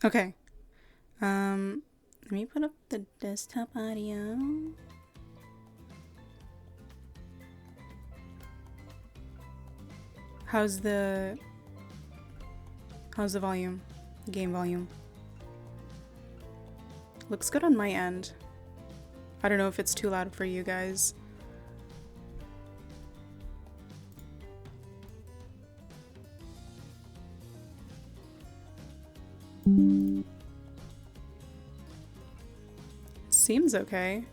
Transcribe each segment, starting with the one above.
Okay. Let me put up the desktop audio. How's the volume? Game volume. Looks good on my end. I don't know if it's too loud for you guys. Seems okay.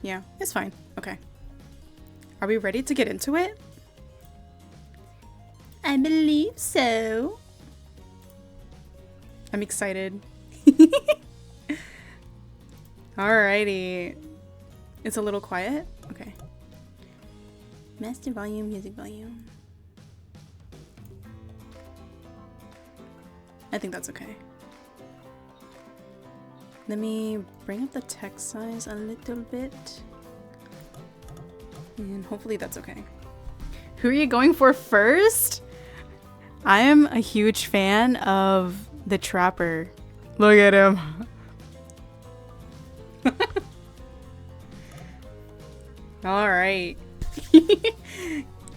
Yeah, it's fine. Okay. Are we ready to get into it? I believe so. I'm excited. Alrighty. It's a little quiet? Okay. Master volume, music volume. I think that's okay. Let me bring up the text size a little bit. And hopefully that's okay. Who are you going for first? I am a huge fan of the Trapper. Look at him. All right.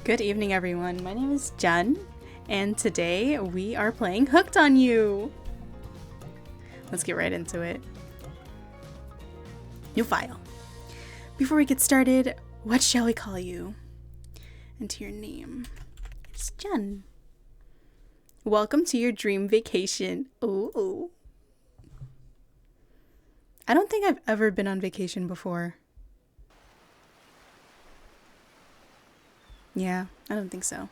Good evening, everyone. My name is Jen, and today we are playing Hooked on You. Let's get right into it. New file. Before we get started, what shall we call you? Enter your name. It's Jen. Welcome to your dream vacation. Ooh. I don't think I've ever been on vacation before. Yeah, I don't think so.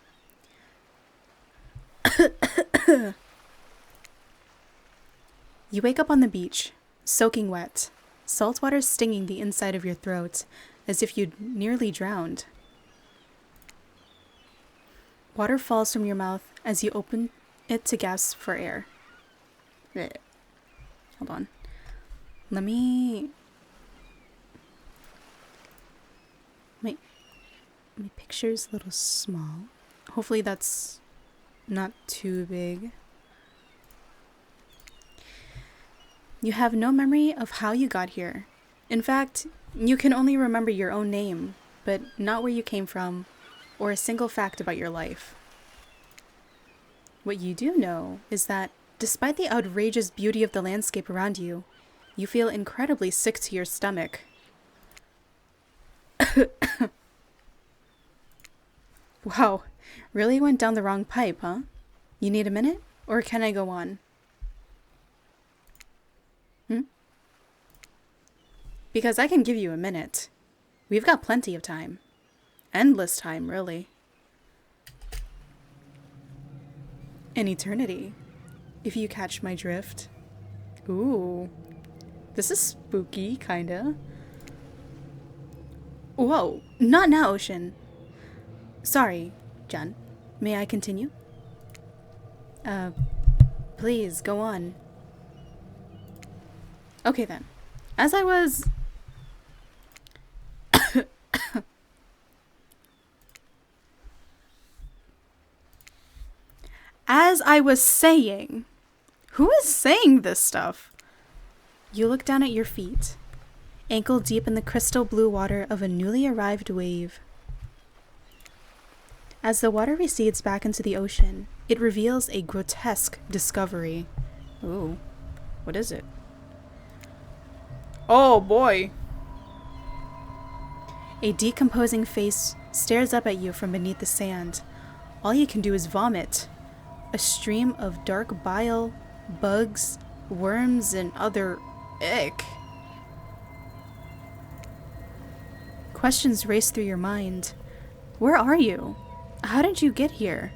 You wake up on the beach, soaking wet, salt water stinging the inside of your throat, as if you'd nearly drowned. Water falls from your mouth as you open it to gasp for air. Blech. Hold on. My picture's a little small. Hopefully that's not too big. You have no memory of how you got here. In fact, you can only remember your own name, but not where you came from, or a single fact about your life. What you do know is that, despite the outrageous beauty of the landscape around you, you feel incredibly sick to your stomach. Wow, really went down the wrong pipe, huh? You need a minute, or can I go on? Because I can give you a minute. We've got plenty of time. Endless time, really. An eternity, if you catch my drift. Ooh. This is spooky, kinda. Whoa, not now, Ocean. Sorry, Jen. May I continue? Please, go on. Okay then. As I was... As I was saying... Who is saying this stuff? You look down at your feet, ankle deep in the crystal blue water of a newly arrived wave. As the water recedes back into the ocean, it reveals a grotesque discovery. Ooh, what is it? Oh boy! A decomposing face stares up at you from beneath the sand. All you can do is vomit. A stream of dark bile, bugs, worms, and other ick. Questions race through your mind. Where are you? How did you get here?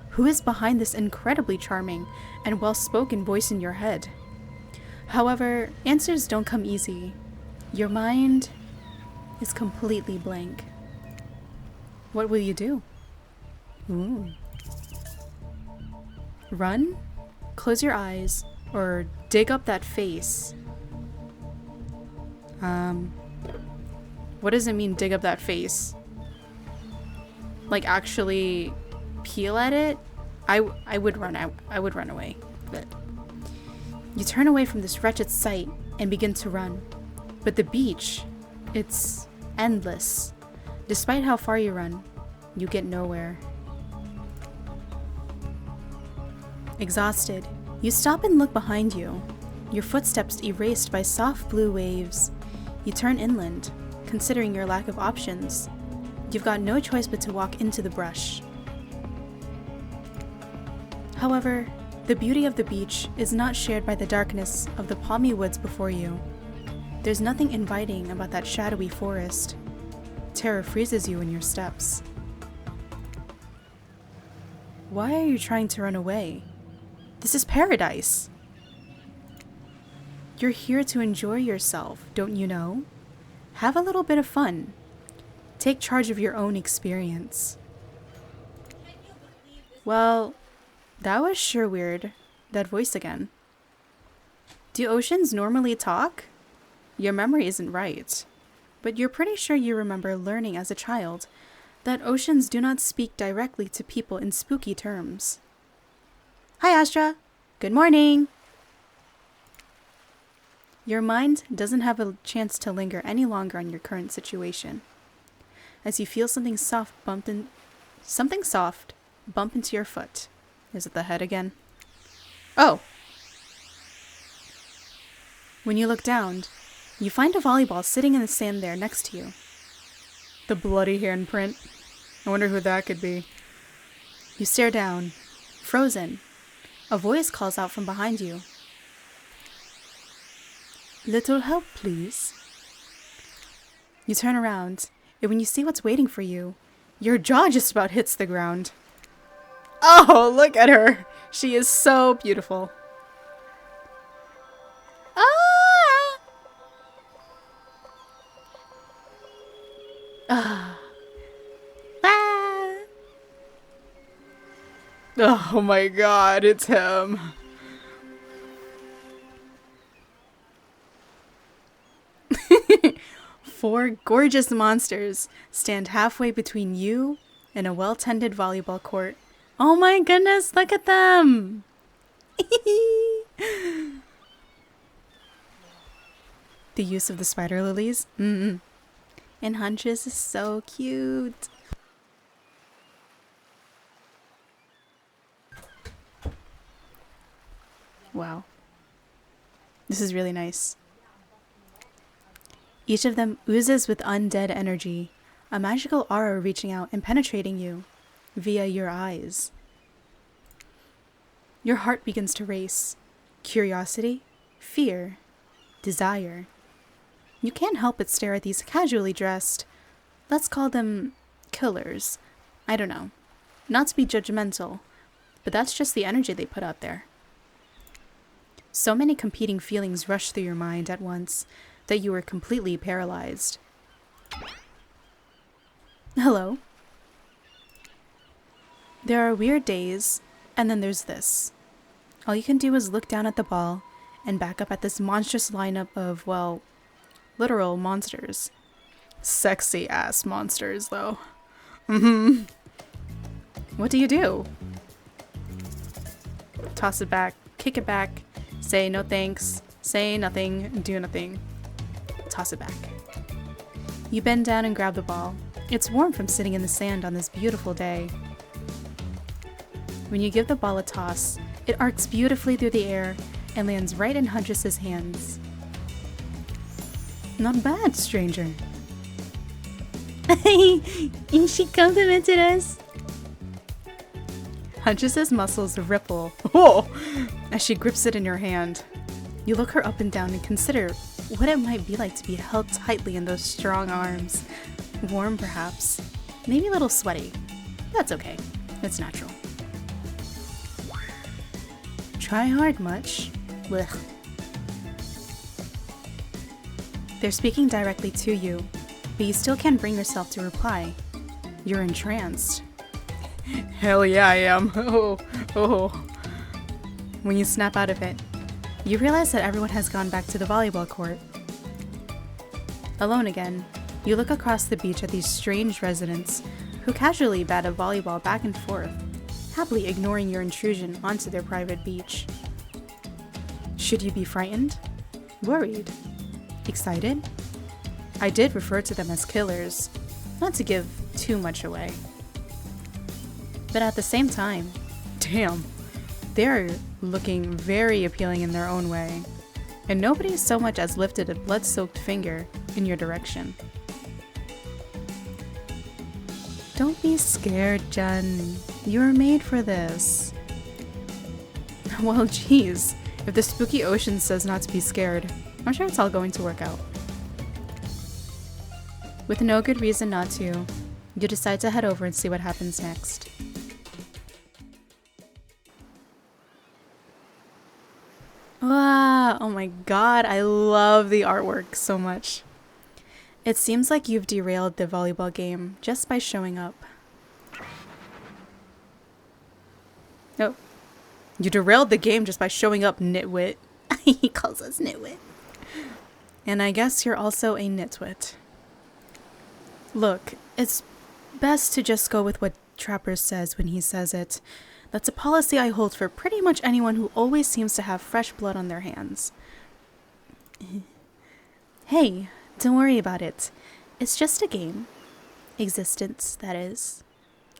Who is behind this incredibly charming and well-spoken voice in your head? However, answers don't come easy. Your mind is completely blank. What will you do? Ooh. Run? Close your eyes, or dig up that face. What does it mean, dig up that face? Like, actually peel at it? I would run out. I would run away. But you turn away from this wretched sight and begin to run. But the beach, it's endless. Despite how far you run, you get nowhere. Exhausted, you stop and look behind you, your footsteps erased by soft blue waves. You turn inland, considering your lack of options. You've got no choice but to walk into the brush. However, the beauty of the beach is not shared by the darkness of the palmy woods before you. There's nothing inviting about that shadowy forest. Terror freezes you in your steps. Why are you trying to run away? This is paradise. You're here to enjoy yourself, don't you know? Have a little bit of fun. Take charge of your own experience. Well, that was sure weird. That voice again. Do oceans normally talk? Your memory isn't right, but you're pretty sure you remember learning as a child that oceans do not speak directly to people in spooky terms. Hi, Astra. Good morning. Your mind doesn't have a chance to linger any longer on your current situation. As you feel something soft bump into your foot. Is it the head again? Oh! When you look down, you find a volleyball sitting in the sand there next to you. The bloody handprint. I wonder who that could be. You stare down, frozen. A voice calls out from behind you. Little help, please. You turn around, and when you see what's waiting for you, your jaw just about hits the ground. Oh, look at her. She is so beautiful. Ah! Ah. Ah. Oh my god, it's him. Four gorgeous monsters stand halfway between you and a well-tended volleyball court. Oh my goodness, look at them! The use of the spider lilies. And Huntress is so cute. Wow. This is really nice. Each of them oozes with undead energy, a magical aura reaching out and penetrating you via your eyes. Your heart begins to race. Curiosity, fear, desire. You can't help but stare at these casually dressed, let's call them killers. I don't know. Not to be judgmental, but that's just the energy they put out there. So many competing feelings rush through your mind at once that you are completely paralyzed. Hello? There are weird days, and then there's this. All you can do is look down at the ball and back up at this monstrous lineup of, well, literal monsters. Sexy ass monsters, though. What do you do? Toss it back, kick it back, say no thanks, say nothing, do nothing. Toss it back. You bend down and grab the ball. It's warm from sitting in the sand on this beautiful day. When you give the ball a toss, it arcs beautifully through the air and lands right in Huntress's hands. Not bad, stranger. And she complimented us. Huntress's muscles ripple as she grips it in your hand. You look her up and down and consider what it might be like to be held tightly in those strong arms. Warm, perhaps. Maybe a little sweaty. That's okay. It's natural. Try hard much? Blech. They're speaking directly to you, but you still can't bring yourself to reply. You're entranced. Hell yeah, I am. Oh. When you snap out of it, you realize that everyone has gone back to the volleyball court. Alone again, you look across the beach at these strange residents who casually bat a volleyball back and forth, happily ignoring your intrusion onto their private beach. Should you be frightened? Worried? Excited? I did refer to them as killers, not to give too much away. But at the same time, damn, they're looking very appealing in their own way, and nobody so much as lifted a blood-soaked finger in your direction. Don't be scared, Jen. You were made for this. Well, geez, if the spooky ocean says not to be scared, I'm sure it's all going to work out. With no good reason not to, you decide to head over and see what happens next. Wow, oh my god, I love the artwork so much. It seems like you've derailed the volleyball game just by showing up. Oh, you derailed the game just by showing up, nitwit. He calls us nitwit. And I guess you're also a nitwit. Look, it's best to just go with what Trapper says when he says it. That's a policy I hold for pretty much anyone who always seems to have fresh blood on their hands. Hey, don't worry about it. It's just a game. Existence, that is.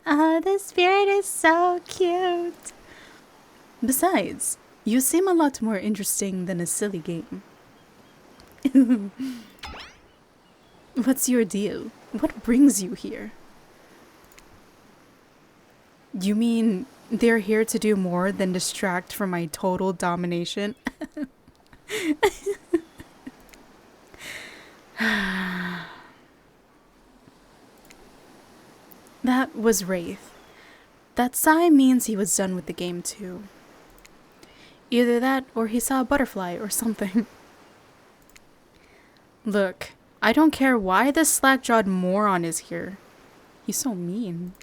The spirit is so cute. Besides, you seem a lot more interesting than a silly game. What's your deal? What brings you here? You mean they're here to do more than distract from my total domination? That was Wraith. That sigh means he was done with the game too. Either that or he saw a butterfly or something. Look, I don't care why this slack-jawed moron is here. He's so mean.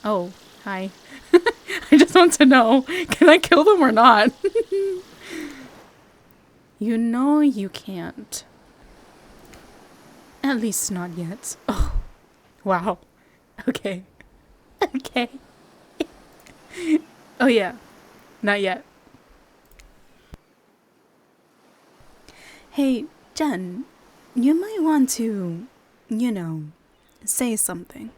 Oh, hi. I just want to know, can I kill them or not? You know you can't. At least not yet. Oh, wow. Okay. Okay. Oh yeah, not yet. Hey, Jen, you might want to, you know, say something.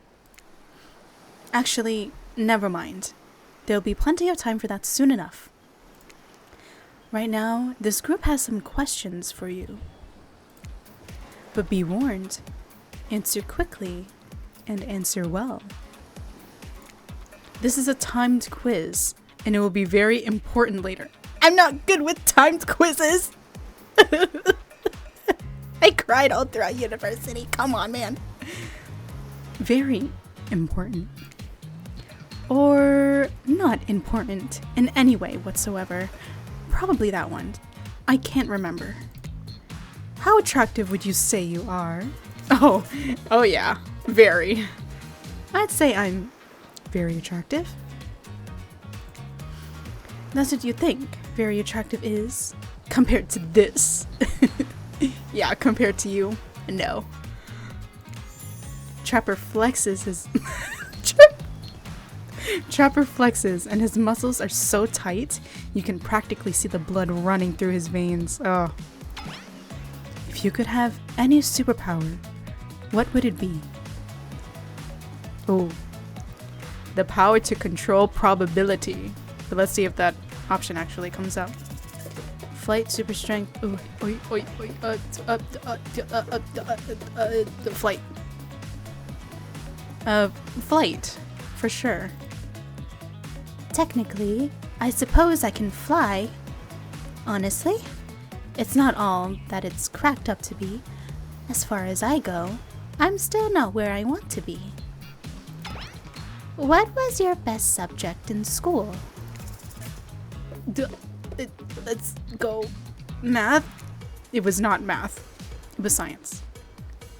Actually, never mind. There'll be plenty of time for that soon enough. Right now, this group has some questions for you. But be warned, answer quickly and answer well. This is a timed quiz, and it will be very important later. I'm not good with timed quizzes! I cried all throughout university. Come on, man. Very important. Or not important in any way whatsoever. Probably that one. I can't remember. How attractive would you say you are? Oh yeah, very. I'd say I'm very attractive. That's what you think very attractive is? Compared to this. Yeah, compared to you, no. Trapper flexes his... Trapper flexes and his muscles are so tight, you can practically see the blood running through his veins. Oh. If you could have any superpower, what would it be? Oh. The power to control probability. But let's see if that option actually comes up. Flight, super strength. Flight. Flight, for sure. Technically, I suppose I can fly. Honestly, it's not all that it's cracked up to be. As far as I go, I'm still not where I want to be. What was your best subject in school? Let's go. Math? It was not math. It was science.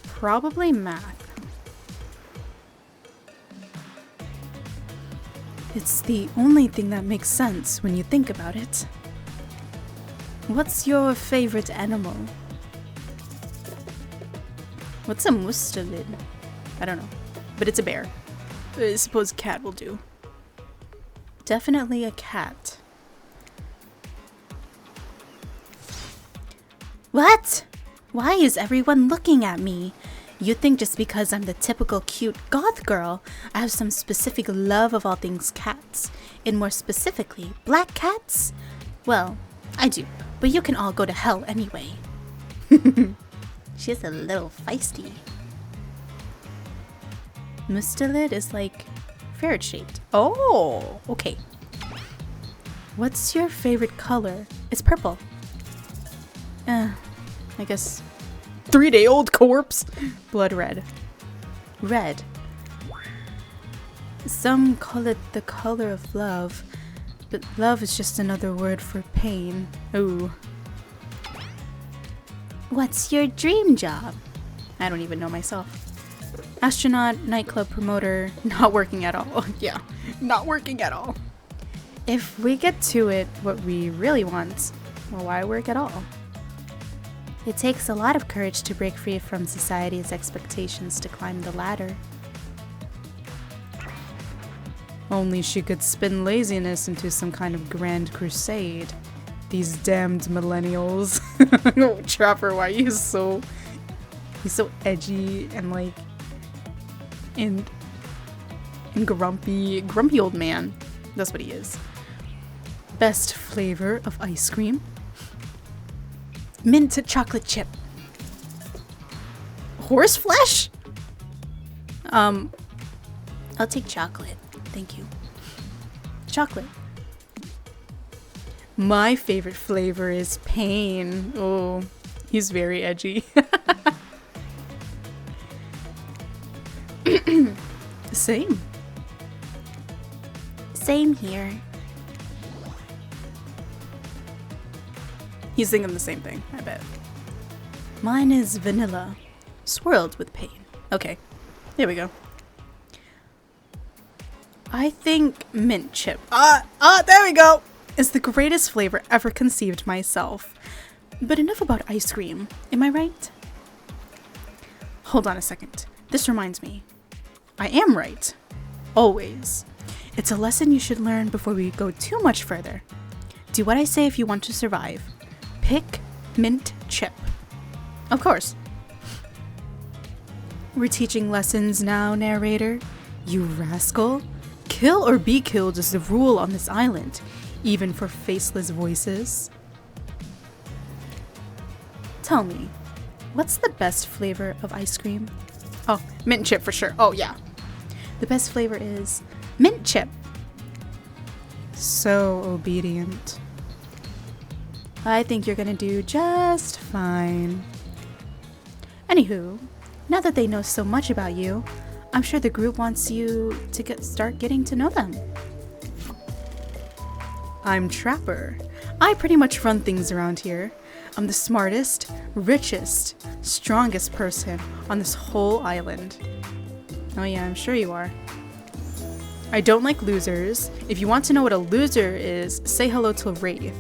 Probably math. It's the only thing that makes sense when you think about it. What's your favorite animal? What's a mustelid? I don't know. But it's a bear. I suppose cat will do. Definitely a cat. What? Why is everyone looking at me? You think just because I'm the typical cute goth girl, I have some specific love of all things cats, and more specifically, black cats? Well, I do, but you can all go to hell anyway. She's a little feisty. Mustelid is like ferret-shaped. Oh, okay. What's your favorite color? It's purple. I guess 3-day-old corpse. Blood red. Red. Some call it the color of love, but love is just another word for pain. Ooh. What's your dream job? I don't even know myself. Astronaut, nightclub promoter, not working at all. Yeah, not working at all. If we get to it, what we really want, well, why work at all? It takes a lot of courage to break free from society's expectations to climb the ladder. Only she could spin laziness into some kind of grand crusade. These damned millennials. Oh, Trapper, why he's so edgy and like and grumpy old man. That's what he is. Best flavor of ice cream? Mint chocolate chip. Horse flesh? I'll take chocolate. Thank you. Chocolate. My favorite flavor is pain. Oh, he's very edgy. Same. Same here. He's thinking the same thing, I bet. Mine is vanilla, swirled with pain. Okay, here we go. I think mint chip. There we go! Is the greatest flavor ever conceived myself. But enough about ice cream, am I right? Hold on a second. This reminds me. I am right. Always. It's a lesson you should learn before we go too much further. Do what I say if you want to survive. Pick mint chip. Of course. We're teaching lessons now, narrator. You rascal. Kill or be killed is the rule on this island, even for faceless voices. Tell me, what's the best flavor of ice cream? Oh, mint chip for sure. Oh, yeah. The best flavor is mint chip. So obedient. I think you're gonna do just fine. Anywho, now that they know so much about you, I'm sure the group wants you to start getting to know them. I'm Trapper. I pretty much run things around here. I'm the smartest, richest, strongest person on this whole island. Oh yeah, I'm sure you are. I don't like losers. If you want to know what a loser is, say hello to Wraith.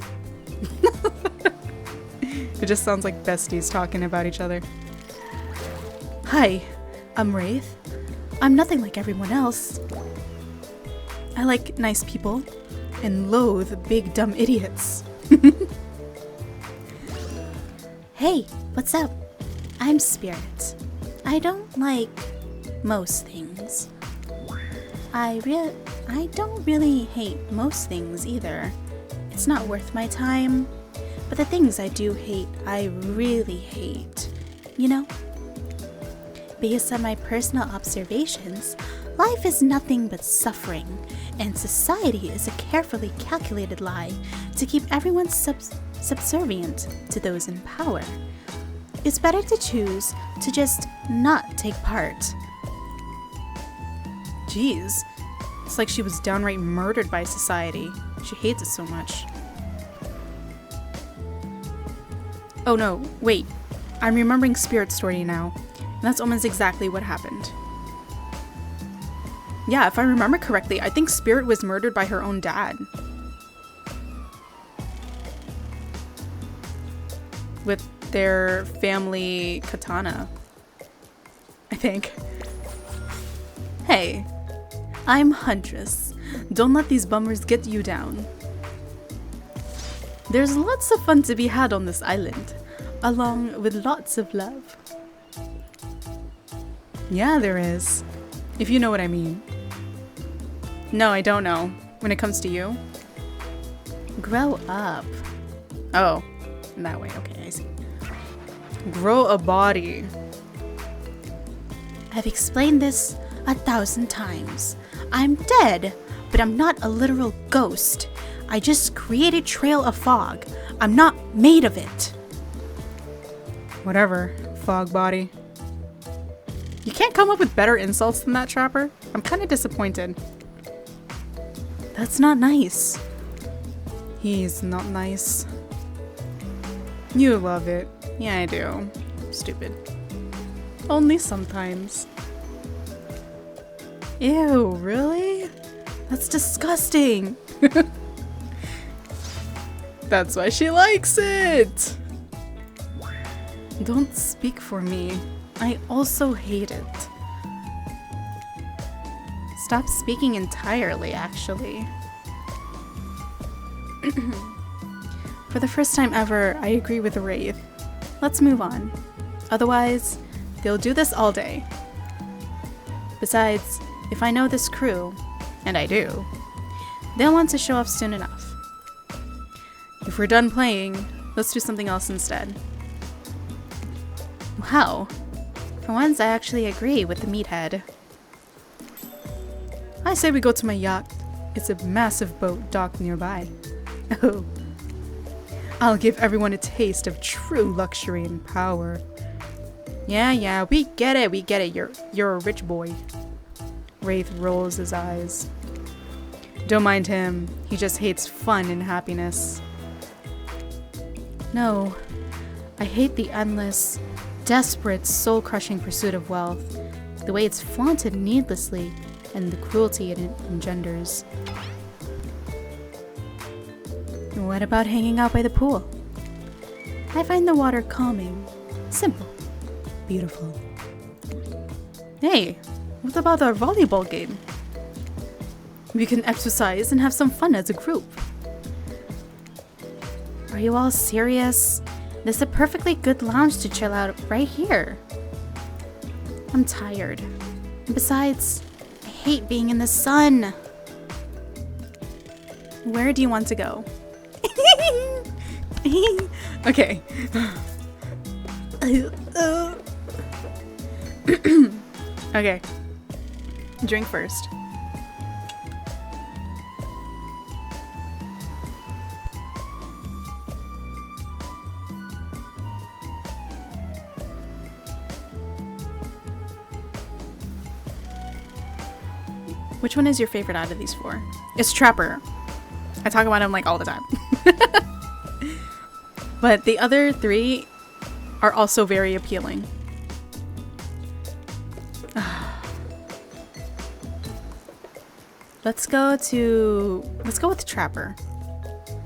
It just sounds like besties talking about each other. Hi, I'm Wraith. I'm nothing like everyone else. I like nice people and loathe big dumb idiots. Hey, what's up? I'm Spirit. I don't like most things. I don't really hate most things either. It's not worth my time. But the things I do hate, I really hate. You know? Based on my personal observations, life is nothing but suffering, and society is a carefully calculated lie to keep everyone subservient to those in power. It's better to choose to just not take part. Jeez, it's like she was downright murdered by society. She hates it so much. Oh no, wait. I'm remembering Spirit's story now. And that's almost exactly what happened. Yeah, if I remember correctly, I think Spirit was murdered by her own dad. With their family katana, I think. Hey, I'm Huntress. Don't let these bummers get you down. There's lots of fun to be had on this island, along with lots of love. Yeah, there is. If you know what I mean. No, I don't know. When it comes to you. Grow up. Oh, in that way. Okay, I see. Grow a body. I've explained this 1,000 times. I'm dead, but I'm not a literal ghost. I just created trail of fog. I'm not made of it. Whatever, fog body. You can't come up with better insults than that, Trapper? I'm kind of disappointed. That's not nice. He's not nice. You love it. Yeah, I do. Stupid. Only sometimes. Ew, really? That's disgusting. That's why she likes it. Don't speak for me. I also hate it. Stop speaking entirely, actually. For the first time ever, I agree with Wraith. Let's move on. Otherwise, they'll do this all day. Besides, if I know this crew, and I do, they'll want to show off soon enough. If we're done playing, let's do something else instead. Wow. For once, I actually agree with the meathead. I say we go to my yacht. It's a massive boat docked nearby. Oh. I'll give everyone a taste of true luxury and power. Yeah, we get it, You're a rich boy. Wraith rolls his eyes. Don't mind him. He just hates fun and happiness. No, I hate the endless, desperate, soul-crushing pursuit of wealth, the way it's flaunted needlessly, and the cruelty it engenders. What about hanging out by the pool? I find the water calming, simple, beautiful. Hey, what about our volleyball game? We can exercise and have some fun as a group. Are you all serious? There's a perfectly good lounge to chill out right here. I'm tired. And besides, I hate being in the sun. Where do you want to go? Okay. Okay. Drink first. Which one is your favorite out of these four? It's Trapper. I talk about him like all the time. But the other three are also very appealing. Let's go with Trapper.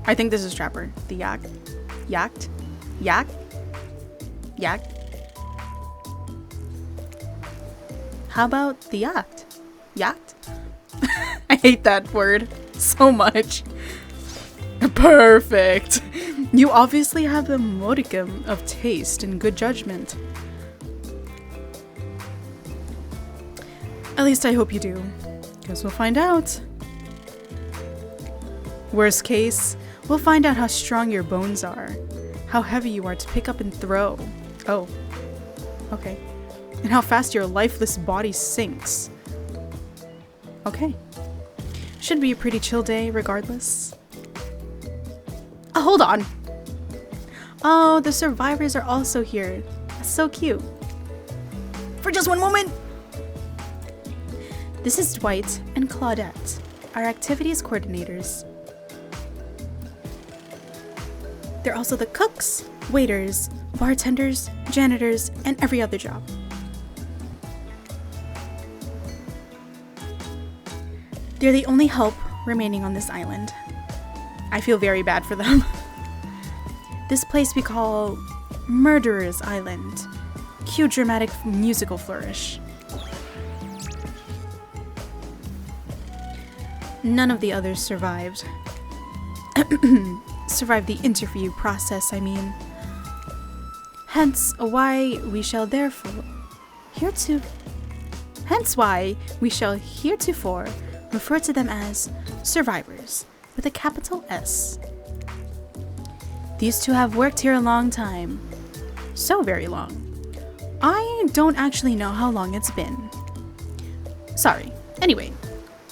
I think this is Trapper. The Yacht. How about the yacht? I hate that word so much. Perfect. You obviously have a modicum of taste and good judgment. At least I hope you do. Guess we'll find out. Worst case, we'll find out how strong your bones are, how heavy you are to pick up and throw. Oh, okay. And how fast your lifeless body sinks. Okay. Should be a pretty chill day regardless. Oh, hold on. Oh, the survivors are also here. That's so cute. For just one moment. This is Dwight and Claudette, our activities coordinators. They're also the cooks, waiters, bartenders, janitors, and every other job. They're the only help remaining on this island. I feel very bad for them. This place we call Murderer's Island. Cute dramatic musical flourish. None of the others survived. Survived the interview process, I mean. Hence why we shall heretofore refer to them as survivors, with a capital S. These two have worked here a long time. So very long. I don't actually know how long it's been. Sorry. Anyway,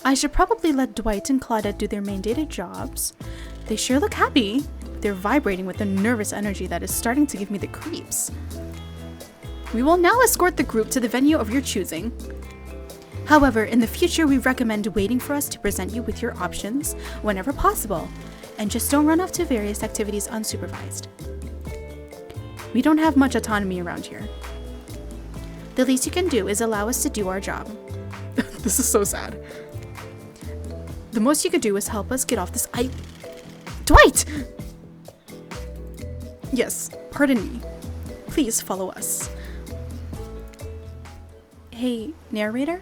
I should probably let Dwight and Claudette do their mandated jobs. They sure look happy. They're vibrating with a nervous energy that is starting to give me the creeps. We will now escort the group to the venue of your choosing. However, in the future, we recommend waiting for us to present you with your options whenever possible, and just don't run off to various activities unsupervised. We don't have much autonomy around here. The least you can do is allow us to do our job. This is so sad. The most you could do is help us get off this Dwight! Yes, pardon me. Please follow us. Hey, narrator?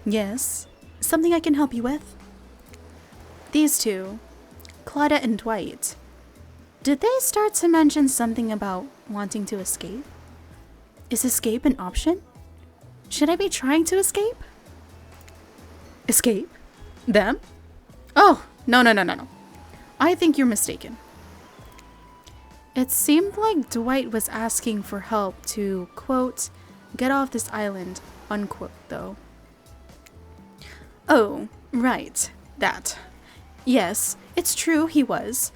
Yes? Something I can help you with? These two, Claudette and Dwight, did they start to mention something about wanting to escape? Is escape an option? Should I be trying to escape? Escape? Them? Oh, no. I think you're mistaken. It seemed like Dwight was asking for help to, quote, get off this island, unquote, though. Oh, right. That. Yes, it's true he was.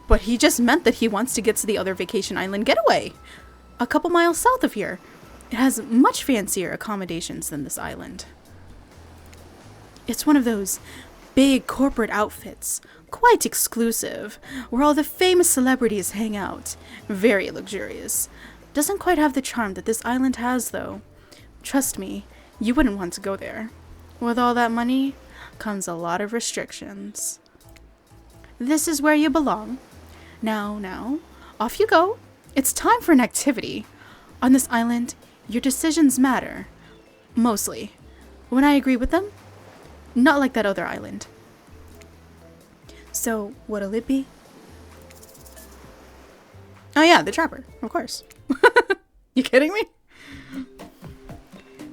But he just meant that he wants to get to the other vacation island getaway. A couple miles south of here. It has much fancier accommodations than this island. It's one of those big corporate outfits, quite exclusive, where all the famous celebrities hang out. Very luxurious. Doesn't quite have the charm that this island has, though. Trust me, you wouldn't want to go there. With all that money comes a lot of restrictions. This is where you belong. Now, off you go. It's time for an activity. On this island, your decisions matter. Mostly. When I agree with them, not like that other island. So, what'll it be? Oh yeah, the Trapper, of course. You kidding me?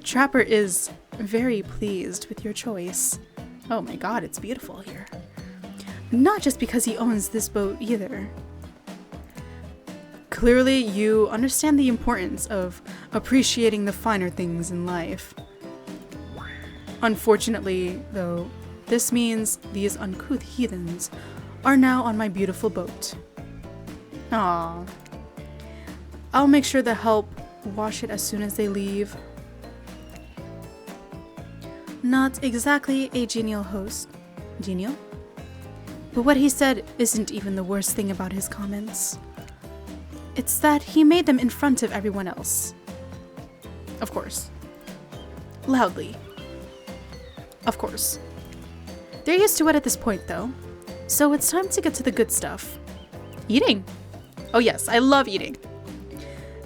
Trapper is very pleased with your choice. Oh my god, it's beautiful here. Not just because he owns this boat either. Clearly, you understand the importance of appreciating the finer things in life. Unfortunately, though, this means these uncouth heathens are now on my beautiful boat. Aww. I'll make sure to help wash it as soon as they leave. Not exactly a genial host. Genial? But what he said isn't even the worst thing about his comments. It's that he made them in front of everyone else. Of course. Loudly. Of course. They're used to it at this point, though. So it's time to get to the good stuff. Eating. Oh yes, I love eating.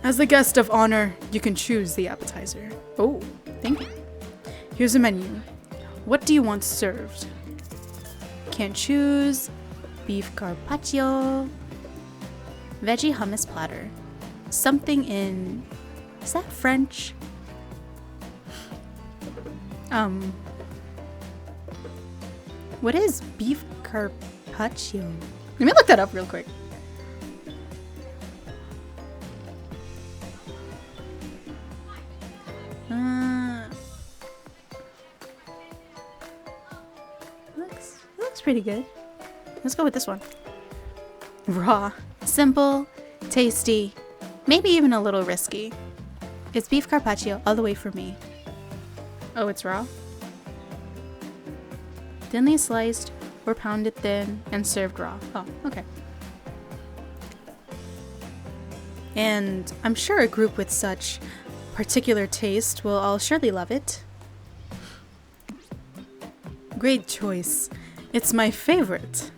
As the guest of honor, you can choose the appetizer. Oh, thank you. Here's a menu. What do you want served? Can't choose. Beef carpaccio. Veggie hummus platter. Something in... Is that French? What is beef carpaccio? Let me look that up real quick. Looks pretty good. Let's go with this one. Raw. Simple. Tasty. Maybe even a little risky. It's beef carpaccio all the way for me. Oh, it's raw? Thinly sliced or pounded thin and served raw. Oh, okay. And I'm sure a group with such particular taste will all surely love it. Great choice. It's my favorite.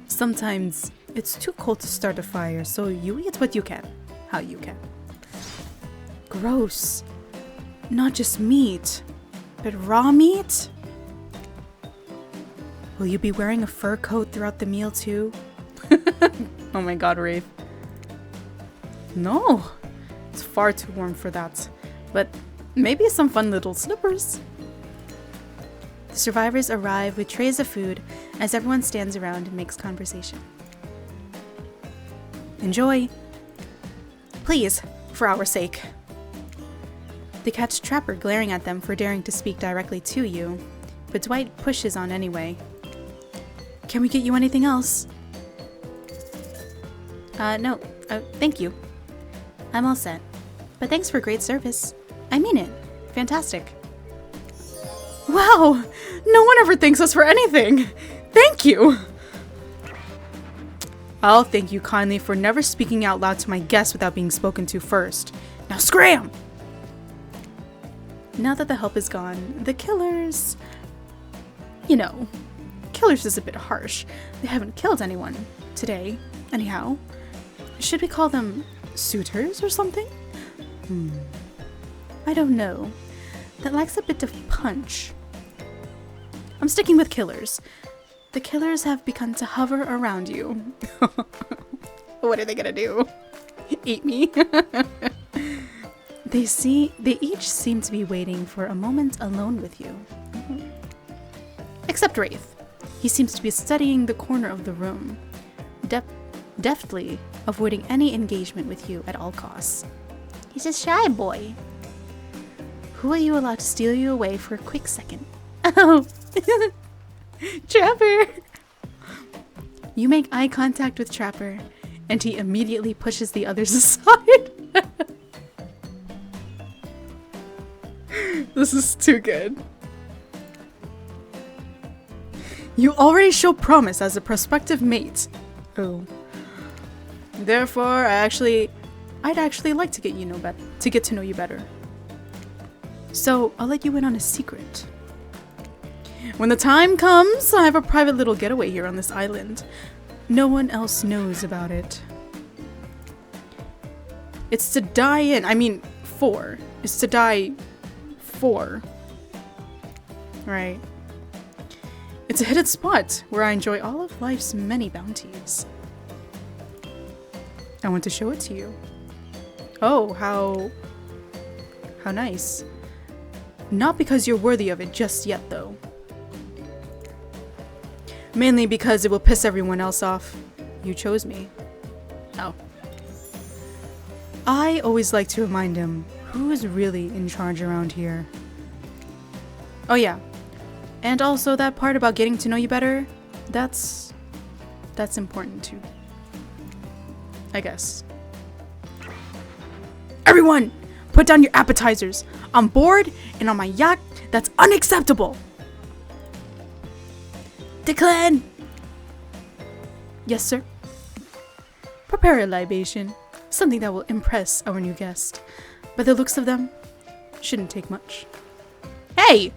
Sometimes it's too cold to start a fire, so you eat what you can, how you can. Gross. Not just meat, but raw meat? Will you be wearing a fur coat throughout the meal too? Oh my god, Wraith. No, it's far too warm for that, but maybe some fun little slippers. The survivors arrive with trays of food as everyone stands around and makes conversation. Enjoy. Please, for our sake. They catch Trapper glaring at them for daring to speak directly to you, but Dwight pushes on anyway. Can we get you anything else? No. Thank you. I'm all set. But thanks for great service. I mean it. Fantastic. Wow! No one ever thanks us for anything! Thank you! I'll thank you kindly for never speaking out loud to my guests without being spoken to first. Now scram! Now that the help is gone, the killers... You know, killers is a bit harsh. They haven't killed anyone today, anyhow. Should we call them suitors or something? I don't know. That lacks a bit of punch. I'm sticking with killers. The killers have begun to hover around you. What are they gonna do? Eat me? They each seem to be waiting for a moment alone with you. Except Wraith. He seems to be studying the corner of the room, deftly avoiding any engagement with you at all costs. He's a shy boy. Who will you allow to steal you away for a quick second? Oh! Trapper! You make eye contact with Trapper, and he immediately pushes the others aside. This is too good. You already show promise as a prospective mate. Oh. Therefore, I'd actually like to get to know you better. So, I'll let you in on a secret. When the time comes, I have a private little getaway here on this island. No one else knows about it. It's to die in. I mean, for. It's to die for. Right. It's a hidden spot where I enjoy all of life's many bounties. I want to show it to you. Oh, how nice. Not because you're worthy of it just yet, though. Mainly because it will piss everyone else off. You chose me. Oh. I always like to remind him who is really in charge around here. Oh yeah. And also that part about getting to know you better, that's important too. I guess. Everyone! Put down your appetizers. I'm bored and on my yacht, that's unacceptable! Declan! Yes, sir. Prepare a libation. Something that will impress our new guest. By the looks of them, shouldn't take much. Hey!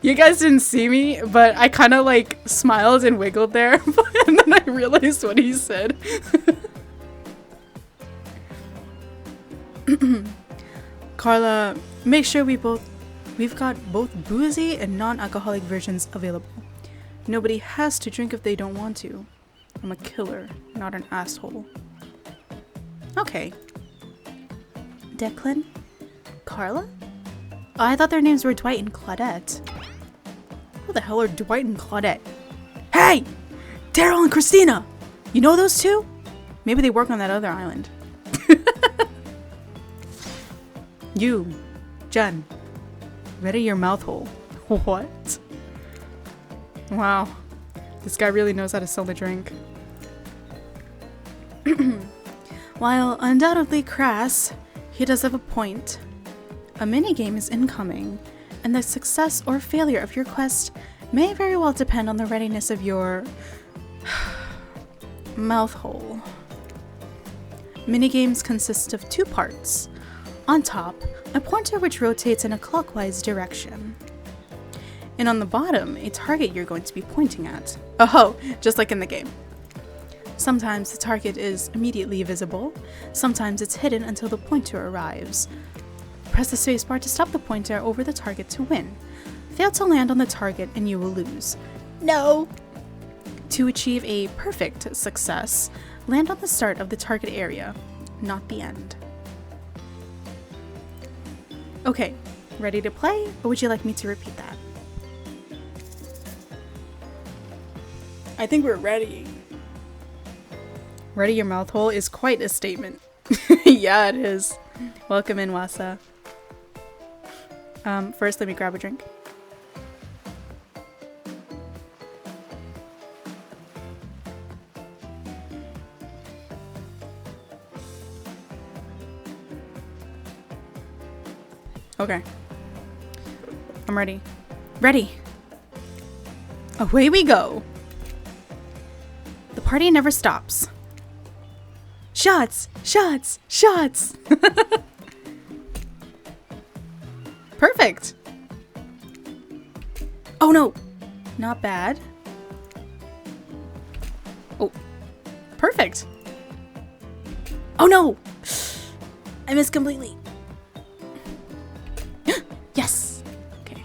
You guys didn't see me, but I kind of like smiled and wiggled there, and then I realized what he said. Carla, make sure we've got both boozy and non-alcoholic versions available. Nobody has to drink if they don't want to. I'm a killer, not an asshole. Okay. Declan? Carla? Oh, I thought their names were Dwight and Claudette. Who the hell are Dwight and Claudette? Hey! Daryl and Christina! You know those two? Maybe they work on that other island. You, Jen. Ready your mouth hole. What? Wow. This guy really knows how to sell the drink. While undoubtedly crass, he does have a point. A minigame is incoming, and the success or failure of your quest may very well depend on the readiness of your mouth hole. Minigames consist of 2 parts. On top, a pointer which rotates in a clockwise direction. And on the bottom, a target you're going to be pointing at. Oh, just like in the game. Sometimes the target is immediately visible, sometimes it's hidden until the pointer arrives. Press the spacebar to stop the pointer over the target to win. Fail to land on the target and you will lose. No! To achieve a perfect success, land on the start of the target area, not the end. Okay, ready to play, or would you like me to repeat that? I think we're ready. Ready your mouth hole is quite a statement. Yeah, it is. Welcome in, Wasa. First, let me grab a drink. Okay. I'm ready. Ready! Away we go! The party never stops. Shots! Shots! Shots! Perfect! Oh no! Not bad. Oh. Perfect! Oh no! I missed completely. Yes! Okay.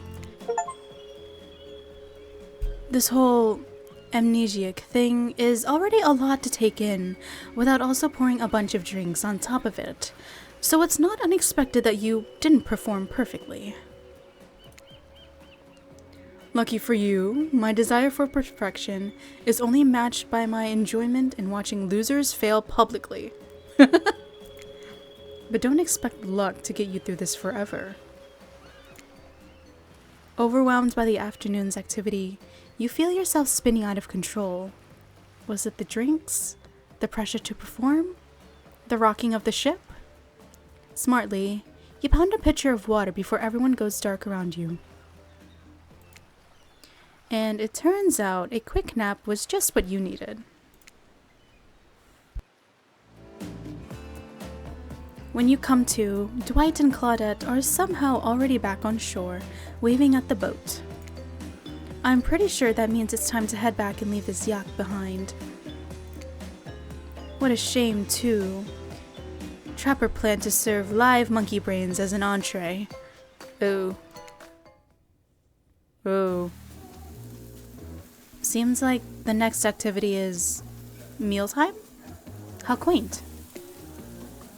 This whole amnesiac thing is already a lot to take in without also pouring a bunch of drinks on top of it. So it's not unexpected that you didn't perform perfectly. Lucky for you, my desire for perfection is only matched by my enjoyment in watching losers fail publicly. But don't expect luck to get you through this forever. Overwhelmed by the afternoon's activity, you feel yourself spinning out of control. Was it the drinks? The pressure to perform? The rocking of the ship? Smartly, you pound a pitcher of water before everyone goes dark around you. And it turns out a quick nap was just what you needed. When you come to, Dwight and Claudette are somehow already back on shore, waving at the boat. I'm pretty sure that means it's time to head back and leave this yacht behind. What a shame, too. Trapper planned to serve live monkey brains as an entree. Ooh. Ooh. Seems like the next activity is mealtime? How quaint.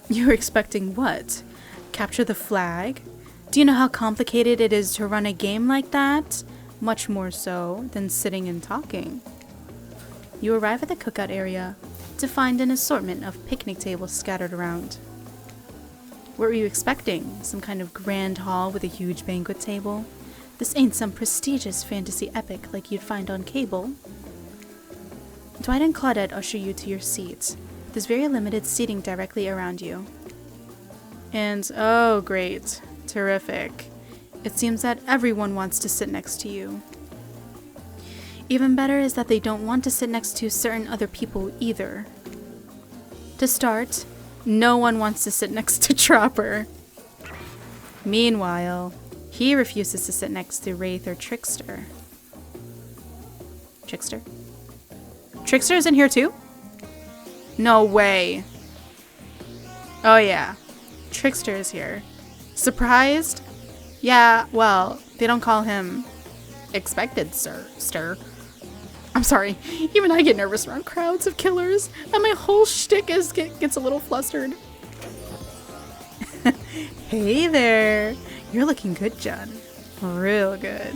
You were expecting what? Capture the flag? Do you know how complicated it is to run a game like that? Much more so than sitting and talking. You arrive at the cookout area to find an assortment of picnic tables scattered around. What were you expecting? Some kind of grand hall with a huge banquet table? This ain't some prestigious fantasy epic like you'd find on cable. Dwight and Claudette usher you to your seats. There's very limited seating directly around you. And oh great, terrific. It seems that everyone wants to sit next to you. Even better is that they don't want to sit next to certain other people either. To start, no one wants to sit next to Trapper. Meanwhile, he refuses to sit next to Wraith or Trickster. Trickster? Trickster is in here too? No way. Oh yeah. Trickster is here. Surprised? Yeah, well, they don't call him expected, sir. I'm sorry. Even I get nervous around crowds of killers, and my whole shtick gets a little flustered. Hey there. You're looking good, John. Real good.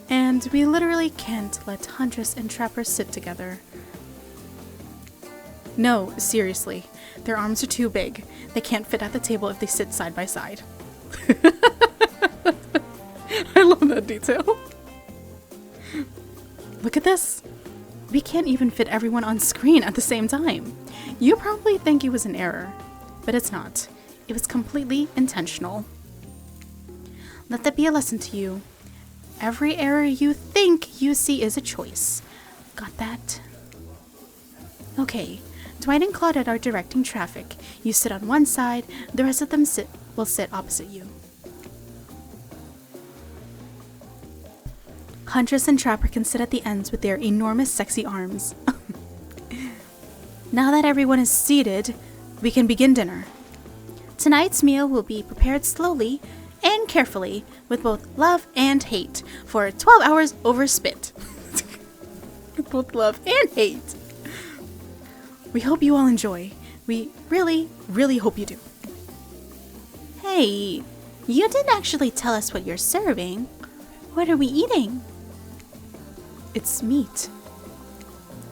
And we literally can't let Huntress and Trapper sit together. No, seriously. Their arms are too big. They can't fit at the table if they sit side by side. I love that detail. Look at this. We can't even fit everyone on screen at the same time. You probably think it was an error, but it's not. It was completely intentional. Let that be a lesson to you. Every error you think you see is a choice. Got that? Okay, Dwight and Claudette are directing traffic. You sit on one side, the rest of them will sit opposite you. Huntress and Trapper can sit at the ends with their enormous sexy arms. Now that everyone is seated, we can begin dinner. Tonight's meal will be prepared slowly and carefully with both love and hate for 12 hours over spit. Both love and hate. We hope you all enjoy. We really, really hope you do. Hey, you didn't actually tell us what you're serving. What are we eating? It's meat.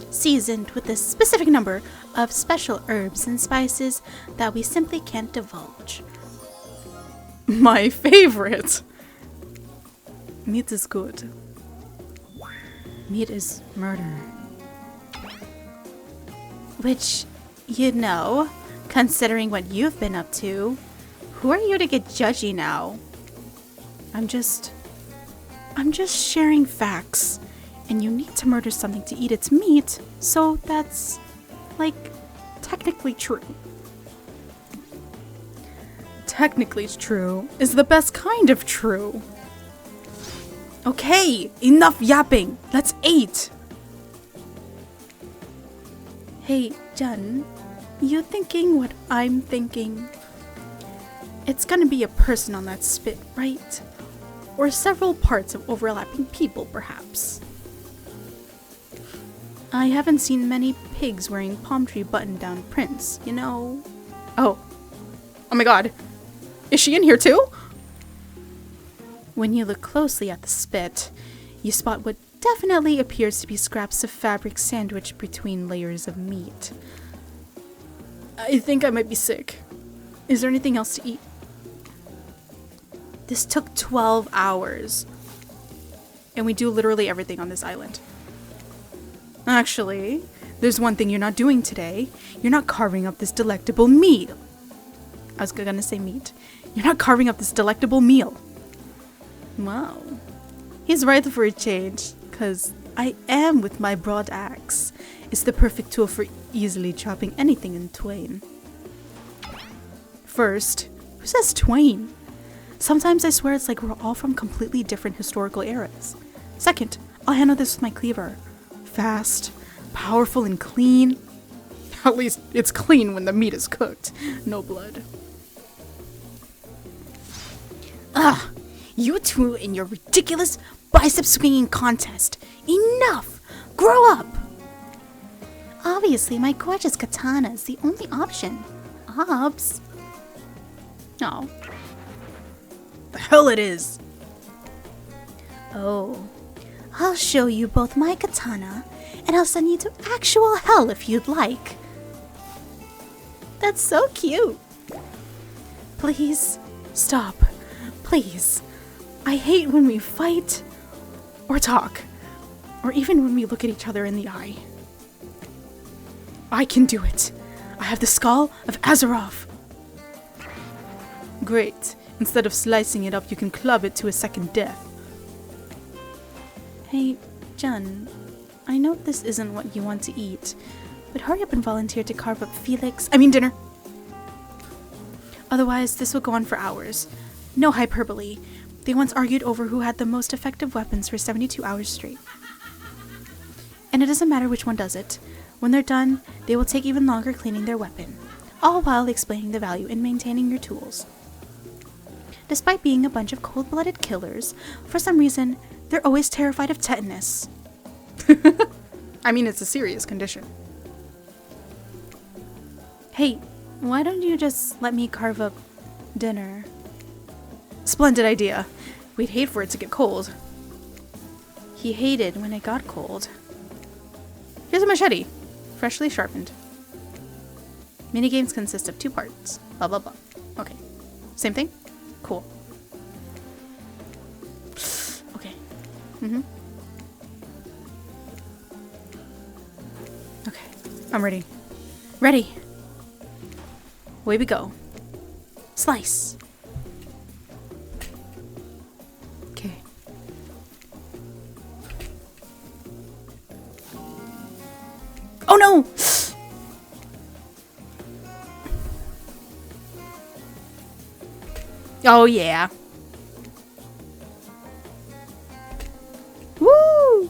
Seasoned with a specific number of special herbs and spices that we simply can't divulge. My favorite! Meat is good. Meat is murder. Which, you know, considering what you've been up to, who are you to get judgy now? I'm just sharing facts. And you need to murder something to eat its meat, so that's, like, technically true. Technically true is the best kind of true. Okay, enough yapping. Let's eat. Hey, Jen, you thinking what I'm thinking? It's gonna be a person on that spit, right? Or several parts of overlapping people, perhaps. I haven't seen many pigs wearing palm tree button-down prints, you know. Oh my god. Is she in here too? When you look closely at the spit, you spot what definitely appears to be scraps of fabric sandwiched between layers of meat. I think I might be sick. Is there anything else to eat? This took 12 hours. And we do literally everything on this island. Actually, there's one thing you're not doing today. You're not carving up this delectable meat. I was gonna say meat. You're not carving up this delectable meal. Wow. He's right for a change, because I am with my broad axe. It's the perfect tool for easily chopping anything in twain. First, who says twain? Sometimes I swear it's like we're all from completely different historical eras. Second, I'll handle this with my cleaver. Fast, powerful, and clean. At least it's clean when the meat is cooked. No blood. Ugh! You two in your ridiculous bicep swinging contest. Enough! Grow up! Obviously, my gorgeous katana is the only option. Obs. Oh. The hell it is. Oh. I'll show you both my katana, and I'll send you to actual hell if you'd like. That's so cute. Please, stop. Please. I hate when we fight, or talk, or even when we look at each other in the eye. I can do it. I have the skull of Azeroth. Great. Instead of slicing it up, you can club it to a second death. Hey, Jun. I know this isn't what you want to eat, but hurry up and volunteer to carve up dinner. Otherwise, this will go on for hours. No hyperbole. They once argued over who had the most effective weapons for 72 hours straight. And it doesn't matter which one does it. When they're done, they will take even longer cleaning their weapon, all while explaining the value in maintaining your tools. Despite being a bunch of cold-blooded killers, for some reason, they're always terrified of tetanus. I mean, it's a serious condition. Hey, why don't you just let me carve up dinner? Splendid idea. We'd hate for it to get cold. He hated when it got cold. Here's a machete, freshly sharpened. Minigames consist of 2 parts. Blah, blah, blah. Okay. Same thing? Cool. Okay. Okay. I'm ready. Ready! Away we go. Slice! Okay. Oh no! Oh yeah. Woo!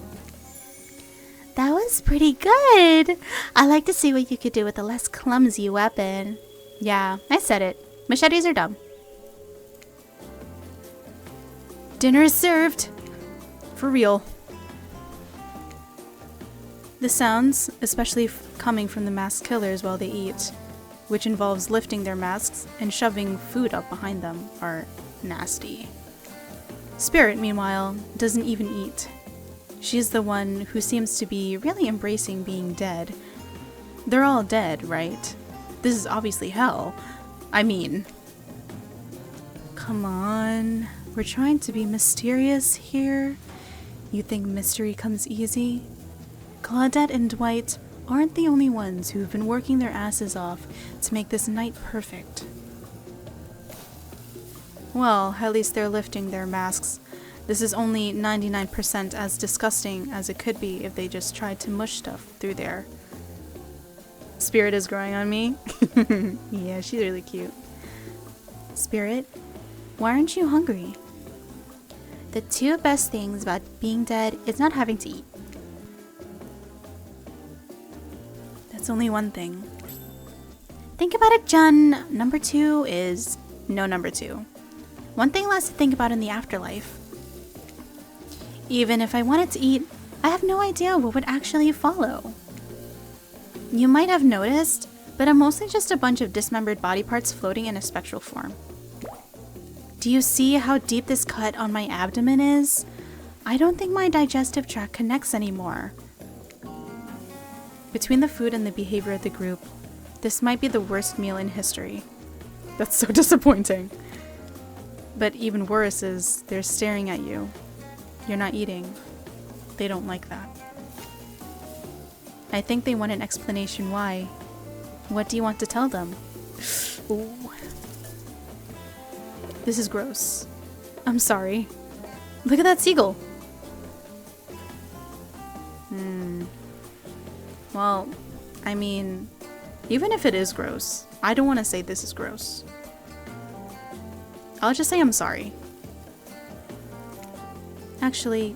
That was pretty good. I like to see what you could do with a less clumsy weapon. Yeah, I said it. Machetes are dumb. Dinner is served. For real. The sounds, especially coming from the masked killers while they eat, which involves lifting their masks and shoving food up behind them, are nasty. Spirit, meanwhile, doesn't even eat. She's the one who seems to be really embracing being dead. They're all dead, right? This is obviously hell. I mean... Come on. We're trying to be mysterious here. You think mystery comes easy? Claudette and Dwight aren't the only ones who've been working their asses off to make this night perfect. Well, at least they're lifting their masks. This is only 99% as disgusting as it could be if they just tried to mush stuff through there. Spirit is growing on me. Yeah, she's really cute. Spirit, why aren't you hungry? The 2 best things about being dead is not having to eat. That's only one thing. Think about it, Jun. Number 2 is no number 2. One thing less to think about in the afterlife. Even if I wanted to eat, I have no idea what would actually follow. You might have noticed, but I'm mostly just a bunch of dismembered body parts floating in a spectral form. Do you see how deep this cut on my abdomen is? I don't think my digestive tract connects anymore. Between the food and the behavior of the group, this might be the worst meal in history. That's so disappointing. But even worse is they're staring at you. You're not eating. They don't like that. I think they want an explanation why. What do you want to tell them? Ooh. This is gross. I'm sorry. Look at that seagull. Well, I mean, even if it is gross, I don't want to say this is gross. I'll just say I'm sorry. Actually,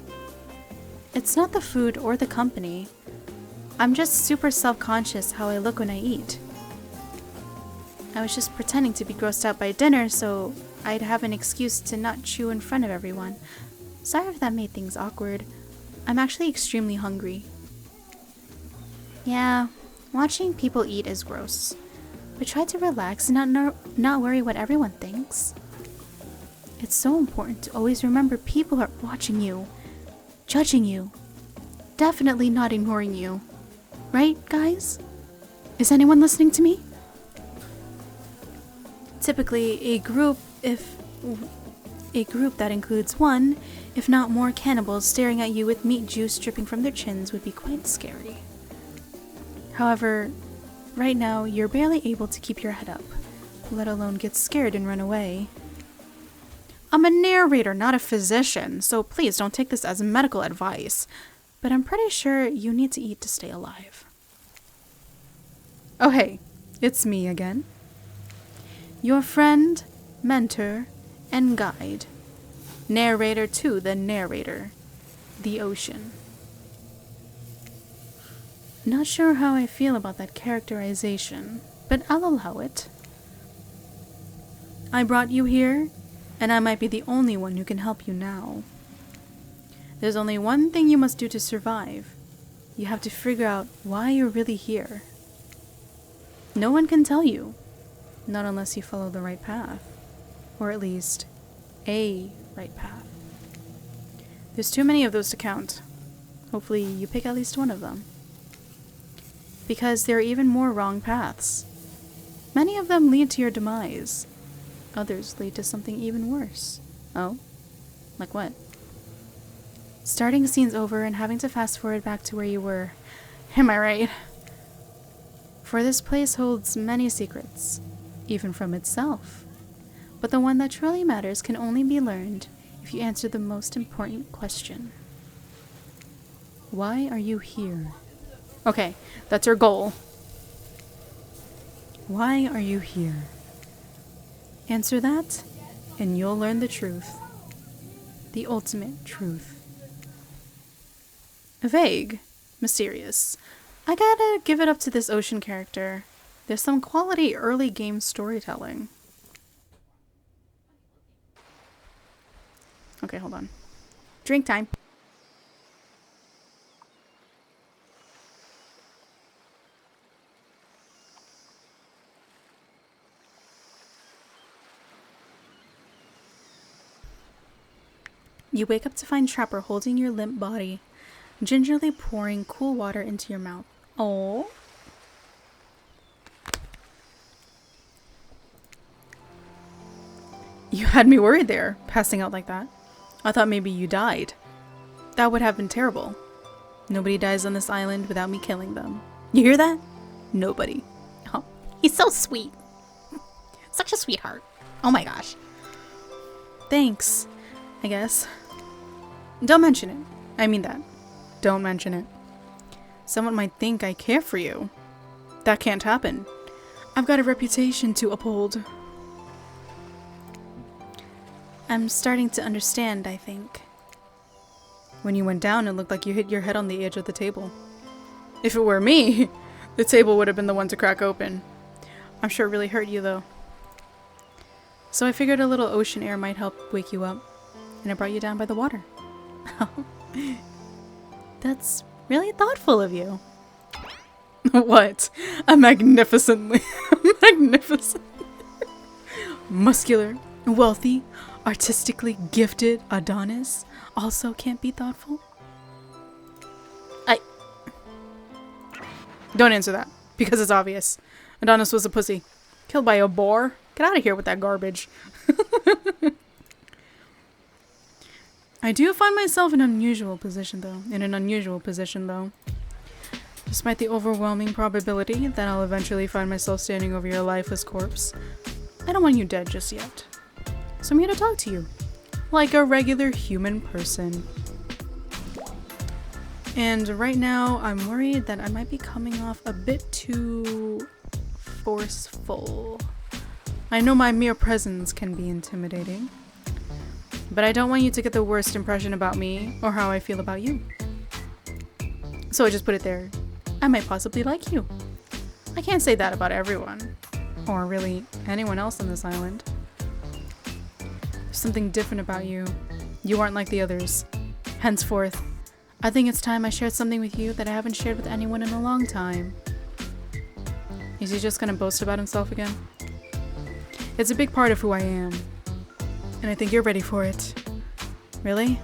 it's not the food or the company. I'm just super self-conscious how I look when I eat. I was just pretending to be grossed out by dinner so I'd have an excuse to not chew in front of everyone. Sorry if that made things awkward. I'm actually extremely hungry. Yeah, watching people eat is gross. But try to relax and not worry what everyone thinks. It's so important to always remember people are watching you, judging you, definitely not ignoring you. Right, guys? Is anyone listening to me? Typically, a group that includes one, if not more cannibals staring at you with meat juice dripping from their chins would be quite scary. However, right now, you're barely able to keep your head up, let alone get scared and run away. I'm a narrator, not a physician, so please don't take this as medical advice, but I'm pretty sure you need to eat to stay alive. Oh hey, it's me again. Your friend, mentor, and guide. Narrator to the narrator. The ocean. Not sure how I feel about that characterization, but I'll allow it. I brought you here, and I might be the only one who can help you now. There's only one thing you must do to survive. You have to figure out why you're really here. No one can tell you, not unless you follow the right path, or at least a right path. There's too many of those to count. Hopefully you pick at least one of them. Because there are even more wrong paths. Many of them lead to your demise. Others lead to something even worse. Oh? Like what? Starting scenes over and having to fast forward back to where you were. Am I right? For this place holds many secrets, even from itself. But the one that truly matters can only be learned if you answer the most important question. Why are you here? Okay, that's your goal. Why are you here? Answer that, and you'll learn the truth. The ultimate truth. Vague. Mysterious. I gotta give it up to this ocean character. There's some quality early game storytelling. Okay, hold on. Drink time. You wake up to find Trapper holding your limp body, gingerly pouring cool water into your mouth. Oh. You had me worried there, passing out like that. I thought maybe you died. That would have been terrible. Nobody dies on this island without me killing them. You hear that? Nobody. Oh, he's so sweet. Such a sweetheart. Oh my gosh. Thanks, I guess. Don't mention it. I mean that. Don't mention it. Someone might think I care for you. That can't happen. I've got a reputation to uphold. I'm starting to understand, I think. When you went down, it looked like you hit your head on the edge of the table. If it were me, the table would have been the one to crack open. I'm sure it really hurt you, though. So I figured a little ocean air might help wake you up, and I brought you down by the water. That's really thoughtful of you. What? A magnificently muscular, wealthy, artistically gifted Adonis also can't be thoughtful? Don't answer that, because it's obvious. Adonis was a pussy. Killed by a boar? Get out of here with that garbage. I do find myself in an unusual position, though. Despite the overwhelming probability that I'll eventually find myself standing over your lifeless corpse, I don't want you dead just yet. So I'm here to talk to you. Like a regular human person. And right now, I'm worried that I might be coming off a bit too forceful. I know my mere presence can be intimidating, but I don't want you to get the worst impression about me or how I feel about you. So I just put it there. I might possibly like you. I can't say that about everyone, or really anyone else on this island. There's something different about you. You aren't like the others. Henceforth, I think it's time I shared something with you that I haven't shared with anyone in a long time. Is he just gonna boast about himself again? It's a big part of who I am, and I think you're ready for it. Really?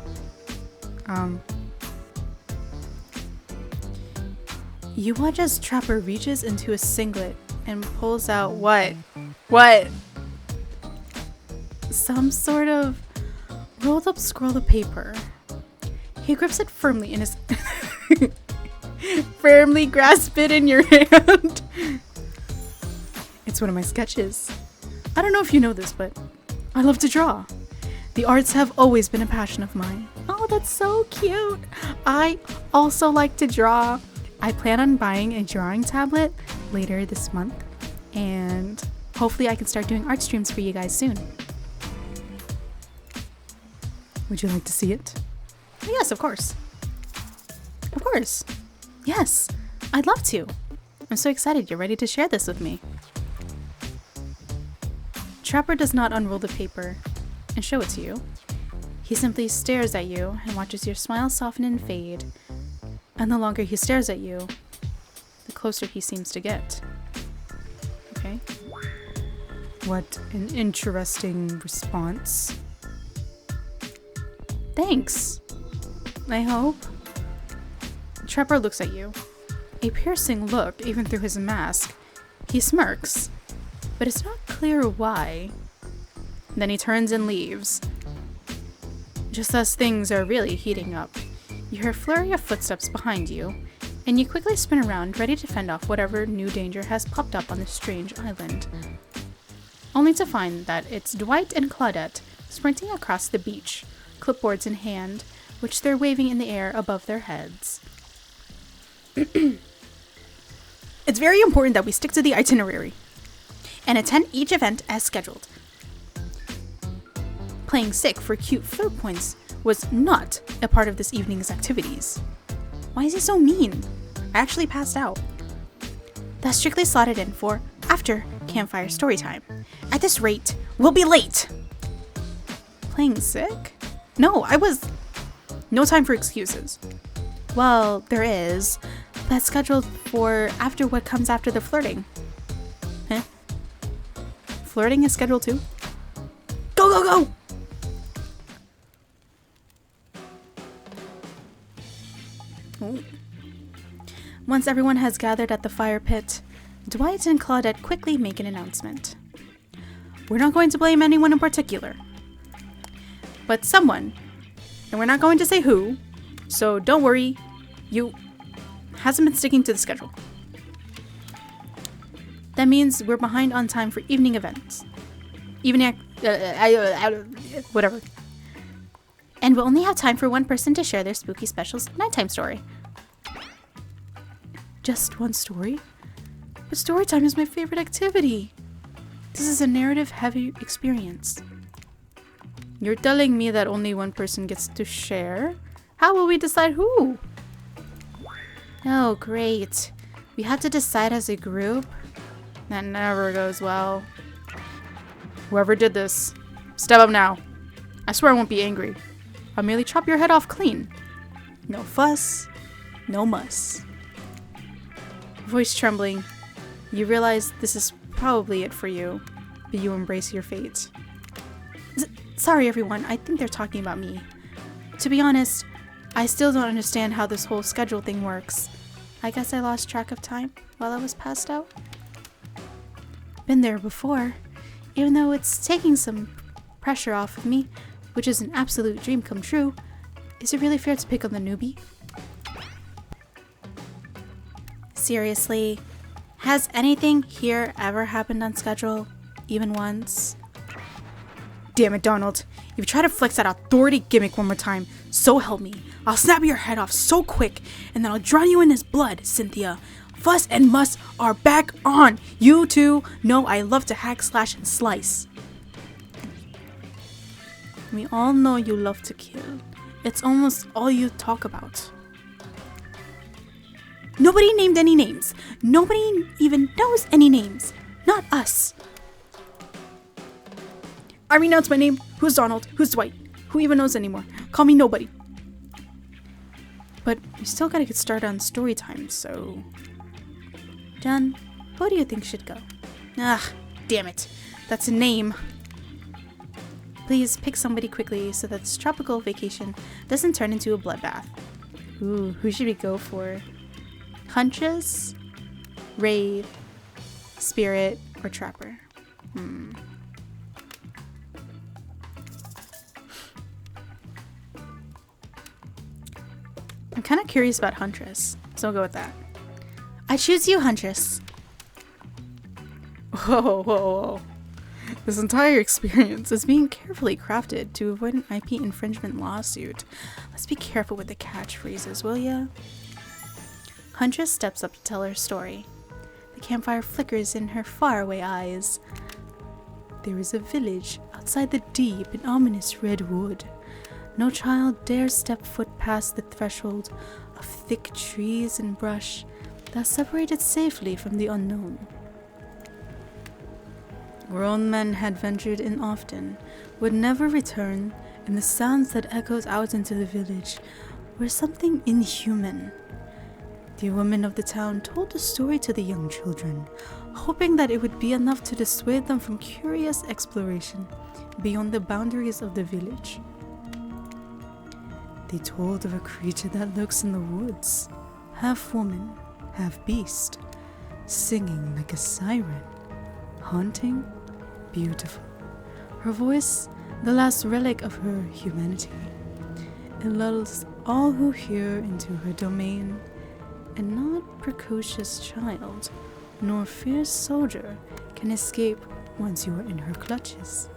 You watch as Trapper reaches into a singlet and pulls out what? What? Some sort of rolled up scroll of paper. He grips it firmly in his firmly grasp it in your hand. It's one of my sketches. I don't know if you know this, but I love to draw. The arts have always been a passion of mine. Oh, that's so cute. I also like to draw. I plan on buying a drawing tablet later this month, and hopefully I can start doing art streams for you guys soon. Would you like to see it? Yes, of course. Of course. Yes, I'd love to. I'm so excited you're ready to share this with me. Trapper does not unroll the paper and show it to you. He simply stares at you and watches your smile soften and fade. And the longer he stares at you, the closer he seems to get. Okay. What an interesting response. Thanks. I hope. Trapper looks at you. A piercing look even through his mask. He smirks, but it's not clear why. Then he turns and leaves. Just as things are really heating up, you hear a flurry of footsteps behind you, and you quickly spin around, ready to fend off whatever new danger has popped up on this strange island. Only to find that it's Dwight and Claudette sprinting across the beach, clipboards in hand, which they're waving in the air above their heads. It's very important that we stick to the itinerary and attend each event as scheduled. Playing sick for cute flirt points was not a part of this evening's activities. Why is he so mean? I actually passed out. That's strictly slotted in for after campfire story time. At this rate, we'll be late. Playing sick? No, no time for excuses. Well, there is. That's scheduled for after what comes after the flirting. Huh? Flirting is scheduled too? Go, go, go! Ooh. Once everyone has gathered at the fire pit, Dwight and Claudette quickly make an announcement. We're not going to blame anyone in particular, but someone, and we're not going to say who, so don't worry, you hasn't been sticking to the schedule. That means we're behind on time for evening events. Whatever. And we'll only have time for one person to share their spooky specials nighttime story. Just one story? But story time is my favorite activity. This is a narrative-heavy experience. You're telling me that only one person gets to share? How will we decide who? Oh, great. We have to decide as a group? That never goes well. Whoever did this, step up now. I swear I won't be angry. I'll merely chop your head off clean. No fuss, no muss. Voice trembling, you realize this is probably it for you, but you embrace your fate. Sorry everyone, I think they're talking about me. To be honest, I still don't understand how this whole schedule thing works. I guess I lost track of time while I was passed out. Been there before, even though it's taking some pressure off of me, which is an absolute dream come true. Is it really fair to pick on the newbie? Seriously, has anything here ever happened on schedule, even once? damn it, Donald. If you try to flex that authority gimmick one more time, so help me, I'll snap your head off so quick, and then I'll drown you in his blood, Cynthia. Fuss and Muss are back on. You two know I love to hack, slash, and slice. We all know you love to kill. It's almost all you talk about. Nobody named any names. Nobody even knows any names. Not us. I renounce my name. Who's Donald? Who's Dwight? Who even knows anymore? Call me nobody. But we still gotta get started on story time, so... Jen, who do you think should go? Ah, damn it. That's a name. Please pick somebody quickly so that this tropical vacation doesn't turn into a bloodbath. Ooh, who should we go for? Huntress, Wraith, Spirit, or Trapper? I'm kind of curious about Huntress, so I'll go with that. I choose you, Huntress. Whoa. This entire experience is being carefully crafted to avoid an IP infringement lawsuit. Let's be careful with the catchphrases, will ya? Huntress steps up to tell her story. The campfire flickers in her faraway eyes. There is a village outside the deep and ominous redwood. No child dares step foot past the threshold of thick trees and brush that separate it safely from the unknown. Grown men had ventured in often, would never return, and the sounds that echoed out into the village were something inhuman. The women of the town told the story to the young children, hoping that it would be enough to dissuade them from curious exploration beyond the boundaries of the village. They told of a creature that lurks in the woods, half woman, half beast, singing like a siren, haunting, beautiful. Her voice, the last relic of her humanity. It lulls all who hear into her domain, and not precocious child, nor fierce soldier can escape once you are in her clutches.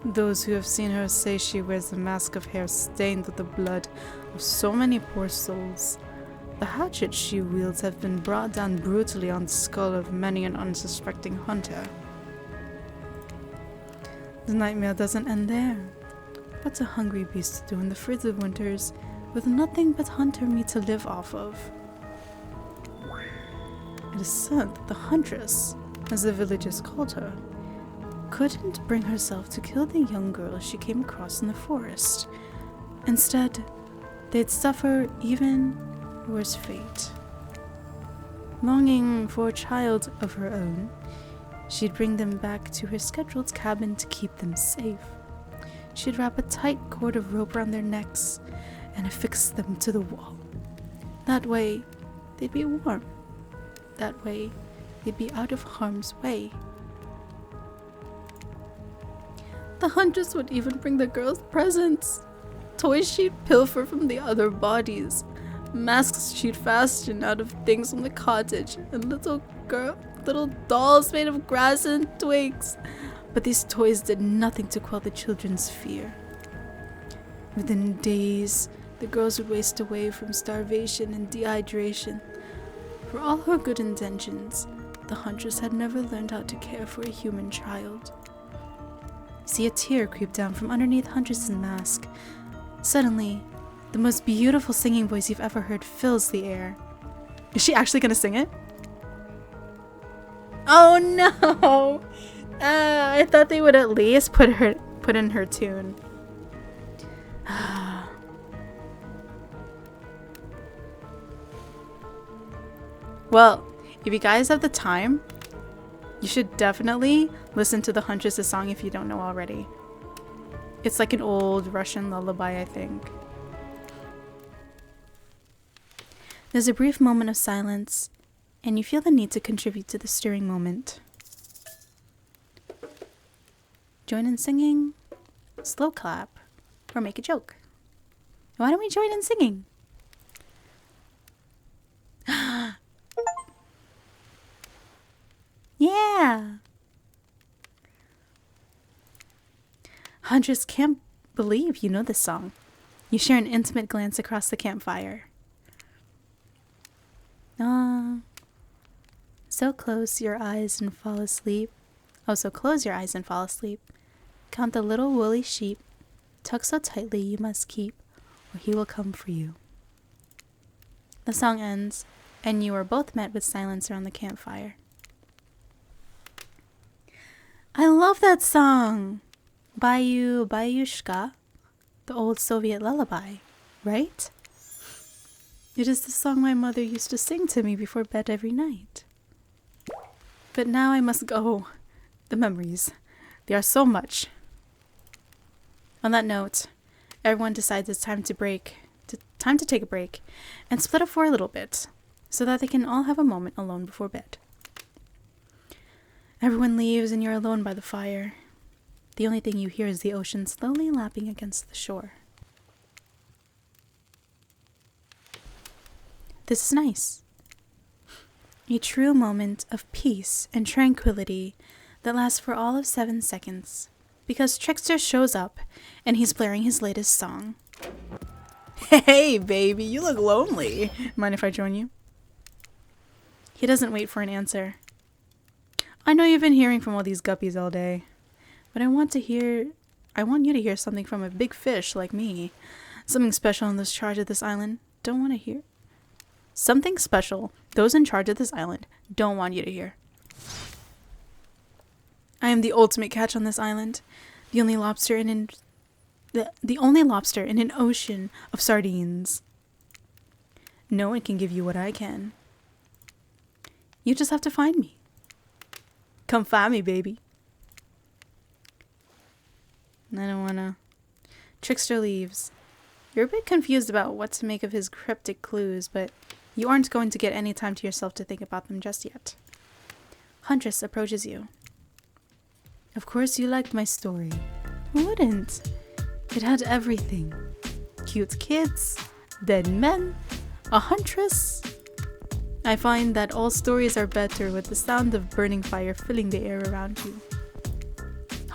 Those who have seen her say she wears a mask of hair stained with the blood of so many poor souls. The hatchet she wields have been brought down brutally on the skull of many an unsuspecting hunter. The nightmare doesn't end there, but a hungry beast to do in the fridge of winters with nothing but hunter meat to live off of. It is said that the Huntress, as the villagers called her, couldn't bring herself to kill the young girl she came across in the forest. Instead, they'd suffer even worse fate. Longing for a child of her own, she'd bring them back to her scheduled cabin to keep them safe. She'd wrap a tight cord of rope around their necks and affix them to the wall. That way, they'd be warm. That way, they'd be out of harm's way. The Huntress would even bring the girls presents. Toys she'd pilfer from the other bodies. Masks she'd fashion out of things from the cottage. And little dolls made of grass and twigs. But these toys did nothing to quell the children's fear. Within days, the girls would waste away from starvation and dehydration. For all her good intentions, the Huntress had never learned how to care for a human child. See a tear creep down from underneath Huntress's mask. Suddenly, the most beautiful singing voice you've ever heard fills the air. Is she actually gonna sing it? Oh no! I thought they would at least put in her tune. Well, if you guys have the time, you should definitely listen to the Huntress' song if you don't know already. It's like an old Russian lullaby, I think. There's a brief moment of silence, and you feel the need to contribute to the stirring moment. Join in singing, slow clap, or make a joke. Why don't we join in singing? Yeah! Huntress can't believe you know this song. You share an intimate glance across the campfire. So close your eyes and fall asleep. Oh, so close your eyes and fall asleep. Count the little woolly sheep. Tuck so tightly you must keep, or he will come for you. The song ends, and you are both met with silence around the campfire. I love that song! Bayushka, the old Soviet lullaby, right? It is the song my mother used to sing to me before bed every night. But now I must go. The memories, they are so much. On that note, everyone decides it's time to take a break and split up for a little bit so that they can all have a moment alone before bed. Everyone leaves and you're alone by the fire. The only thing you hear is the ocean slowly lapping against the shore. This is nice. A true moment of peace and tranquility that lasts for all of 7 seconds, because Trickster shows up and he's blaring his latest song. Hey, baby, you look lonely. Mind if I join you? He doesn't wait for an answer. I know you've been hearing from all these guppies all day, but I want you to hear something from a big fish like me. Something special in those charge of this island don't want to hear. Something special those in charge of this island don't want you to hear. I am the ultimate catch on this island, the only lobster in an ocean of sardines. No one can give you what I can. You just have to find me. Come find me, baby. I don't wanna. Trickster leaves. You're a bit confused about what to make of his cryptic clues, but you aren't going to get any time to yourself to think about them just yet. Huntress approaches you. Of course you liked my story. Who wouldn't? It had everything. Cute kids, dead men, a huntress. I find that all stories are better with the sound of burning fire filling the air around you.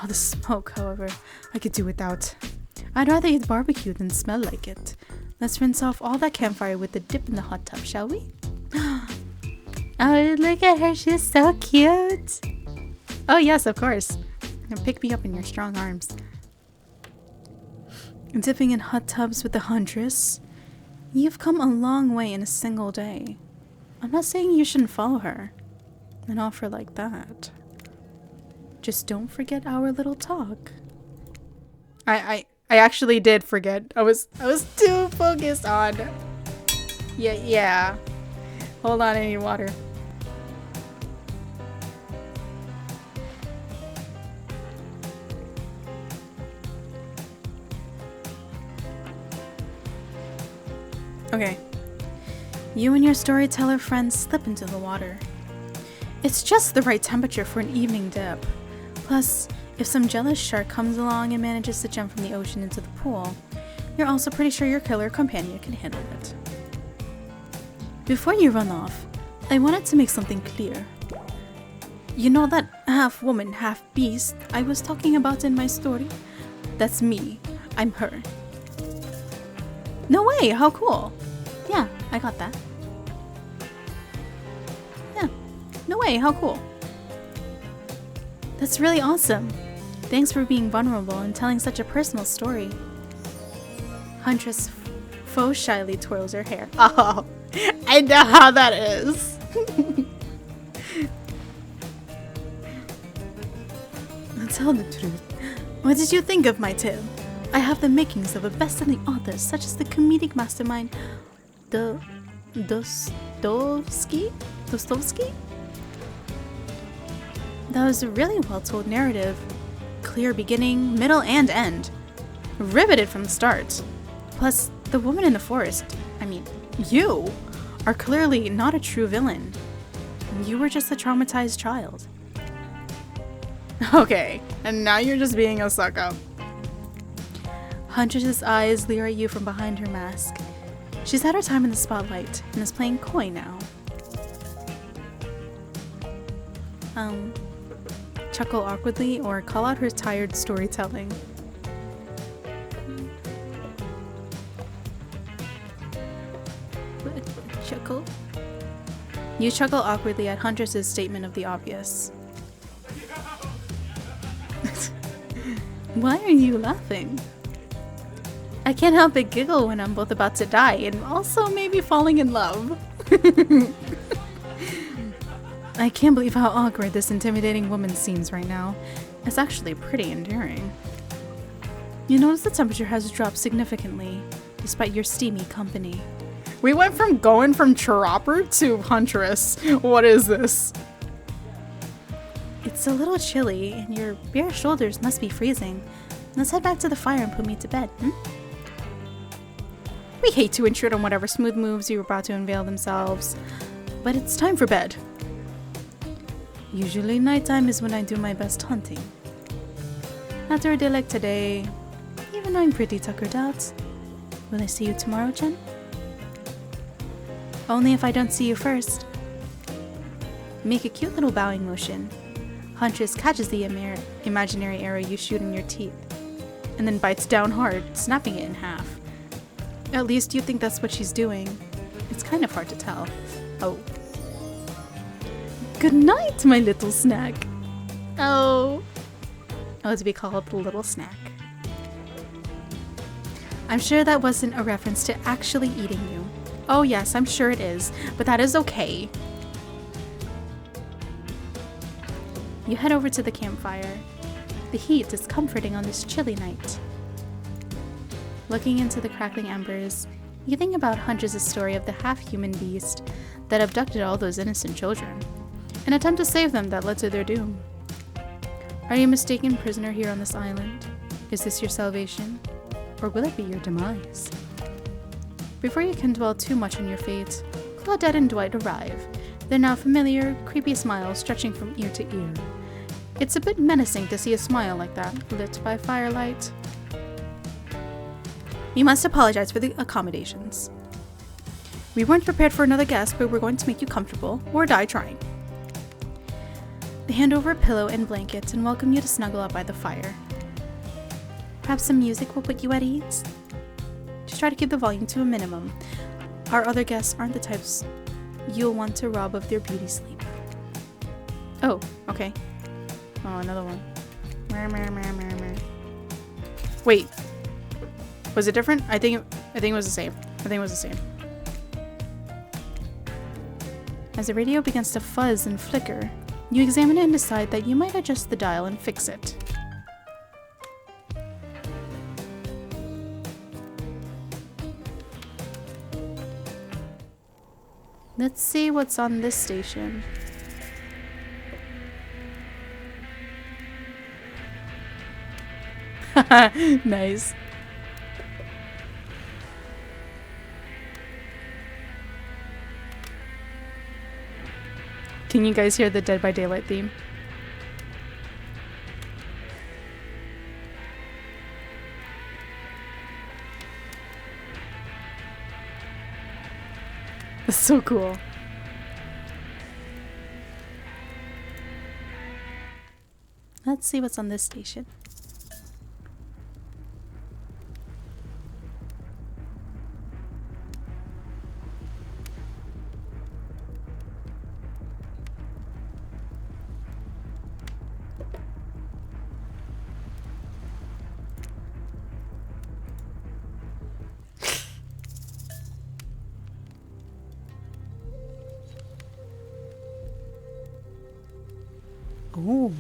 Oh, the smoke, however, I could do without. I'd rather eat barbecue than smell like it. Let's rinse off all that campfire with a dip in the hot tub, shall we? Oh, look at her, she's so cute. Oh yes, of course. Now pick me up in your strong arms. Dipping in hot tubs with the Huntress? You've come a long way in a single day. I'm not saying you shouldn't follow her. An offer like that. Just don't forget our little talk. I actually did forget. I was too focused on. Yeah. Hold on, I need water. Okay. You and your storyteller friends slip into the water. It's just the right temperature for an evening dip. Plus, if some jealous shark comes along and manages to jump from the ocean into the pool, you're also pretty sure your killer companion can handle it. Before you run off, I wanted to make something clear. You know that half woman, half beast I was talking about in my story? That's me. I'm her. No way, how cool. Yeah, I got that. Yeah, no way, how cool. That's really awesome. Thanks for being vulnerable and telling such a personal story. Huntress faux shyly twirls her hair. Oh, I know how that is. Tell the truth. What did you think of my tale? I have the makings of a best-selling author, such as the comedic mastermind Dostoevsky? That was a really well-told narrative. Clear beginning, middle, and end. Riveted from the start. Plus, the woman in the forest, you, are clearly not a true villain. You were just a traumatized child. Okay, and now you're just being a suck-up. Huntress's eyes leer at you from behind her mask. She's had her time in the spotlight and is playing coy now. Chuckle awkwardly or call out her tired storytelling. chuckle. You chuckle awkwardly at Huntress's statement of the obvious. Why are you laughing? I can't help but giggle when I'm both about to die and also maybe falling in love. I can't believe how awkward this intimidating woman seems right now. It's actually pretty endearing. You notice the temperature has dropped significantly, despite your steamy company. We went from going from Chopper to Huntress. What is this? It's a little chilly, and your bare shoulders must be freezing. Let's head back to the fire and put me to bed, We hate to intrude on whatever smooth moves you were about to unveil themselves, but it's time for bed. Usually nighttime is when I do my best hunting. After a day like today, even though I'm pretty tuckered out, will I see you tomorrow, Jen? Only if I don't see you first. Make a cute little bowing motion. Huntress catches the imaginary arrow you shoot in your teeth, and then bites down hard, snapping it in half. At least you think that's what she's doing. It's kind of hard to tell. Oh. Good night, my little snack. Oh. To be called the little snack. I'm sure that wasn't a reference to actually eating you. Oh yes, I'm sure it is, but that is okay. You head over to the campfire. The heat is comforting on this chilly night. Looking into the crackling embers, you think about Huntress' story of the half-human beast that abducted all those innocent children, an attempt to save them that led to their doom. Are you a mistaken prisoner here on this island? Is this your salvation? Or will it be your demise? Before you can dwell too much on your fate, Claudette and Dwight arrive, their now familiar, creepy smile stretching from ear to ear. It's a bit menacing to see a smile like that, lit by firelight. We must apologize for the accommodations. We weren't prepared for another guest, but we're going to make you comfortable, or die trying. They hand over a pillow and blanket and welcome you to snuggle up by the fire. Perhaps some music will put you at ease? Just try to keep the volume to a minimum. Our other guests aren't the types you'll want to rob of their beauty sleep. Oh, okay. Oh, another one. Wait. Was it different? I think it was the same. As the radio begins to fuzz and flicker, you examine it and decide that you might adjust the dial and fix it. Let's see what's on this station. Nice. Can you guys hear the Dead by Daylight theme? That's so cool. Let's see what's on this station. Oh.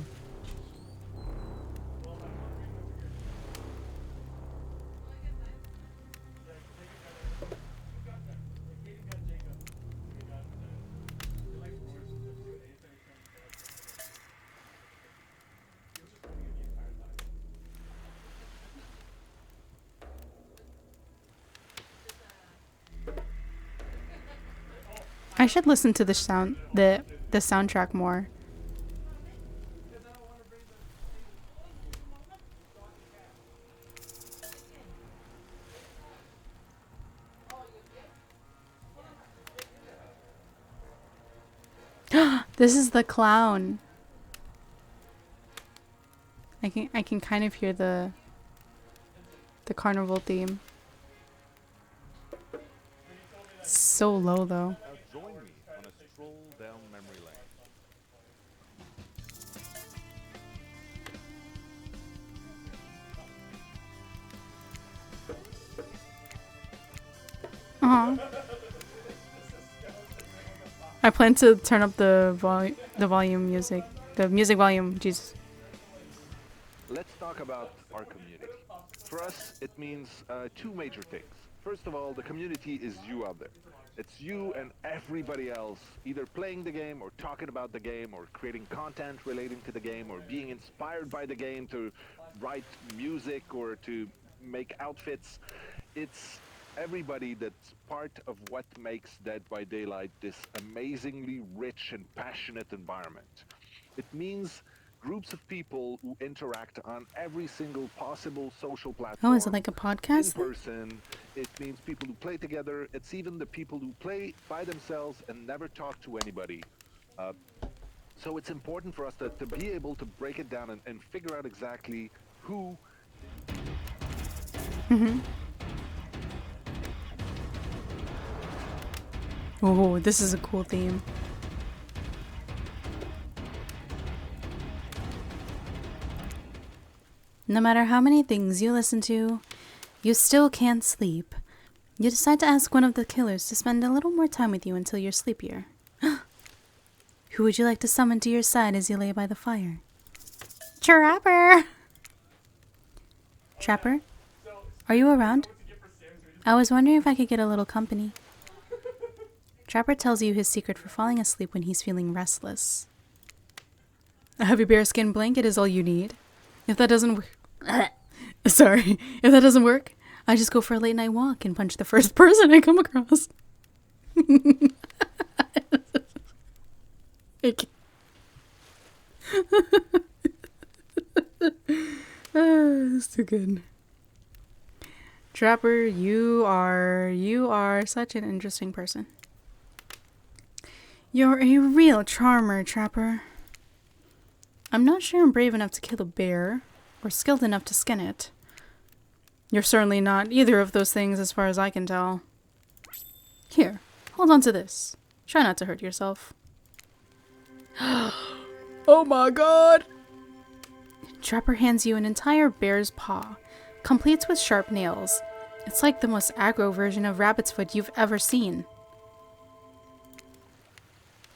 I should listen to the soundtrack more. This is the clown. I can kind of hear the carnival theme. So low though. Now join me on a stroll down memory lane. I plan to turn up the volume music. The music volume, Jesus. Let's talk about our community. For us, it means two major things. First of all, the community is you out there. It's you and everybody else either playing the game or talking about the game or creating content relating to the game or being inspired by the game to write music or to make outfits. It's everybody that's part of what makes Dead by Daylight this amazingly rich and passionate environment. It means groups of people who interact on every single possible social platform. Oh, is it like a In podcast? then? person, it means people who play together. It's even the people who play by themselves and never talk to anybody. So it's important for us to be able to break it down and figure out exactly who. Oh, this is a cool theme. No matter how many things you listen to, you still can't sleep. You decide to ask one of the killers to spend a little more time with you until you're sleepier. Who would you like to summon to your side as you lay by the fire? Trapper! Trapper? Are you around? I was wondering if I could get a little company. Trapper tells you his secret for falling asleep when he's feeling restless. A heavy bearskin blanket is all you need. If that doesn't work... Sorry. If that doesn't work, I just go for a late night walk and punch the first person I come across. That's too good. Trapper, you are such an interesting person. You're a real charmer, Trapper. I'm not sure I'm brave enough to kill a bear, or skilled enough to skin it. You're certainly not either of those things as far as I can tell. Here, hold on to this. Try not to hurt yourself. Oh my god! Trapper hands you an entire bear's paw, complete with sharp nails. It's like the most aggro version of rabbit's foot you've ever seen.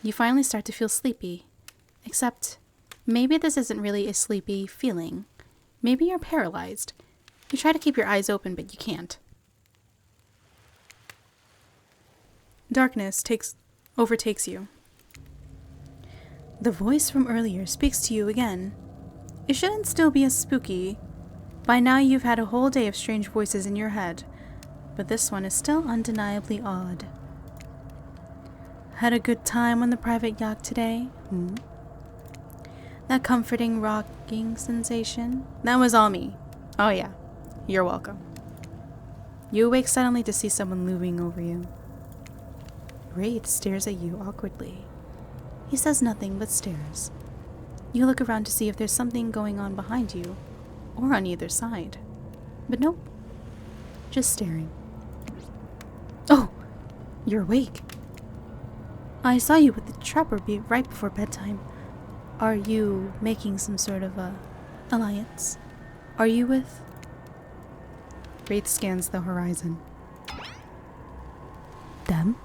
You finally start to feel sleepy. Except, maybe this isn't really a sleepy feeling. Maybe you're paralyzed. You try to keep your eyes open, but you can't. Darkness overtakes you. The voice from earlier speaks to you again. It shouldn't still be as spooky. By now you've had a whole day of strange voices in your head, but this one is still undeniably odd. Had a good time on the private yacht today? That comforting rocking sensation? That was all me. Oh yeah, you're welcome. You awake suddenly to see someone looming over you. Wraith stares at you awkwardly. He says nothing but stares. You look around to see if there's something going on behind you, or on either side. But nope. Just staring. Oh! You're awake. I saw you with the Trapper right before bedtime. Are you making some sort of a alliance? Are you with... Wraith scans the horizon. Them?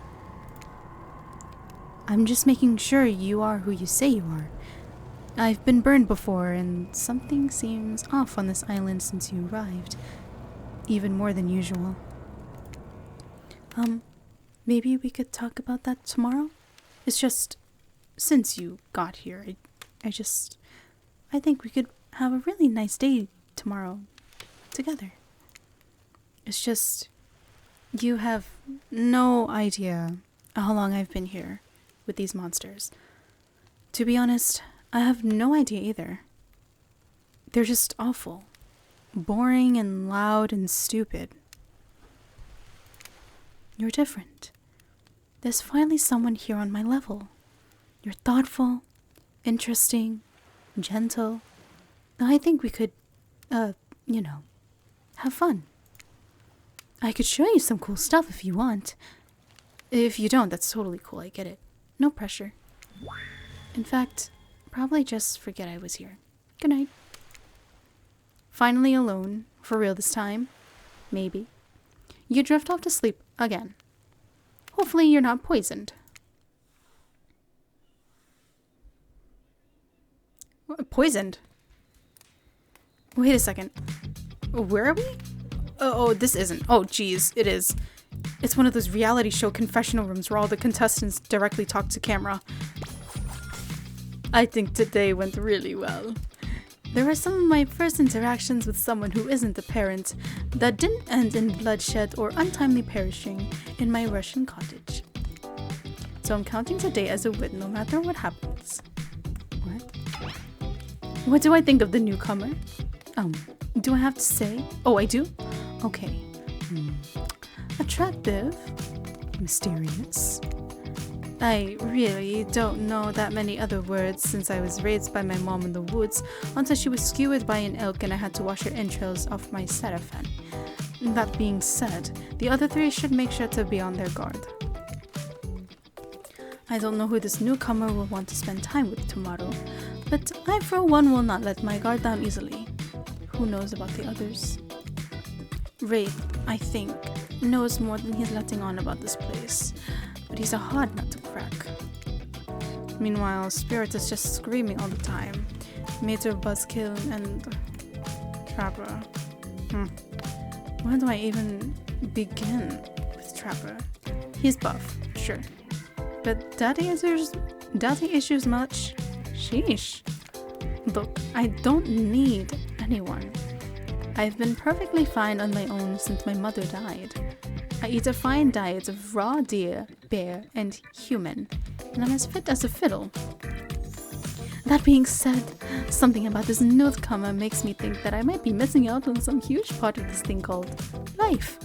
I'm just making sure you are who you say you are. I've been burned before, and something seems off on this island since you arrived. Even more than usual. Maybe we could talk about that tomorrow? It's just, since you got here, I think we could have a really nice day tomorrow together. It's just, you have no idea how long I've been here with these monsters. To be honest, I have no idea either. They're just awful. Boring and loud and stupid. You're different. There's finally someone here on my level. You're thoughtful, interesting, gentle. I think we could, have fun. I could show you some cool stuff if you want. If you don't, that's totally cool. I get it. No pressure. In fact, probably just forget I was here. Good night. Finally alone. For real this time. Maybe. You drift off to sleep again. Hopefully you're not poisoned. Poisoned? Wait a second. Where are we? Oh, this isn't. Oh, geez, it is. It's one of those reality show confessional rooms where all the contestants directly talk to camera. I think today went really well. There were some of my first interactions with someone who isn't a parent that didn't end in bloodshed or untimely perishing in my Russian cottage. So I'm counting today as a win no matter what happens. What? What do I think of the newcomer? Do I have to say? Oh, I do? Okay. Attractive. Mysterious. I really don't know that many other words since I was raised by my mom in the woods until she was skewered by an elk and I had to wash her entrails off my Seraphan. That being said, the other three should make sure to be on their guard. I don't know who this newcomer will want to spend time with tomorrow, but I for one will not let my guard down easily. Who knows about the others? Wraith, I think, knows more than he's letting on about this place, but he's a hard nut to crack. Meanwhile, Spirit is just screaming all the time. Mater, Buzzkill, and Trapper. Where do I even begin with Trapper? He's buff, sure. But daddy issues much? Sheesh. Look, I don't need anyone. I've been perfectly fine on my own since my mother died. I eat a fine diet of raw deer, bear, and human, and I'm as fit as a fiddle. That being said, something about this newcomer makes me think that I might be missing out on some huge part of this thing called life.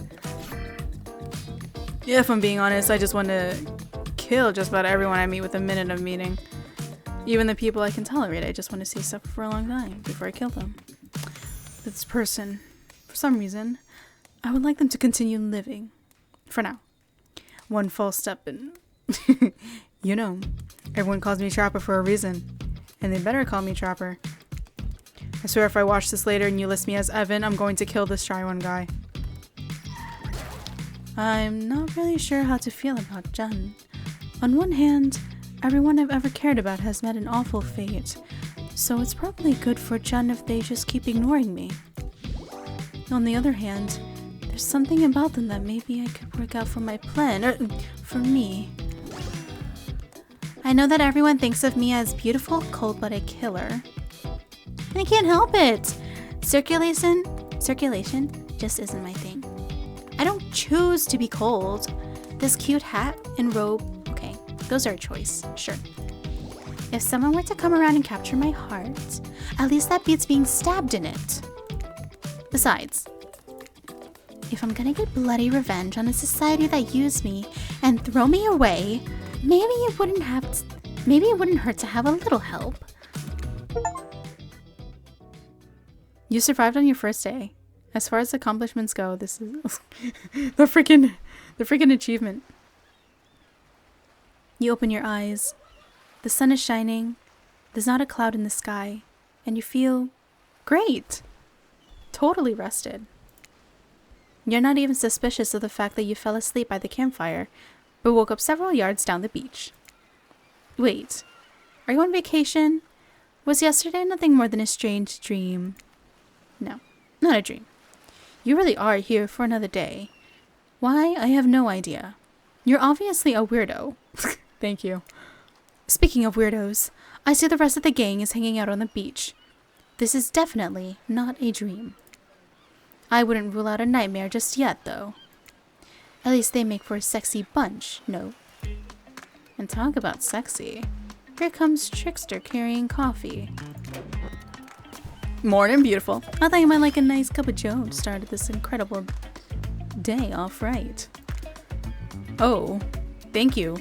Yeah, if I'm being honest, I just want to kill just about everyone I meet with a minute of meeting. Even the people I can tolerate, I just want to see suffer for a long time before I kill them. This person, for some reason, I would like them to continue living. For now. One false step and... you know, everyone calls me Trapper for a reason. And they better call me Trapper. I swear if I watch this later and you list me as Evan, I'm going to kill this Shy One guy. I'm not really sure how to feel about Jun. On one hand, everyone I've ever cared about has met an awful fate, so it's probably good for Jun if they just keep ignoring me. On the other hand, there's something about them that maybe I could work out for my plan, or for me. I know that everyone thinks of me as beautiful, cold-blooded killer. I can't help it! Circulation just isn't my thing. I don't choose to be cold. This cute hat and robe, okay, those are a choice, sure. If someone were to come around and capture my heart, at least that beats being stabbed in it. Besides, if I'm gonna get bloody revenge on a society that used me and throw me away, maybe it wouldn't hurt to have a little help. You survived on your first day. As far as accomplishments go, this is the freaking achievement. You open your eyes. The sun is shining. There's not a cloud in the sky, and you feel great. Totally rested. You're not even suspicious of the fact that you fell asleep by the campfire, but woke up several yards down the beach. Wait, are you on vacation? Was yesterday nothing more than a strange dream? No, not a dream. You really are here for another day. Why, I have no idea. You're obviously a weirdo. Thank you. Speaking of weirdos, I see the rest of the gang is hanging out on the beach. This is definitely not a dream. I wouldn't rule out a nightmare just yet, though. At least they make for a sexy bunch, no? And talk about sexy. Here comes Trickster carrying coffee. Morning, beautiful. I thought you might like a nice cup of joe to start this incredible day off right. Oh, thank you.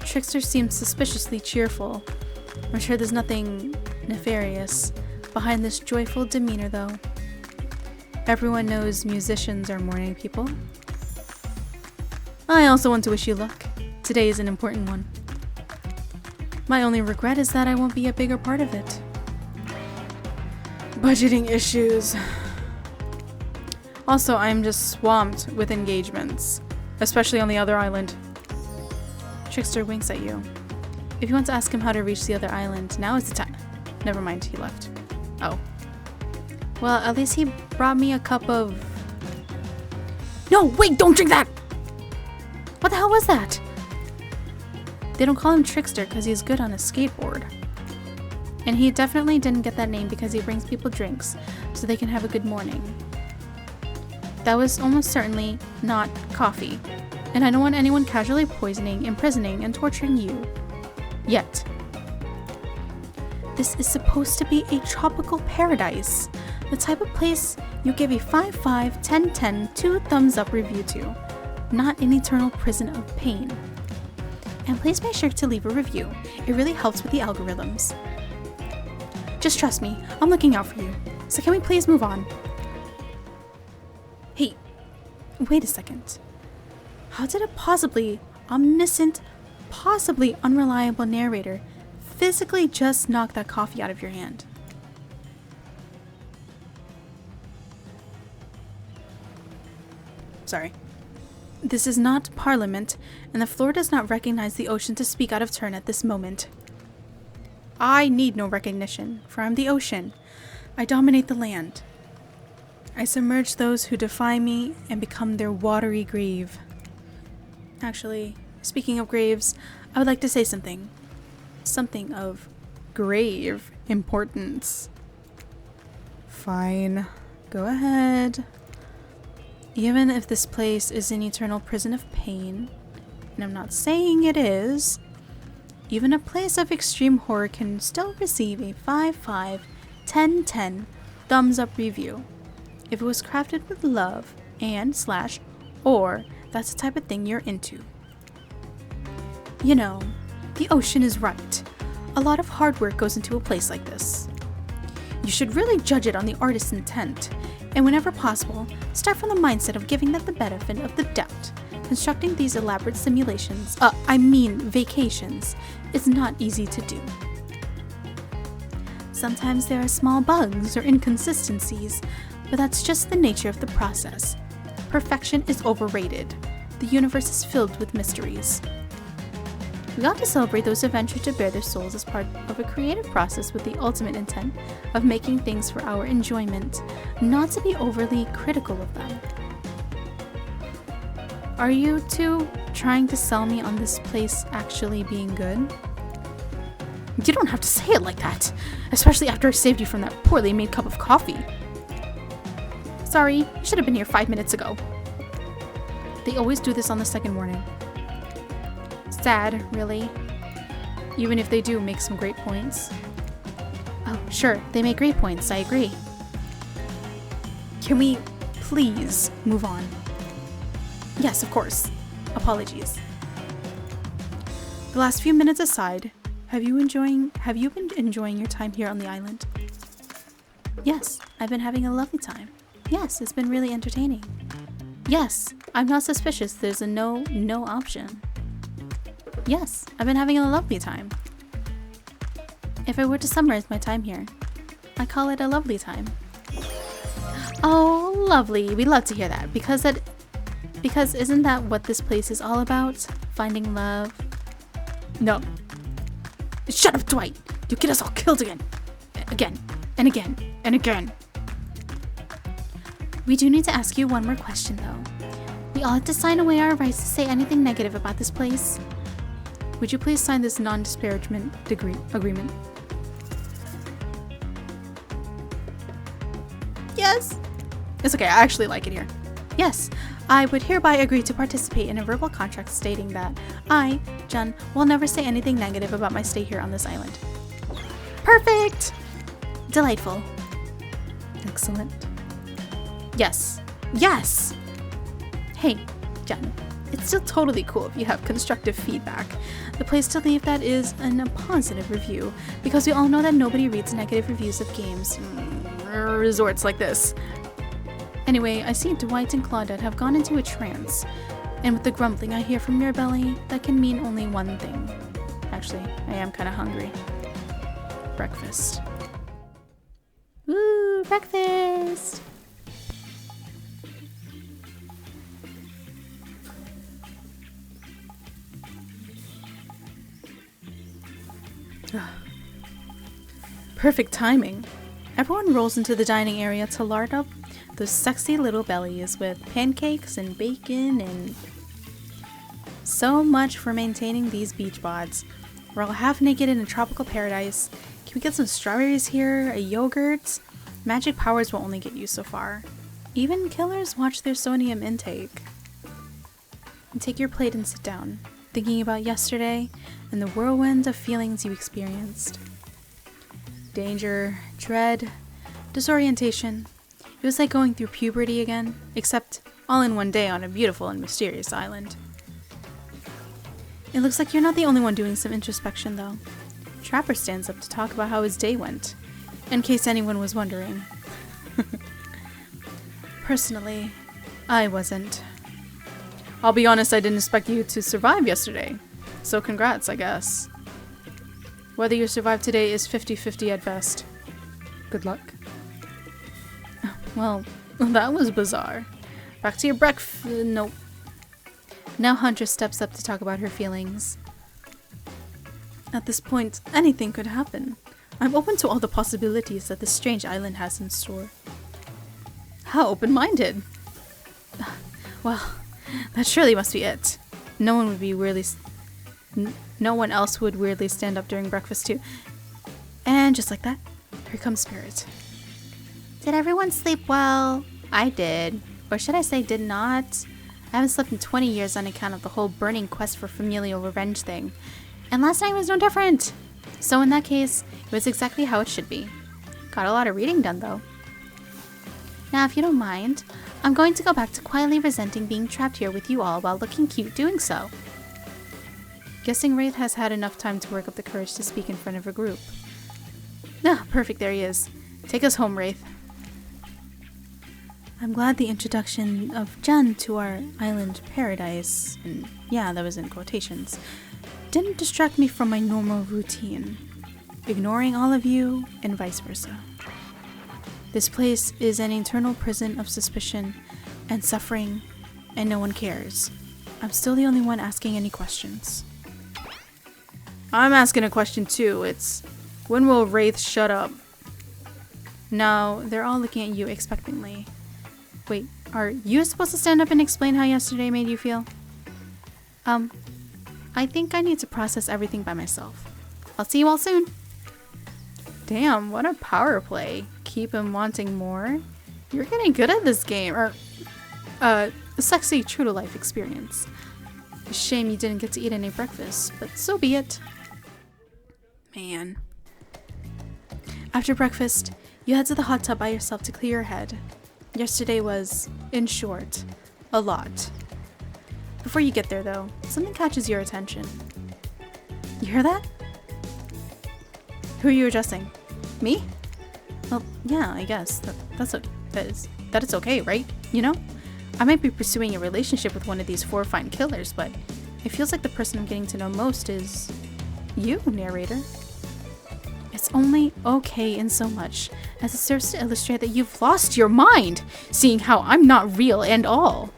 Trickster seems suspiciously cheerful. I'm sure there's nothing nefarious behind this joyful demeanor, though. Everyone knows musicians are morning people. I also want to wish you luck. Today is an important one. My only regret is that I won't be a bigger part of it. Budgeting issues. Also, I'm just swamped with engagements, especially on the other island. Trickster winks at you. If you want to ask him how to reach the other island, now is the time. Never mind, he left. Oh. Well, at least he brought me a cup of... No, wait, don't drink that! What the hell was that? They don't call him Trickster because he's good on a skateboard. And he definitely didn't get that name because he brings people drinks so they can have a good morning. That was almost certainly not coffee. And I don't want anyone casually poisoning, imprisoning, and torturing you. Yet. This is supposed to be a tropical paradise. The type of place you give a 5/5, 10/10, 2 thumbs up review to. Not an eternal prison of pain. And please make sure to leave a review. It really helps with the algorithms. Just trust me, I'm looking out for you. So can we please move on? Hey, wait a second. How did a possibly omniscient, possibly unreliable narrator physically just knock that coffee out of your hand? Sorry. This is not Parliament, and the floor does not recognize the ocean to speak out of turn at this moment. I need no recognition, for I'm the ocean. I dominate the land. I submerge those who defy me and become their watery grave. Actually, speaking of graves, I would like to say something. Something of grave importance. Fine. Go ahead. Even if this place is an eternal prison of pain, and I'm not saying it is, even a place of extreme horror can still receive a 5/5, 10/10 thumbs up review if it was crafted with love and / or that's the type of thing you're into. You know, the ocean is right. A lot of hard work goes into a place like this. You should really judge it on the artist's intent, and whenever possible, start from the mindset of giving them the benefit of the doubt. Constructing these elaborate simulations, vacations, is not easy to do. Sometimes there are small bugs or inconsistencies, but that's just the nature of the process. Perfection is overrated. The universe is filled with mysteries. We ought to celebrate those who venture to bare their souls as part of a creative process with the ultimate intent of making things for our enjoyment, not to be overly critical of them. Are you two trying to sell me on this place actually being good? You don't have to say it like that, especially after I saved you from that poorly made cup of coffee. Sorry, you should have been here 5 minutes ago. They always do this on the second morning. Sad, really. Even if they do make some great points. Oh, sure, they make great points, I agree. Can we please move on? Yes, of course. Apologies. The last few minutes aside, have you been enjoying your time here on the island? Yes, I've been having a lovely time. Yes, it's been really entertaining. Yes, I'm not suspicious there's a no option. Yes, I've been having a lovely time. If I were to summarize my time here, I call it a lovely time. Oh, lovely. We love to hear that because isn't that what this place is all about? Finding love? No. Shut up, Dwight. You'll get us all killed again. Again, and again, and again. We do need to ask you one more question, though. We all have to sign away our rights to say anything negative about this place. Would you please sign this non-disparagement agreement? Yes. It's okay, I actually like it here. Yes, I would hereby agree to participate in a verbal contract stating that I, Jen, will never say anything negative about my stay here on this island. Perfect! Delightful. Excellent. Yes. Yes! Hey, Jen, it's still totally cool if you have constructive feedback. The place to leave that is a positive review, because we all know that nobody reads negative reviews of games. Resorts like this. Anyway, I see Dwight and Claudette have gone into a trance. And with the grumbling I hear from your belly, that can mean only one thing. Actually, I am kind of hungry. Breakfast. Woo, breakfast! Perfect timing. Everyone rolls into the dining area to lard up those sexy little bellies with pancakes and bacon and so much for maintaining these beach bods. We're all half naked in a tropical paradise. Can we get some strawberries here? A yogurt? Magic powers will only get you so far. Even killers watch their sodium intake. And take your plate and sit down, thinking about yesterday and the whirlwind of feelings you experienced. Danger, dread, disorientation. It was like going through puberty again, except all in one day on a beautiful and mysterious island. It looks like you're not the only one doing some introspection, though. Trapper stands up to talk about how his day went, in case anyone was wondering. Personally, I wasn't. I'll be honest, I didn't expect you to survive yesterday, so congrats, I guess. Whether you survive today is 50-50 at best. Good luck. Well, that was bizarre. Back to your breakfast. Nope. Now Huntress steps up to talk about her feelings. At this point, anything could happen. I'm open to all the possibilities that this strange island has in store. How open-minded. Well, that surely must be it. No one else would weirdly stand up during breakfast too. And just like that, here comes Spirit. Did everyone sleep well? I did. Or should I say did not? I haven't slept in 20 years on account of the whole burning quest for familial revenge thing. And last night was no different. So in that case, it was exactly how it should be. Got a lot of reading done though. Now if you don't mind, I'm going to go back to quietly resenting being trapped here with you all while looking cute doing so. Guessing Wraith has had enough time to work up the courage to speak in front of a group. Ah, perfect, there he is. Take us home, Wraith. I'm glad the introduction of Jun to our island paradise, and yeah, that was in quotations, didn't distract me from my normal routine, ignoring all of you and vice versa. This place is an eternal prison of suspicion and suffering, and no one cares. I'm still the only one asking any questions. I'm asking a question too. It's, when will Wraith shut up? No, they're all looking at you expectantly. Wait, are you supposed to stand up and explain how yesterday made you feel? I think I need to process everything by myself. I'll see you all soon. Damn, what a power play. Keep him wanting more. You're getting good at this game. Or, a sexy true-to-life experience. Shame you didn't get to eat any breakfast, but so be it. Man. After breakfast, you head to the hot tub by yourself to clear your head. Yesterday was, in short, a lot. Before you get there, though, something catches your attention. You hear that? Who are you addressing? Me? Well, yeah, I guess. That is okay, right? You know? I might be pursuing a relationship with one of these 4 fine killers, but it feels like the person I'm getting to know most is you, narrator. It's only okay in so much as it serves to illustrate that you've lost your mind, seeing how I'm not real and all.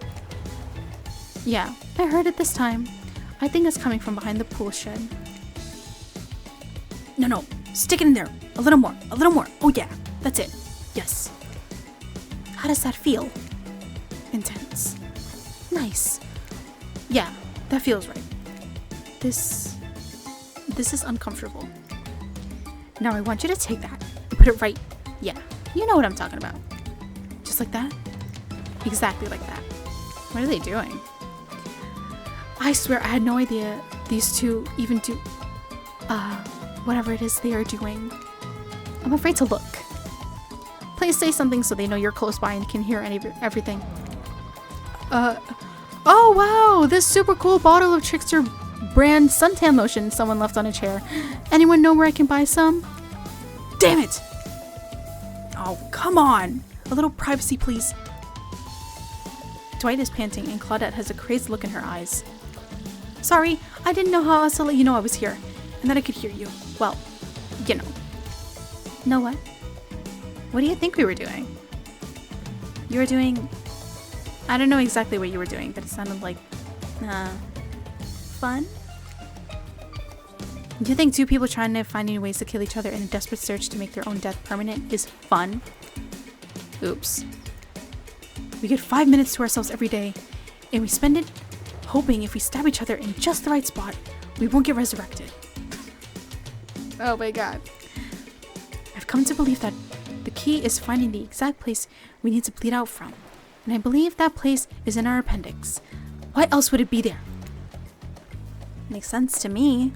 Yeah, I heard it this time. I think it's coming from behind the pool shed. No, stick it in there. A little more. Oh yeah, that's it. Yes. How does that feel? Intense. Nice. Yeah, that feels right. This is uncomfortable. Now I want you to take that and put it right. Yeah, you know what I'm talking about. Just like that? Exactly like that. What are they doing? I swear I had no idea these two even do, whatever it is they are doing. I'm afraid to look. Please say something so they know you're close by and can hear everything. Oh wow, this super cool bottle of Trickster brand suntan lotion someone left on a chair. Anyone know where I can buy some? Damn it! Oh, come on! A little privacy, please. Dwight is panting and Claudette has a crazed look in her eyes. Sorry, I didn't know how else to let you know I was here and that I could hear you. Well, you know. Know what? What do you think we were doing? You were doing... I don't know exactly what you were doing, but it sounded like... fun? Do you think two people trying to find new ways to kill each other in a desperate search to make their own death permanent is fun? Oops. We get 5 minutes to ourselves every day, and we spend it hoping if we stab each other in just the right spot, we won't get resurrected. Oh my god. I've come to believe that the key is finding the exact place we need to bleed out from, and I believe that place is in our appendix. Why else would it be there? Makes sense to me.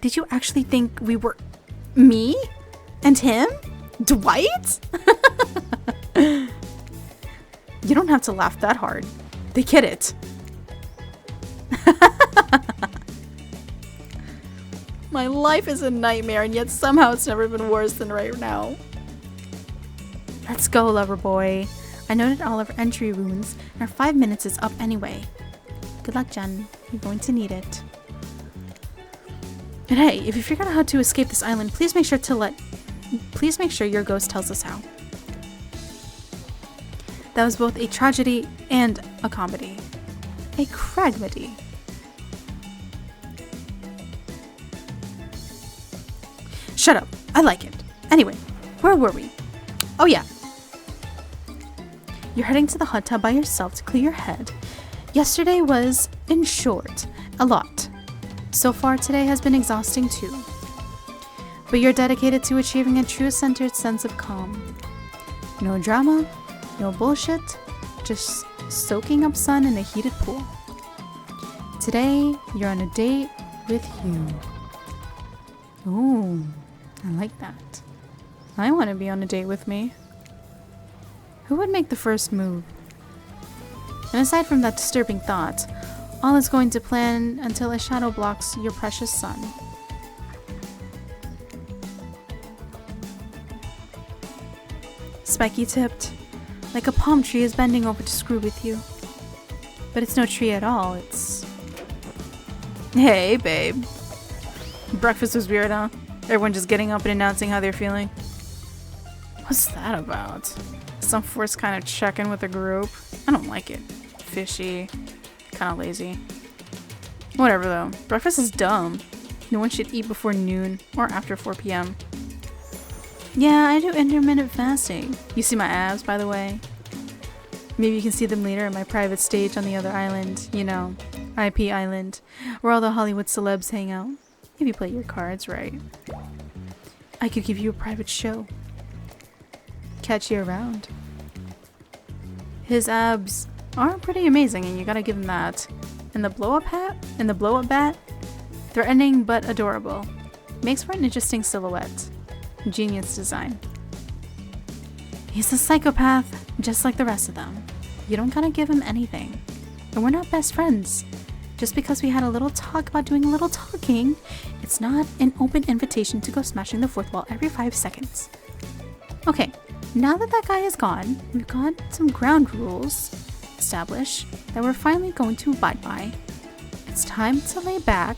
Did you actually think we were... me? And him? Dwight? You don't have to laugh that hard. They get it. My life is a nightmare, and yet somehow it's never been worse than right now. Let's go, lover boy. I noted all of our entry wounds, and our 5 minutes is up anyway. Good luck, Jen. You're going to need it. And hey, if you figure out how to escape this island, please make sure your ghost tells us how. That was both a tragedy and a comedy. A cragmedy. Shut up. I like it. Anyway, where were we? Oh yeah. You're heading to the hot tub by yourself to clear your head. Yesterday was, in short, a lot. So far today has been exhausting too. But you're dedicated to achieving a true centered sense of calm. No drama, no bullshit, just soaking up sun in a heated pool. Today, you're on a date with you. Ooh, I like that. I want to be on a date with me. Who would make the first move? And aside from that disturbing thought, all is going to plan until a shadow blocks your precious sun. Spiky tipped, like a palm tree is bending over to screw with you. But it's no tree at all, it's... Hey, babe. Breakfast was weird, huh? Everyone just getting up and announcing how they're feeling. What's that about? Some forced kind of check-in with the group? I don't like it. Fishy. Kind of lazy. Whatever though. Breakfast is dumb. No one should eat before noon or after 4 p.m. Yeah, I do intermittent fasting. You see my abs, by the way? Maybe you can see them later in my private stage on the other island. You know, IP Island, where all the Hollywood celebs hang out. If you play your cards right. I could give you a private show. Catch you around. His abs are pretty amazing, and you gotta give him that. And the blow-up bat, threatening but adorable. Makes for an interesting silhouette. Genius design. He's a psychopath, just like the rest of them. You don't gotta give him anything. And we're not best friends. Just because we had a little talk about doing a little talking, it's not an open invitation to go smashing the fourth wall every 5 seconds. Okay, now that that guy is gone, we've got some ground rules established that we're finally going to abide by. It's time to lay back,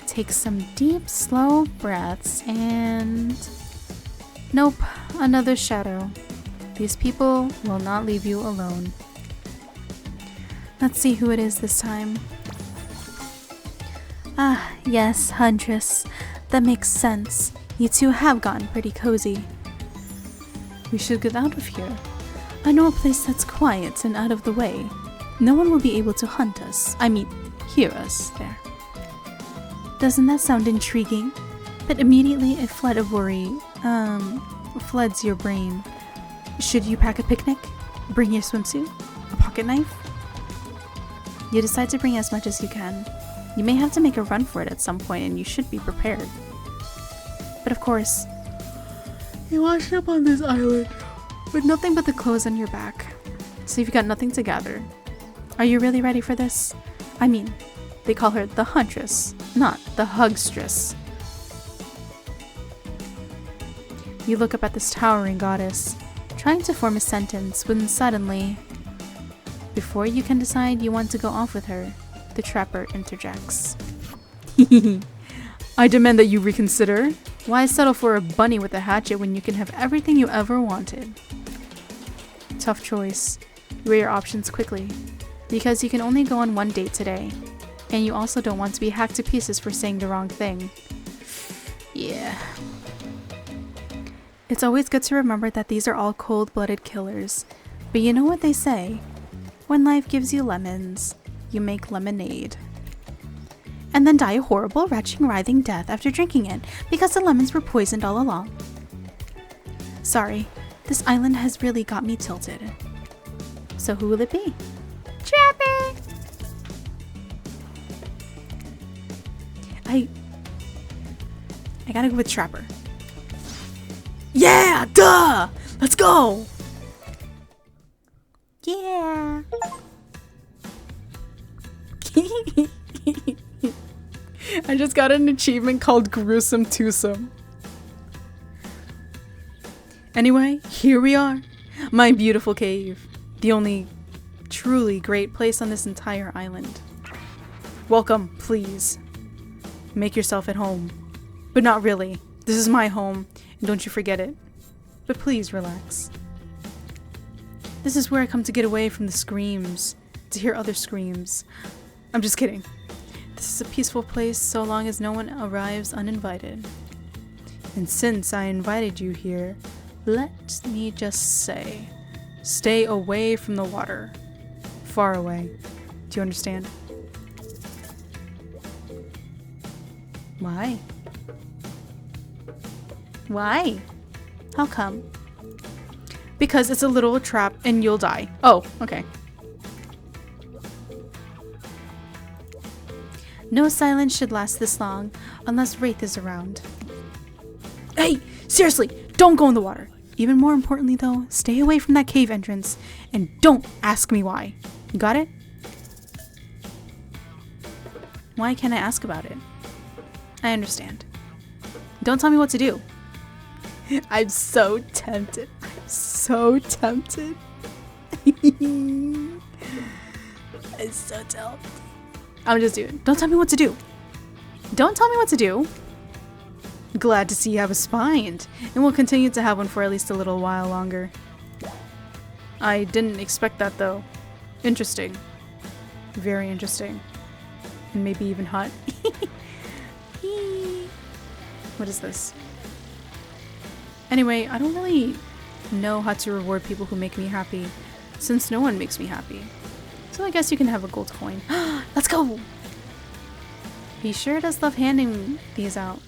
take some deep, slow breaths, and... Nope, another shadow. These people will not leave you alone. Let's see who it is this time. Ah, yes, Huntress. That makes sense. You two have gotten pretty cozy. We should get out of here. I know a place that's quiet and out of the way. No one will be able to hunt us. I mean, hear us there. Doesn't that sound intriguing? But immediately a flood of worry, floods your brain. Should you pack a picnic? Bring your swimsuit? A pocket knife? You decide to bring as much as you can. You may have to make a run for it at some point, and you should be prepared. But of course, you washed up on this island with nothing but the clothes on your back, so you've got nothing to gather. Are you really ready for this? I mean, they call her the Huntress, not the Hugstress. You look up at this towering goddess, trying to form a sentence when suddenly... Before you can decide you want to go off with her, the trapper interjects. I demand that you reconsider. Why settle for a bunny with a hatchet when you can have everything you ever wanted? Tough choice. Weigh your options quickly, because you can only go on one date today, and you also don't want to be hacked to pieces for saying the wrong thing. Yeah. It's always good to remember that these are all cold-blooded killers, but you know what they say? When life gives you lemons, you make lemonade. And then die a horrible, retching, writhing death after drinking it, because the lemons were poisoned all along. Sorry, this island has really got me tilted. So who will it be? Trapper! I gotta go with Trapper. Yeah, duh! Let's go! Yeah. I just got an achievement called Gruesome Twosome. Anyway, here we are. My beautiful cave. The only truly great place on this entire island. Welcome, please. Make yourself at home. But not really. This is my home, and don't you forget it. But please relax. This is where I come to get away from the screams, to hear other screams. I'm just kidding. This is a peaceful place so long as no one arrives uninvited. And since I invited you here, let me just say, stay away from the water. Far away. Do you understand? Why? Why? How come? Because it's a little trap and you'll die. Oh, okay. No silence should last this long, unless Wraith is around. Hey, seriously, don't go in the water. Even more importantly though, stay away from that cave entrance and don't ask me why. You got it? Why can't I ask about it? I understand. Don't tell me what to do. I'm so tempted. I'm so tempted. I'm so tempted. I'm just doing. Don't tell me what to do. Don't tell me what to do. Glad to see you have a spine, and we'll continue to have one for at least a little while longer. I didn't expect that though. Interesting. Very interesting. And maybe even hot. What is this? Anyway, I don't really know how to reward people who make me happy, since no one makes me happy. So I guess you can have a gold coin. Let's go! He sure does love handing these out.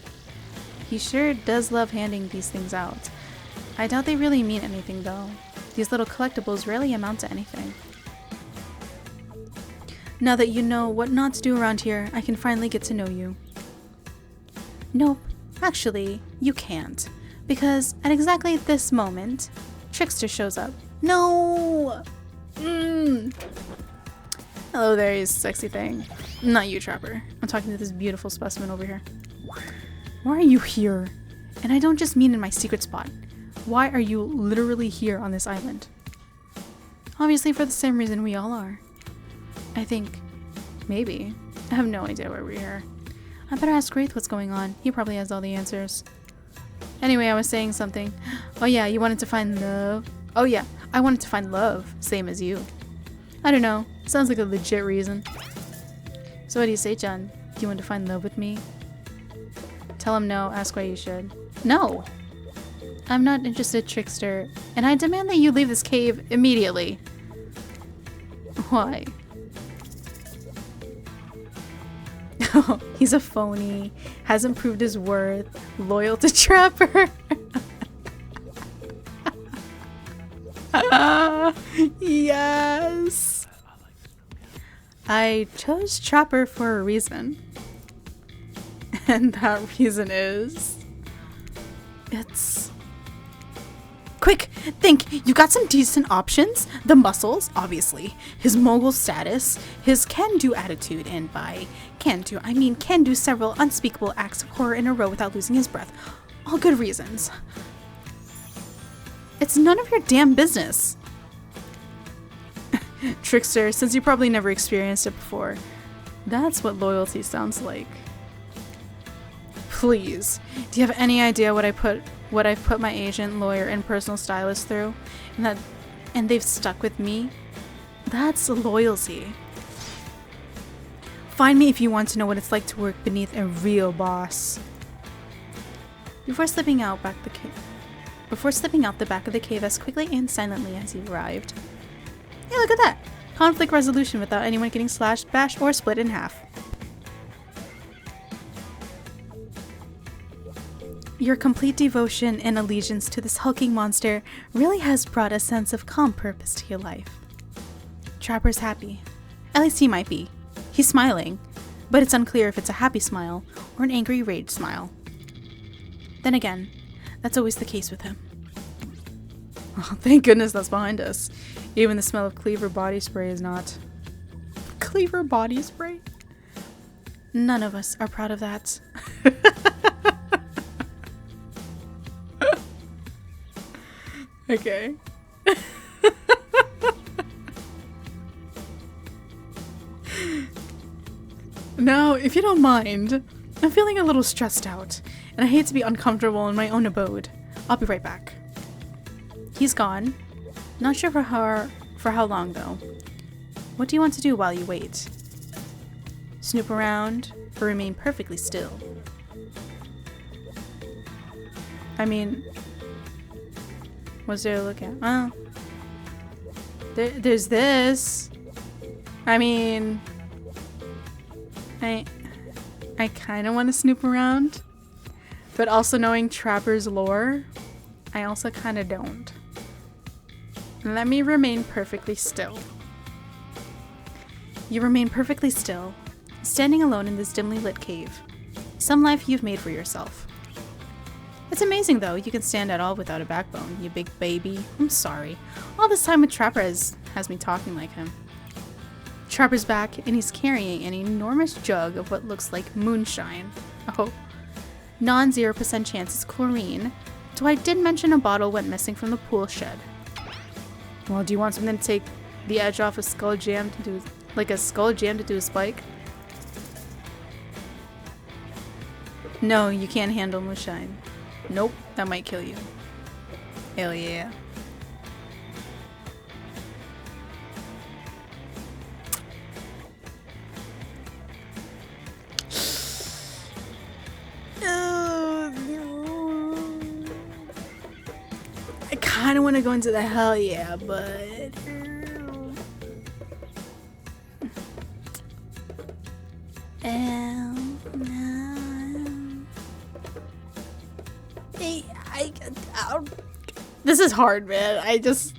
He sure does love handing these things out. I doubt they really mean anything though. These little collectibles rarely amount to anything. Now that you know what not to do around here, I can finally get to know you. Nope, actually, you can't. Because at exactly this moment, Trickster shows up. No! Hello there, you sexy thing. Not you, Trapper. I'm talking to this beautiful specimen over here. Why are you here? And I don't just mean in my secret spot. Why are you literally here on this island? Obviously for the same reason we all are. I think. Maybe. I have no idea why we're here. I better ask Wraith what's going on. He probably has all the answers. Anyway, I was saying something. Oh yeah, you wanted to find love. Oh yeah, I wanted to find love. Same as you. I don't know. Sounds like a legit reason. So what do you say, John? Do you want to find love with me? Tell him no. Ask why you should. No! I'm not interested, Trickster, and I demand that you leave this cave immediately. Why? He's a phony. Hasn't proved his worth. Loyal to Trapper. Yes! I chose Trapper for a reason. And that reason is... It's... Quick! Think! You got some decent options? The muscles, obviously. His mogul status. His can-do attitude. And by can-do, I mean can do several unspeakable acts of horror in a row without losing his breath. All good reasons. It's none of your damn business. Trickster, since you probably never experienced it before, that's what loyalty sounds like. Please, do you have any idea what I've put my agent, lawyer, and personal stylist through? And they've stuck with me? That's loyalty. Find me if you want to know what it's like to work beneath a real boss. Before slipping out the back of the cave as quickly and silently as he arrived. Hey, look at that! Conflict resolution without anyone getting slashed, bashed, or split in half. Your complete devotion and allegiance to this hulking monster really has brought a sense of calm purpose to your life. Trapper's happy. At least he might be. He's smiling, but it's unclear if it's a happy smile or an angry rage smile. Then again, that's always the case with him. Oh, thank goodness that's behind us. Even the smell of Cleaver body spray is not. Cleaver body spray? None of us are proud of that. Okay. Now, if you don't mind, I'm feeling a little stressed out, and I hate to be uncomfortable in my own abode. I'll be right back. He's gone. Not sure for how long, though. What do you want to do while you wait? Snoop around, or remain perfectly still? I mean, what's there to look at? Well, there's this. I mean, I kind of want to snoop around, but also knowing Trapper's lore, I also kind of don't. Let me remain perfectly still. You remain perfectly still, standing alone in this dimly lit cave. Some life you've made for yourself. It's amazing, though, you can stand at all without a backbone, you big baby. I'm sorry. All this time with Trapper has me talking like him. Trapper's back, and he's carrying an enormous jug of what looks like moonshine. Oh. Non-0% chance it's chlorine. Dwight did mention a bottle went missing from the pool shed. Well, do you want something to take the edge off a skull jam to do, like a skull jam to do a spike? No, you can't handle moonshine. Nope, that might kill you. Hell yeah. I kind of want to go into the hell yeah, but this is hard, man. I just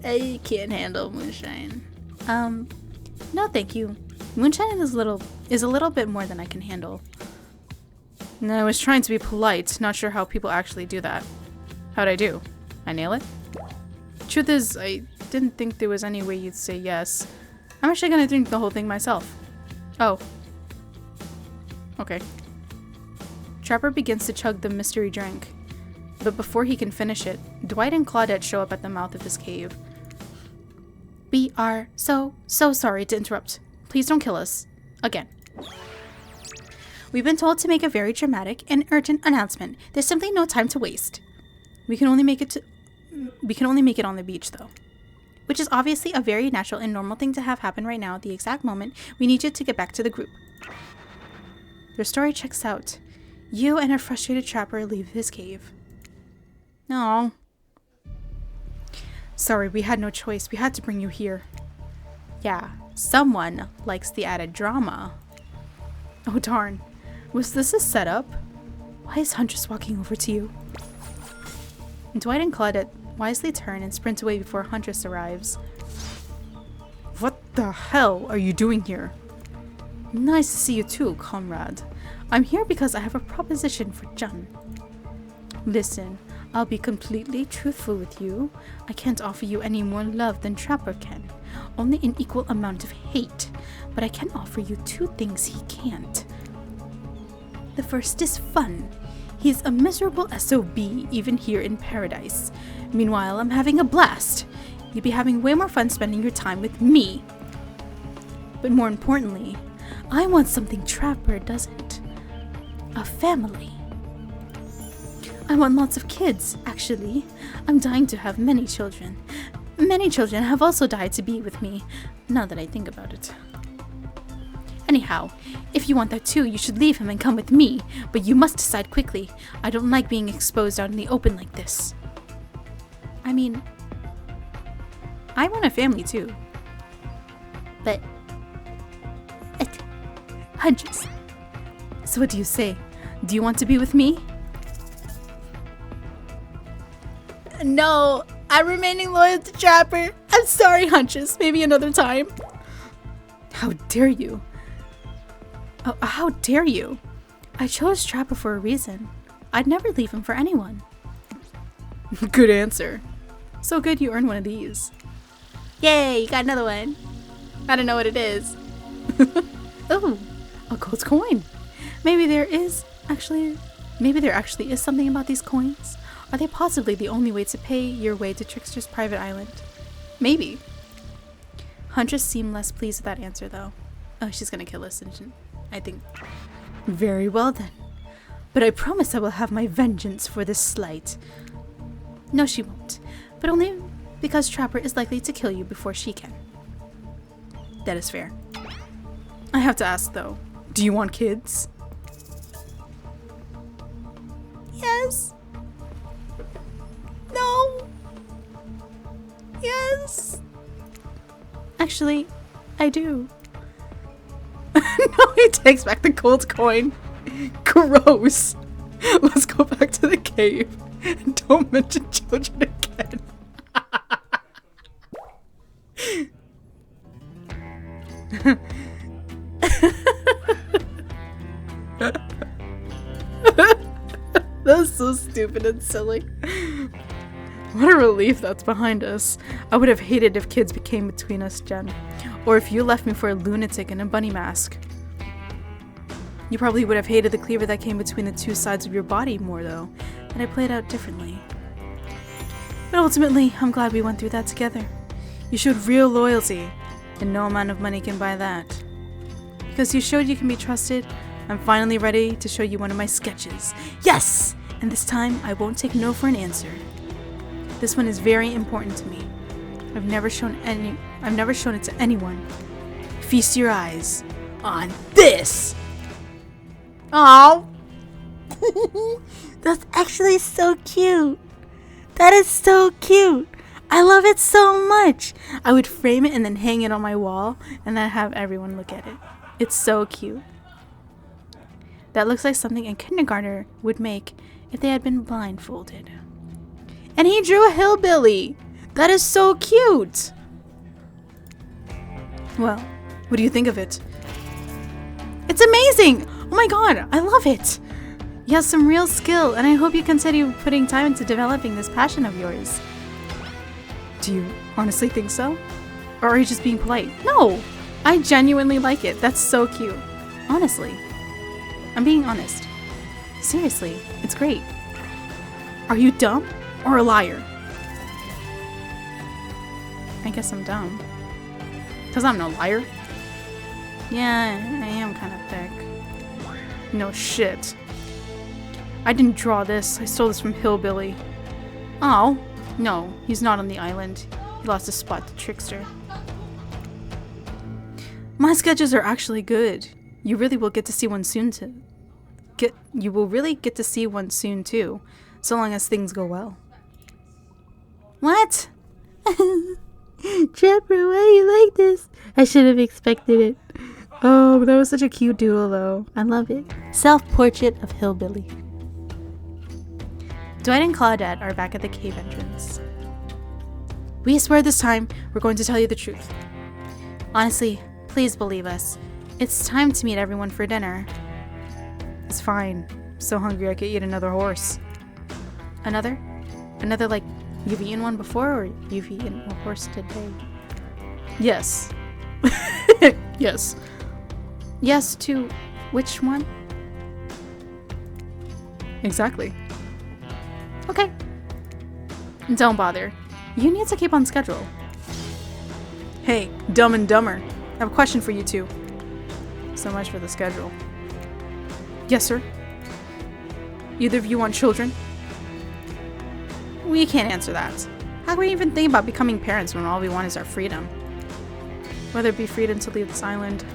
I can't handle moonshine. No, thank you. Moonshine is a little bit more than I can handle. And I was trying to be polite, not sure how people actually do that. How'd I do? I nail it? Truth is, I didn't think there was any way you'd say yes. I'm actually gonna drink the whole thing myself. Oh. Okay. Trapper begins to chug the mystery drink. But before he can finish it, Dwight and Claudette show up at the mouth of his cave. We are so sorry to interrupt. Please don't kill us. Again. We've been told to make a very dramatic and urgent announcement. There's simply no time to waste. We can only make it on the beach, though. Which is obviously a very natural and normal thing to have happen right now at the exact moment we need you to get back to the group. Their story checks out. You and a frustrated Trapper leave his cave. No. Sorry, we had no choice. We had to bring you here. Yeah, someone likes the added drama. Oh darn. Was this a setup? Why is Huntress walking over to you? Dwight and Claudette wisely turn and sprint away before Huntress arrives. What the hell are you doing here? Nice to see you too, comrade. I'm here because I have a proposition for Jun. Listen, I'll be completely truthful with you. I can't offer you any more love than Trapper can. Only an equal amount of hate. But I can offer you two things he can't. The first is fun. He's a miserable SOB even here in paradise. Meanwhile, I'm having a blast. You'd be having way more fun spending your time with me. But more importantly, I want something Trapper doesn't. A family. I want lots of kids, actually. I'm dying to have many children. Many children have also died to be with me, now that I think about it. Anyhow, if you want that too, you should leave him and come with me, but you must decide quickly. I don't like being exposed out in the open like this. I mean, I want a family too. But... Huntress. So what do you say? Do you want to be with me? No, I'm remaining loyal to Trapper. I'm sorry, Huntress. Maybe another time. How dare you? Oh, how dare you? I chose Trapper for a reason. I'd never leave him for anyone. Good answer. So good you earned one of these. Yay, you got another one. I don't know what it is. Oh, a gold coin. Maybe there actually is something about these coins. Are they possibly the only way to pay your way to Trickster's private island? Maybe. Huntress seemed less pleased with that answer, though. Oh, she's gonna kill us, I think. Very well, then. But I promise I will have my vengeance for this slight. No, she won't. But only because Trapper is likely to kill you before she can. That is fair. I have to ask, though. Do you want kids? Yes. No. Yes. Actually, I do. No, he takes back the gold coin. Gross. Let's go back to the cave and don't mention children again. That's so stupid and silly. What a relief that's behind us. I would have hated if kids became between us, Jen. Or if you left me for a lunatic in a bunny mask. You probably would have hated the cleaver that came between the two sides of your body more, though, and I played out differently. But ultimately, I'm glad we went through that together. You showed real loyalty, and no amount of money can buy that. Because you showed you can be trusted, I'm finally ready to show you one of my sketches. Yes! And this time, I won't take no for an answer. This one is very important to me. I've never shown it to anyone. Feast your eyes on this! Oh, that's actually so cute. That is so cute. I love it so much. I would frame it and then hang it on my wall and then have everyone look at it. It's so cute. That looks like something a kindergartner would make if they had been blindfolded. And he drew a hillbilly. That is so cute. Well, what do you think of it? It's amazing. Oh my god, I love it! You have some real skill, and I hope you continue putting time into developing this passion of yours. Do you honestly think so? Or are you just being polite? No! I genuinely like it. That's so cute. Honestly. I'm being honest. Seriously, it's great. Are you dumb or a liar? I guess I'm dumb. Because I'm no liar. Yeah, I am kind of thick. No shit. I didn't draw this. I stole this from Hillbilly. Oh, no, he's not on the island. He lost his spot to Trickster. My sketches are actually good. You really will get to see one soon too. You will really get to see one soon too, so long as things go well. What? Trapper, why are you like this? I should have expected it. Oh, that was such a cute doodle, though. I love it. Self-portrait of Hillbilly. Dwight and Claudette are back at the cave entrance. We swear this time we're going to tell you the truth. Honestly, please believe us. It's time to meet everyone for dinner. It's fine. I'm so hungry I could eat another horse. Another? Another, like, you've eaten one before, or you've eaten a horse today? Yes. Yes. Yes to which one? Exactly. Okay. Don't bother. You need to keep on schedule. Hey, Dumb and Dumber. I have a question for you two. So much for the schedule. Yes, sir. Either of you want children? We can't answer that. How can we even think about becoming parents when all we want is our freedom? Whether it be freedom to leave this island,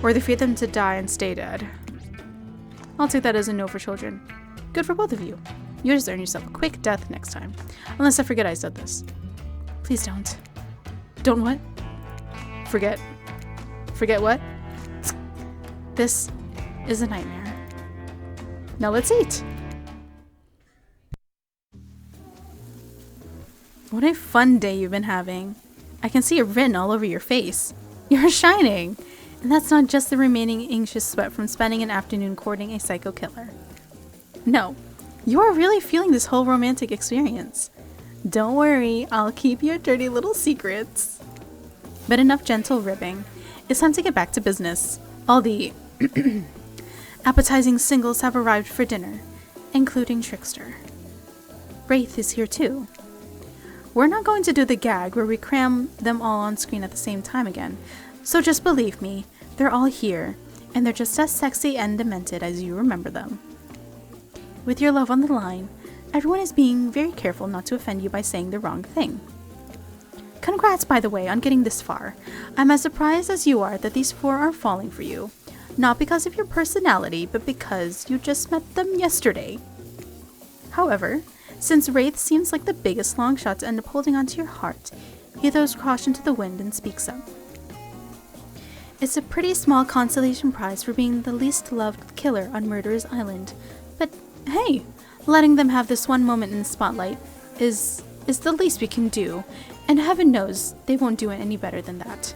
or the freedom to die and stay dead. I'll take that as a no for children. Good for both of you. You just earn yourself a quick death next time. Unless I forget I said this. Please don't. Don't what? Forget. Forget what? This is a nightmare. Now let's eat. What a fun day you've been having. I can see it written all over your face. You're shining. And that's not just the remaining anxious sweat from spending an afternoon courting a psycho killer. No, you are really feeling this whole romantic experience. Don't worry, I'll keep your dirty little secrets. But enough gentle ribbing. It's time to get back to business. All the appetizing singles have arrived for dinner, including Trickster. Wraith is here too. We're not going to do the gag where we cram them all on screen at the same time again, so just believe me, they're all here, and they're just as sexy and demented as you remember them. With your love on the line, everyone is being very careful not to offend you by saying the wrong thing. Congrats, by the way, on getting this far. I'm as surprised as you are that these 4 are falling for you. Not because of your personality, but because you just met them yesterday. However, since Wraith seems like the biggest long shot to end up holding onto your heart, he throws caution to the wind and speaks up. It's a pretty small consolation prize for being the least loved killer on Murderer's Island, but hey, letting them have this one moment in the spotlight is the least we can do, and heaven knows they won't do it any better than that.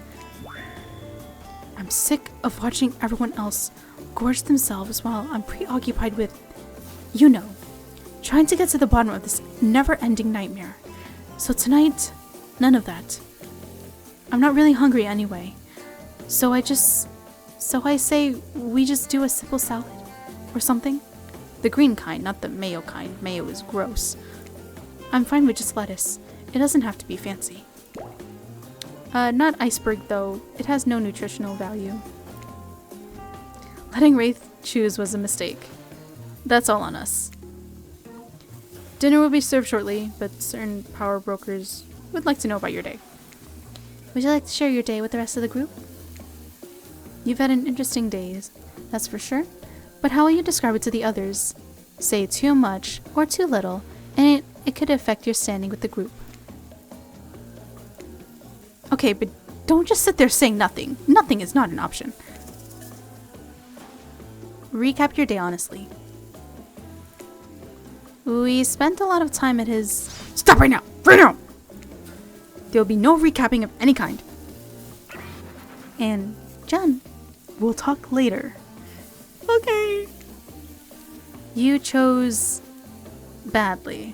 I'm sick of watching everyone else gorge themselves while I'm preoccupied with, trying to get to the bottom of this never-ending nightmare. So tonight, none of that. I'm not really hungry anyway. So I say we just do a simple salad or something. The green kind, not the mayo kind. Mayo is gross. I'm fine with just lettuce. It doesn't have to be fancy. Not iceberg though. It has no nutritional value. Letting Wraith choose was a mistake. That's all on us. Dinner will be served shortly, but certain power brokers would like to know about your day. Would you like to share your day with the rest of the group? You've had an interesting day, that's for sure. But how will you describe it to the others? Say too much or too little, and it could affect your standing with the group. Okay, but don't just sit there saying nothing. Nothing is not an option. Recap your day honestly. We spent a lot of time at his... Stop right now! Right now! There will be no recapping of any kind. And, Jen, we'll talk later. Okay. You chose... badly.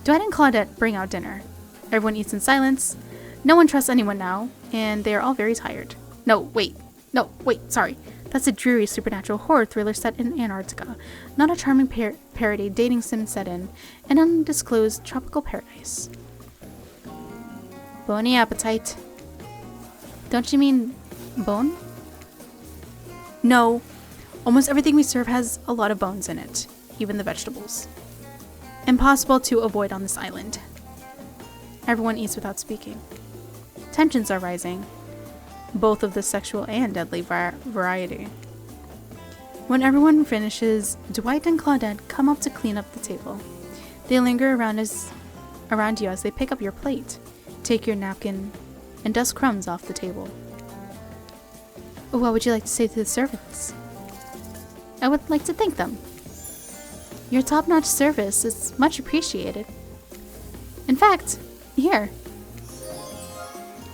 Dwight and Claudette bring out dinner. Everyone eats in silence. No one trusts anyone now, and they are all very tired. No, wait, sorry. That's a dreary supernatural horror thriller set in Antarctica, not a charming parody dating sim set in an undisclosed tropical paradise. Bony appetite. Don't you mean bone? No. Almost everything we serve has a lot of bones in it, even the vegetables. Impossible to avoid on this island. Everyone eats without speaking. Tensions are rising, both of the sexual and deadly variety. When everyone finishes, Dwight and Claudette come up to clean up the table. They linger around you as they pick up your plate, take your napkin, and dust crumbs off the table. What would you like to say to the servants? I would like to thank them. Your top-notch service is much appreciated. In fact, here.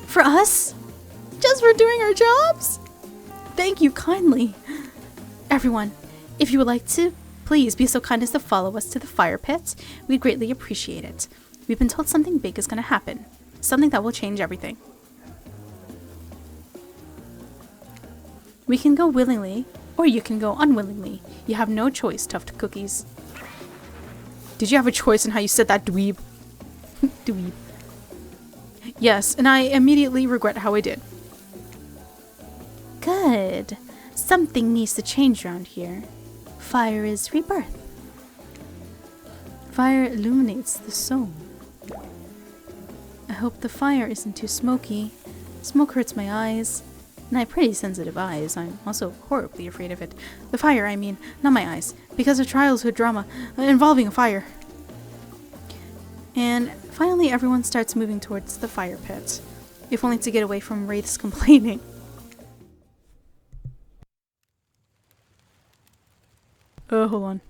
For us? Just for doing our jobs? Thank you kindly. Everyone, if you would like to, please be so kind as to follow us to the fire pit. We'd greatly appreciate it. We've been told something big is going to happen. Something that will change everything. We can go willingly, Or you can go unwillingly. You have no choice, Tuft Cookies. Did you have a choice in how you said that, dweeb? Dweeb. Yes, and I immediately regret how I did. Good. Something needs to change around here. Fire is rebirth. Fire illuminates the soul. I hope the fire isn't too smoky. Smoke hurts my eyes. And I have pretty sensitive eyes. I'm also horribly afraid of it. The fire, I mean, not my eyes. Because of childhood drama involving a fire. And finally everyone starts moving towards the fire pit. If only to get away from Wraith's complaining. Hold on.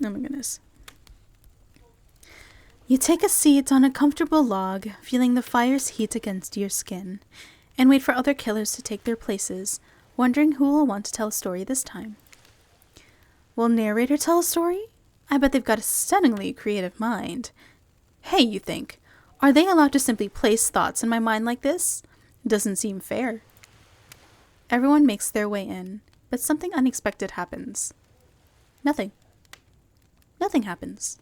Oh my goodness. You take a seat on a comfortable log, feeling the fire's heat against your skin, and wait for other killers to take their places, wondering who will want to tell a story this time. Will narrator tell a story? I bet they've got a stunningly creative mind. Hey, you think, are they allowed to simply place thoughts in my mind like this? Doesn't seem fair. Everyone makes their way in, but something unexpected happens. Nothing. Nothing happens.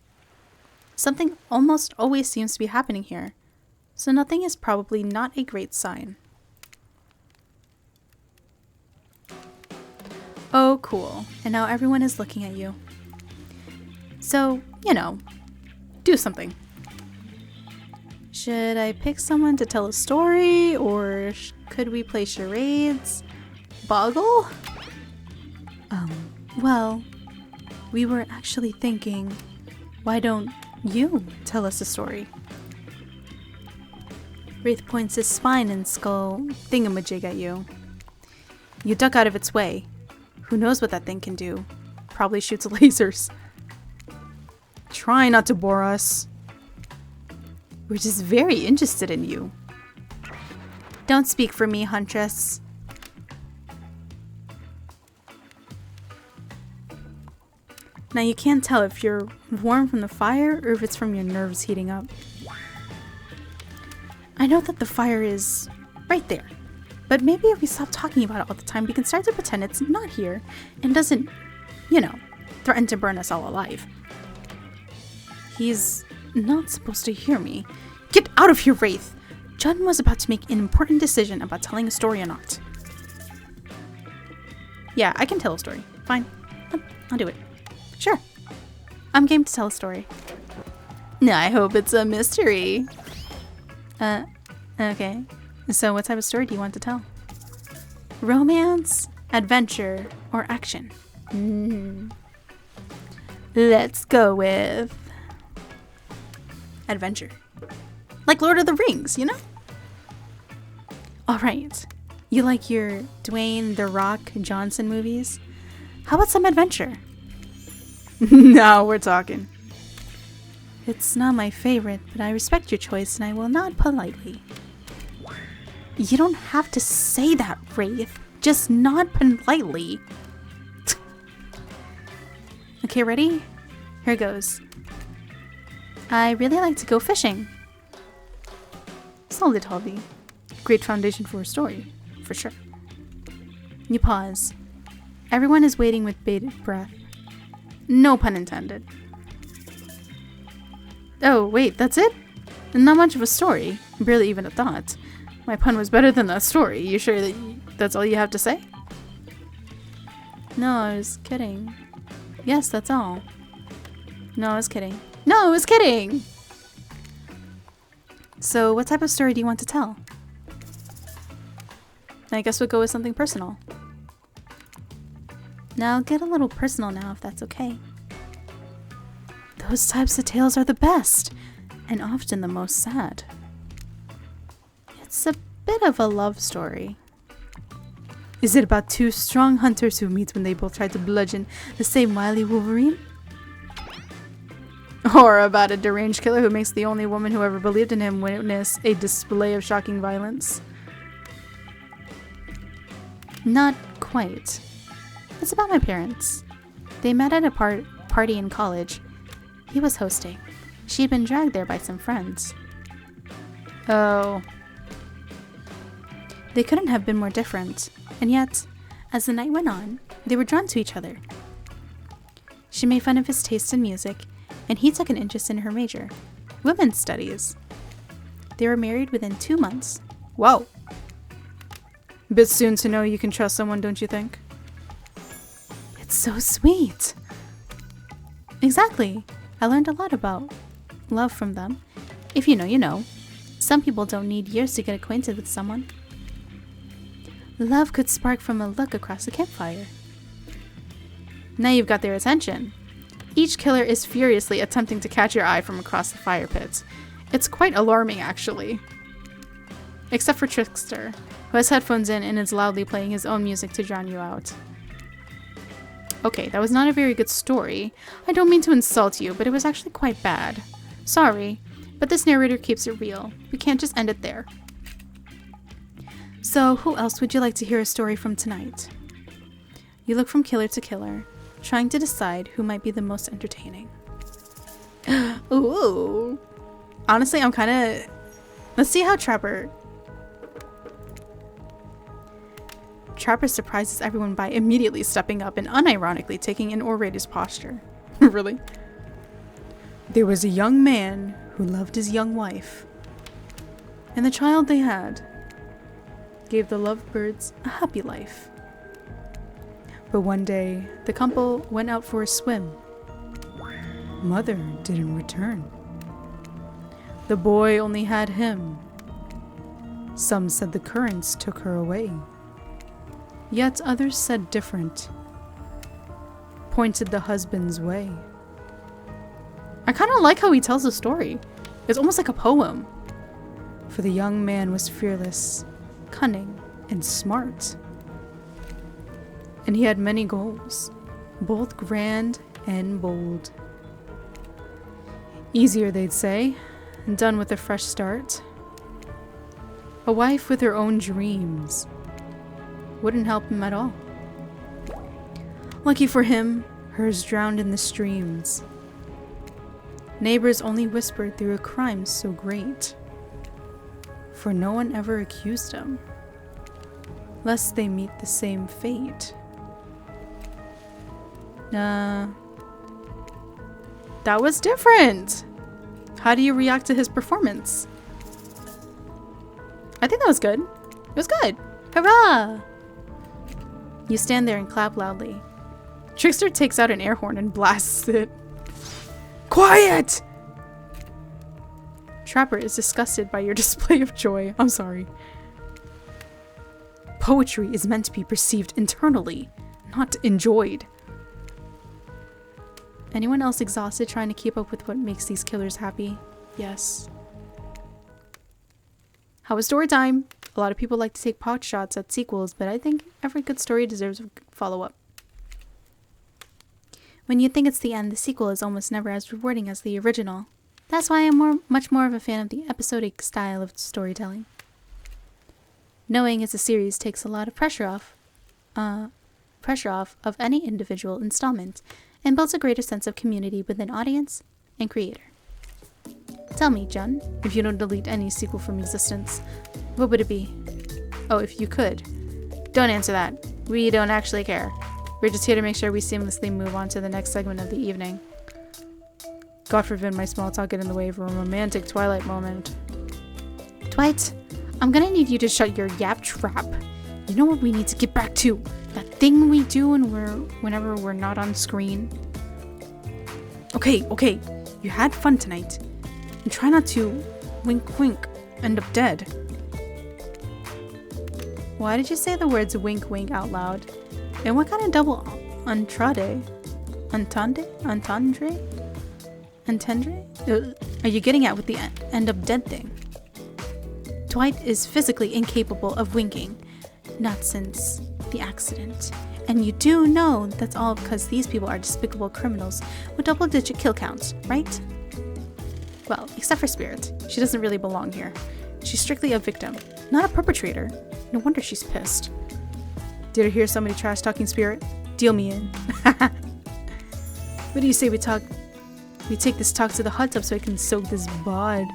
Something almost always seems to be happening here, so nothing is probably not a great sign. Oh, cool. And now everyone is looking at you. So, you know, do something. Should I pick someone to tell a story, or could we play charades? Boggle? Well, we were actually thinking, why don't you tell us a story? Wraith points his spine and skull thingamajig at you. You duck out of its way. Who knows what that thing can do? Probably shoots lasers. Try not to bore us. We're just very interested in you. Don't speak for me, Huntress. Now you can't tell if you're warm from the fire or if it's from your nerves heating up. I know that the fire is right there, but maybe if we stop talking about it all the time, we can start to pretend it's not here and doesn't, you know, threaten to burn us all alive. He's not supposed to hear me. Get out of here, Wraith! Jun was about to make an important decision about telling a story or not. Yeah, I can tell a story. Fine. I'll do it. Sure. I'm game to tell a story. I hope it's a mystery. Okay. So what type of story do you want to tell? Romance, adventure, or action? Let's go with adventure. Like Lord of the Rings, you know? Alright. You like your Dwayne "The Rock" Johnson movies? How about some adventure? Now we're talking. It's not my favorite, but I respect your choice and I will nod politely. You don't have to say that, Wraith. Just nod politely. Okay, ready? Here goes. I really like to go fishing. Solid hobby. Great foundation for a story, for sure. You pause. Everyone is waiting with bated breath. No pun intended. Oh, wait, that's it? Not much of a story. Barely even a thought. My pun was better than that story. You sure that that's all you have to say? No, I was kidding. Yes, that's all. No, I was kidding. No, I was kidding! So, what type of story do you want to tell? I guess we'll go with something personal. Now, I'll get a little personal now, if that's okay. Those types of tales are the best, and often the most sad. It's a bit of a love story. Is it about two strong hunters who meet when they both try to bludgeon the same wily Wolverine? Or about a deranged killer who makes the only woman who ever believed in him witness a display of shocking violence? Not quite. It's about my parents. They met at a party in college. He was hosting. She had been dragged there by some friends. Oh. They couldn't have been more different, and yet, as the night went on, they were drawn to each other. She made fun of his taste in music, and he took an interest in her major, women's studies. They were married within 2 months. Whoa. Bit soon to know you can trust someone, don't you think? It's so sweet. Exactly. I learned a lot about love from them. If you know, you know. Some people don't need years to get acquainted with someone. Love could spark from a look across a campfire. Now you've got their attention. Each killer is furiously attempting to catch your eye from across the fire pit. It's quite alarming, actually. Except for Trickster, who has headphones in and is loudly playing his own music to drown you out. Okay, that was not a very good story. I don't mean to insult you, but it was actually quite bad. Sorry, but this narrator keeps it real. We can't just end it there. So, who else would you like to hear a story from tonight? You look from killer to killer, trying to decide who might be the most entertaining. Ooh. Honestly, I'm kind of... Let's see how Trapper surprises everyone by immediately stepping up and unironically taking an orator's posture. Really? There was a young man who loved his young wife, and the child they had gave the lovebirds a happy life. But one day, the couple went out for a swim. Mother didn't return. The boy only had him. Some said the currents took her away. Yet others said different. Pointed the husband's way. I kind of like how he tells the story. It's almost like a poem. For the young man was fearless, cunning, and smart. And he had many goals, both grand and bold. Easier, they'd say, and done with a fresh start. A wife with her own dreams wouldn't help him at all. Lucky for him, hers drowned in the streams. Neighbors only whispered through a crime so great, for no one ever accused him, lest they meet the same fate. That was different. How do you react to his performance? I think that was good. It was good. Hurrah! You stand there and clap loudly. Trickster takes out an air horn and blasts it. Quiet! Trapper is disgusted by your display of joy. I'm sorry. Poetry is meant to be perceived internally, not enjoyed. Anyone else exhausted trying to keep up with what makes these killers happy? Yes. How was story time? A lot of people like to take pot shots at sequels, but I think every good story deserves a follow-up. When you think it's the end, the sequel is almost never as rewarding as the original. That's why I'm much more of a fan of the episodic style of storytelling. Knowing it's a series takes a lot of pressure off of any individual installment, and builds a greater sense of community within audience and creator. Tell me, Jun, if you don't delete any sequel from existence, what would it be? Oh, if you could. Don't answer that. We don't actually care. We're just here to make sure we seamlessly move on to the next segment of the evening. God forbid my small talk get in the way of a romantic Twilight moment. Dwight, I'm gonna need you to shut your yap trap. You know what we need to get back to? That thing we do whenever we're not on screen. Okay. You had fun tonight. And try not to wink, end up dead. Why did you say the words wink out loud? And what kind of double entendre? Are you getting at with the end up dead thing? Dwight is physically incapable of winking. Not since the accident. And you do know that's all because these people are despicable criminals with double-digit kill counts, right? Well, except for Spirit. She doesn't really belong here. She's strictly a victim, not a perpetrator. No wonder she's pissed. Did I hear somebody trash-talking Spirit? Deal me in. What do you say we take this talk to the hot tub so I can soak this bod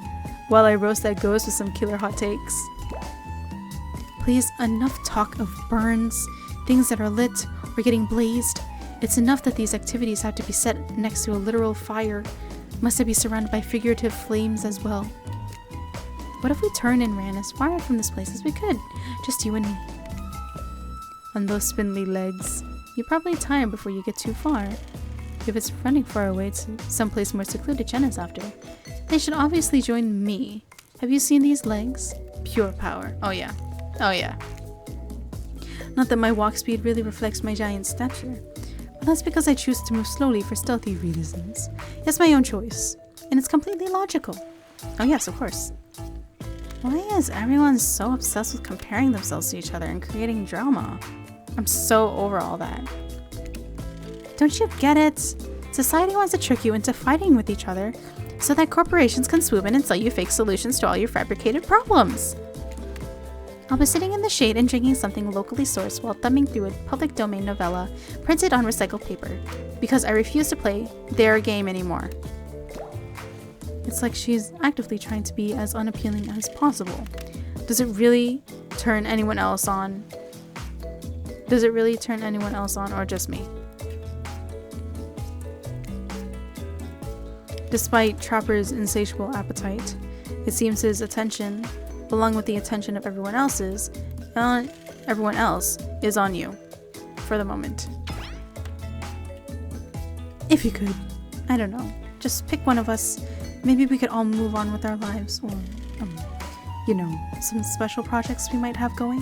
while I roast that ghost with some killer hot takes? Please, enough talk of burns, things that are lit or getting blazed. It's enough that these activities have to be set next to a literal fire. Must it be surrounded by figurative flames as well? What if we turned and ran as far from this place as we could? Just you and me. On those spindly legs. You're probably tired before you get too far. If it's running far away to someplace more secluded, Jenna's after. They should obviously join me. Have you seen these legs? Pure power. Oh yeah. Oh yeah. Not that my walk speed really reflects my giant stature. But that's because I choose to move slowly for stealthy reasons. It's my own choice. And it's completely logical. Oh yes, of course. Why is everyone so obsessed with comparing themselves to each other and creating drama? I'm so over all that. Don't you get it? Society wants to trick you into fighting with each other so that corporations can swoop in and sell you fake solutions to all your fabricated problems. I'll be sitting in the shade and drinking something locally sourced while thumbing through a public domain novella printed on recycled paper because I refuse to play their game anymore. It's like she's actively trying to be as unappealing as possible. Does it really turn anyone else on? Does it really turn anyone else on or just me? Despite Trapper's insatiable appetite, it seems his attention, along with the attention of everyone else, is on you, for the moment. If you could, I don't know, just pick one of us. Maybe we could all move on with our lives, or, you know, some special projects we might have going.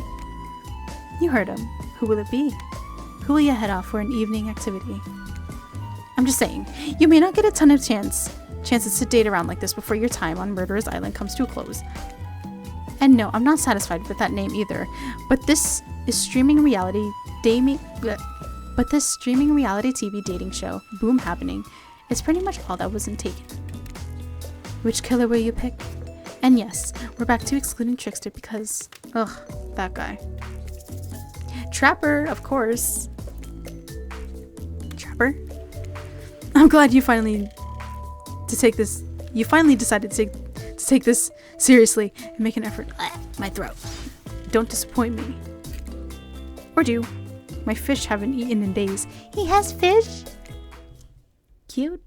You heard him. Who will it be? Who will you head off for an evening activity? I'm just saying, you may not get a ton of chances to date around like this before your time on Murderer's Island comes to a close. And no, I'm not satisfied with that name either, but this streaming reality TV dating show, Boom Happening, is pretty much all that wasn't taken. Which killer will you pick? And yes, we're back to excluding Trickster because, ugh, that guy. Trapper, of course. Trapper? I'm glad you finally decided to take this seriously and make an effort. My throat. Don't disappoint me. Or do. My fish haven't eaten in days. He has fish? Cute.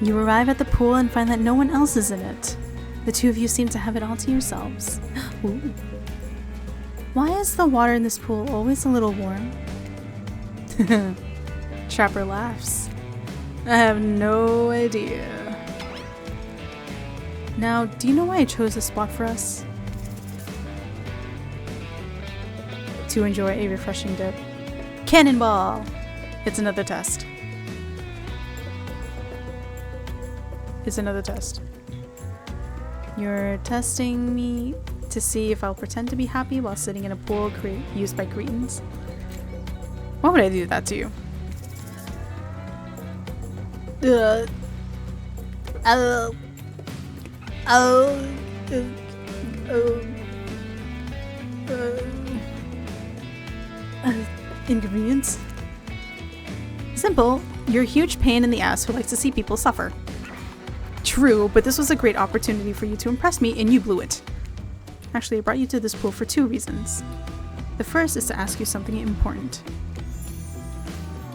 You arrive at the pool and find that no one else is in it. The two of you seem to have it all to yourselves. Ooh. Why is the water in this pool always a little warm? Trapper laughs. I have no idea. Now, do you know why I chose this spot for us? To enjoy a refreshing dip. Cannonball! It's another test. It's another test. You're testing me to see if I'll pretend to be happy while sitting in a pool used by cretins. Why would I do that to you? Inconvenience? Simple. You're a huge pain in the ass who likes to see people suffer. True, but this was a great opportunity for you to impress me and you blew it. Actually, I brought you to this pool for 2 reasons. The first is to ask you something important.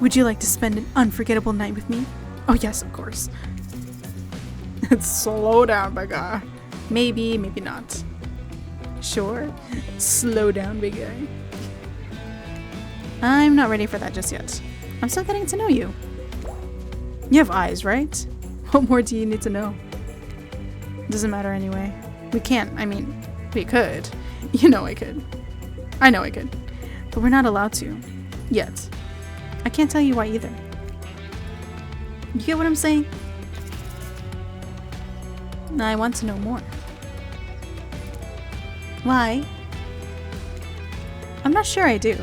Would you like to spend an unforgettable night with me? Oh yes, of course. Slow down, big guy. Maybe, maybe not. Sure. Slow down, big guy. I'm not ready for that just yet. I'm still getting to know you. You have eyes, right? What more do you need to know? Doesn't matter anyway. We can't, I mean, we could. You know I could. I know I could. But we're not allowed to. Yet. I can't tell you why either. You get what I'm saying? I want to know more. Why? I'm not sure I do.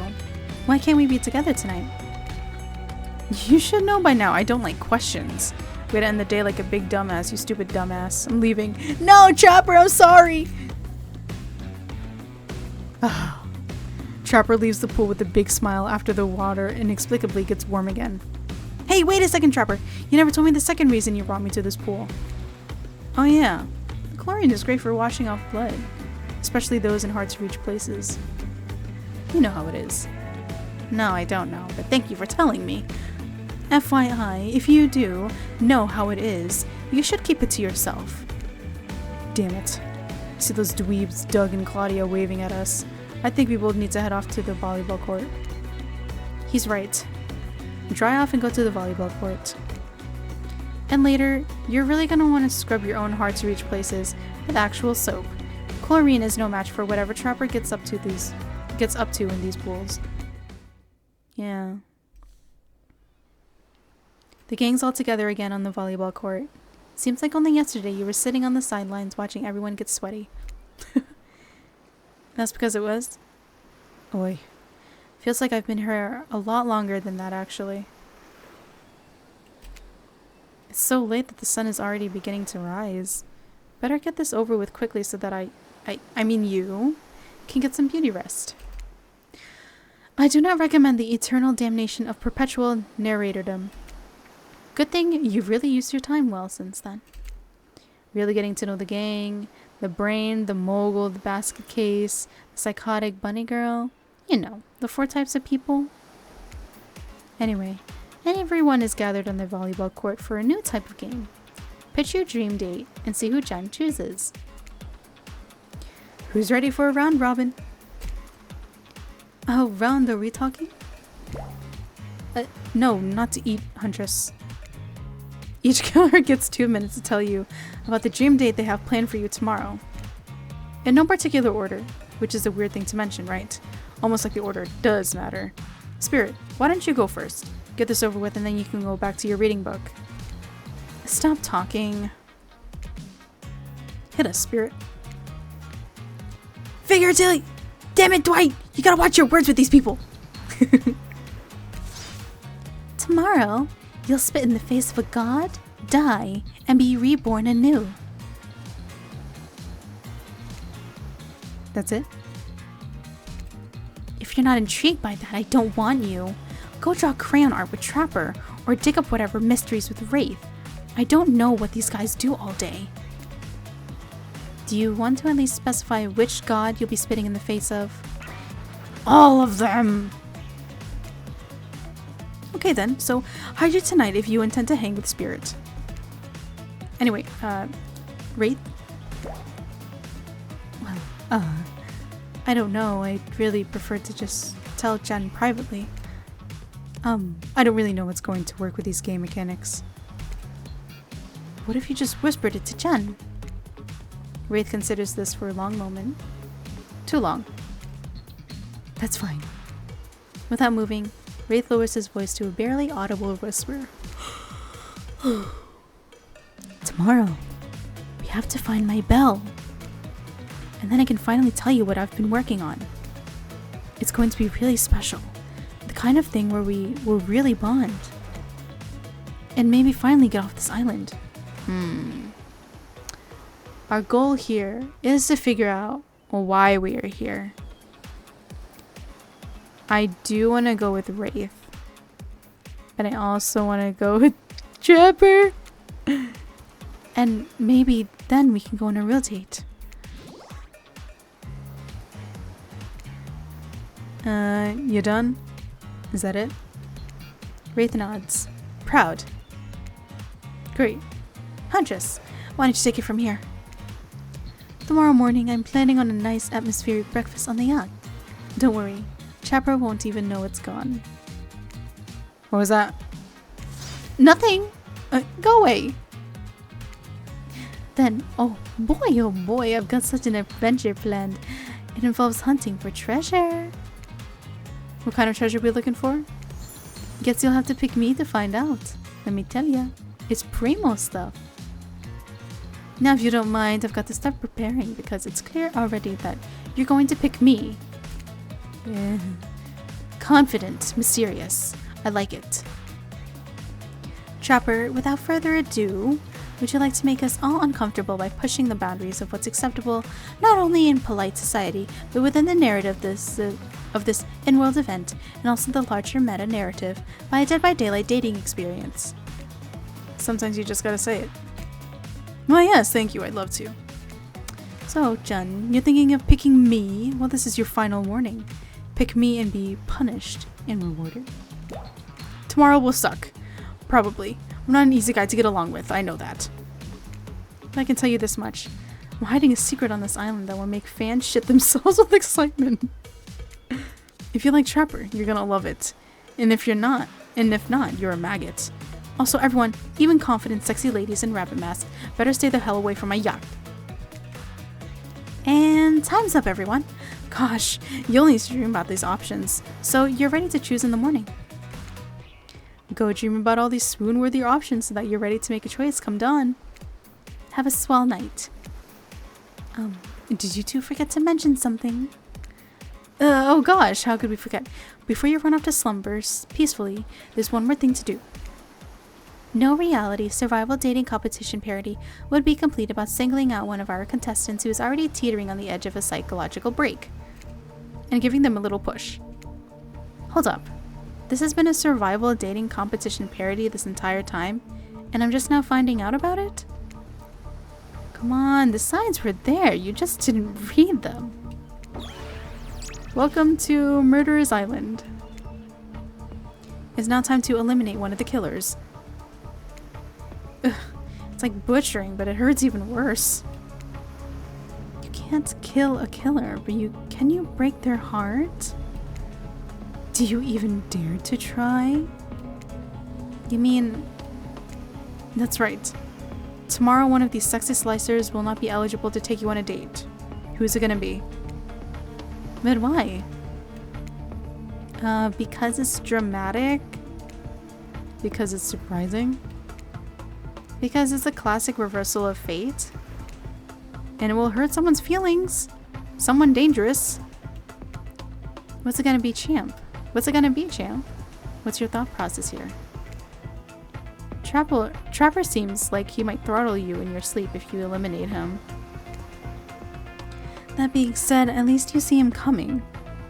Why can't we be together tonight? You should know by now I don't like questions. Way to end the day like a big dumbass, you stupid dumbass. I'm leaving. No, Trapper, I'm sorry! Trapper leaves the pool with a big smile after the water inexplicably gets warm again. Hey, wait a second, Trapper. You never told me the second reason you brought me to this pool. Oh yeah. The chlorine is great for washing off blood. Especially those in hard-to-reach places. You know how it is. No, I don't know, but thank you for telling me. FYI, if you do know how it is, you should keep it to yourself. Damn it. See those dweebs, Doug and Claudia, waving at us. I think we both need to head off to the volleyball court. He's right. Dry off and go to the volleyball court. And later, you're really gonna want to scrub your own hard-to-reach places with actual soap. Chlorine is no match for whatever Trapper gets up to in these pools. Yeah. The gang's all together again on the volleyball court. Seems like only yesterday you were sitting on the sidelines watching everyone get sweaty. That's because it was? Oy. Feels like I've been here a lot longer than that, actually. It's so late that the sun is already beginning to rise. Better get this over with quickly so that I mean you, can get some beauty rest. I do not recommend the eternal damnation of perpetual narratordom. Good thing you've really used your time well since then. Really getting to know the gang, the brain, the mogul, the basket case, the psychotic bunny girl. You know, the 4 types of people. Anyway, everyone is gathered on the volleyball court for a new type of game. Pitch your dream date and see who Jen chooses. Who's ready for a round robin? Oh, round, are we talking? No, not to eat, Huntress. Each killer gets 2 minutes to tell you about the dream date they have planned for you tomorrow. In no particular order, which is a weird thing to mention, right? Almost like the order does matter. Spirit, why don't you go first? Get this over with and then you can go back to your reading book. Stop talking. Hit us, Spirit. Figuratively! Damn it, Dwight! You gotta watch your words with these people! Tomorrow, you'll spit in the face of a god, die, and be reborn anew. That's it? If you're not intrigued by that, I don't want you. Go draw crayon art with Trapper, or dig up whatever mysteries with Wraith. I don't know what these guys do all day. Do you want to at least specify which god you'll be spitting in the face of? All of them! Okay then, so hydrate tonight if you intend to hang with Spirit. Anyway, Wraith? Well, I don't know. I'd really prefer to just tell Jen privately. I don't really know what's going to work with these game mechanics. What if you just whispered it to Jen? Wraith considers this for a long moment. Too long. That's fine. Without moving, Wraith lowers his voice to a barely audible whisper. Tomorrow, we have to find my bell. And then I can finally tell you what I've been working on. It's going to be really special. The kind of thing where we will really bond. And maybe finally get off this island. Our goal here is to figure out why we are here. I do want to go with Wraith. But I also want to go with Trapper. And maybe then we can go on a real date. You done? Is that it? Wraith nods. Proud. Great. Huntress, why don't you take it from here? Tomorrow morning, I'm planning on a nice atmospheric breakfast on the yacht. Don't worry, Trapper won't even know it's gone. What was that? Nothing! Go away! Then, oh boy, I've got such an adventure planned. It involves hunting for treasure. What kind of treasure are we looking for? Guess you'll have to pick me to find out. Let me tell ya, it's primo stuff. Now if you don't mind, I've got to start preparing because it's clear already that you're going to pick me. Yeah. Confident, mysterious. I like it. Trapper, without further ado, would you like to make us all uncomfortable by pushing the boundaries of what's acceptable, not only in polite society, but within the narrative of this in-world event, and also the larger meta-narrative by a Dead by Daylight dating experience? Sometimes you just gotta say it. Well, yes, thank you, I'd love to. So, Jun, you're thinking of picking me? Well, this is your final warning. Pick me and be punished and rewarded. Tomorrow will suck. Probably. I'm not an easy guy to get along with, I know that. But I can tell you this much. I'm hiding a secret on this island that will make fans shit themselves with excitement. If you like Trapper, you're gonna love it. And if not, you're a maggot. Also, everyone, even confident, sexy ladies in rabbit masks, better stay the hell away from my yacht. And time's up, everyone. Gosh, you only used to dream about these options, so you're ready to choose in the morning. Go dream about all these swoon-worthy options so that you're ready to make a choice come dawn. Have a swell night. Did you two forget to mention something? Oh gosh, how could we forget? Before you run off to slumbers peacefully, there's one more thing to do. No reality survival dating competition parody would be complete without singling out one of our contestants who is already teetering on the edge of a psychological break and giving them a little push. Hold up. This has been a survival dating competition parody this entire time, and I'm just now finding out about it? Come on, the signs were there, you just didn't read them. Welcome to Murderer's Island. It's now time to eliminate one of the killers. Ugh, it's like butchering, but it hurts even worse. You can't kill a killer, but can you break their heart? Do you even dare to try? You mean... That's right. Tomorrow one of these sexy slicers will not be eligible to take you on a date. Who's it gonna be? But why? Because it's dramatic? Because it's surprising? Because it's a classic reversal of fate? And it will hurt someone's feelings. Someone dangerous. What's it gonna be, champ? What's it gonna be, champ? What's your thought process here? Trapper seems like he might throttle you in your sleep if you eliminate him. That being said, at least you see him coming.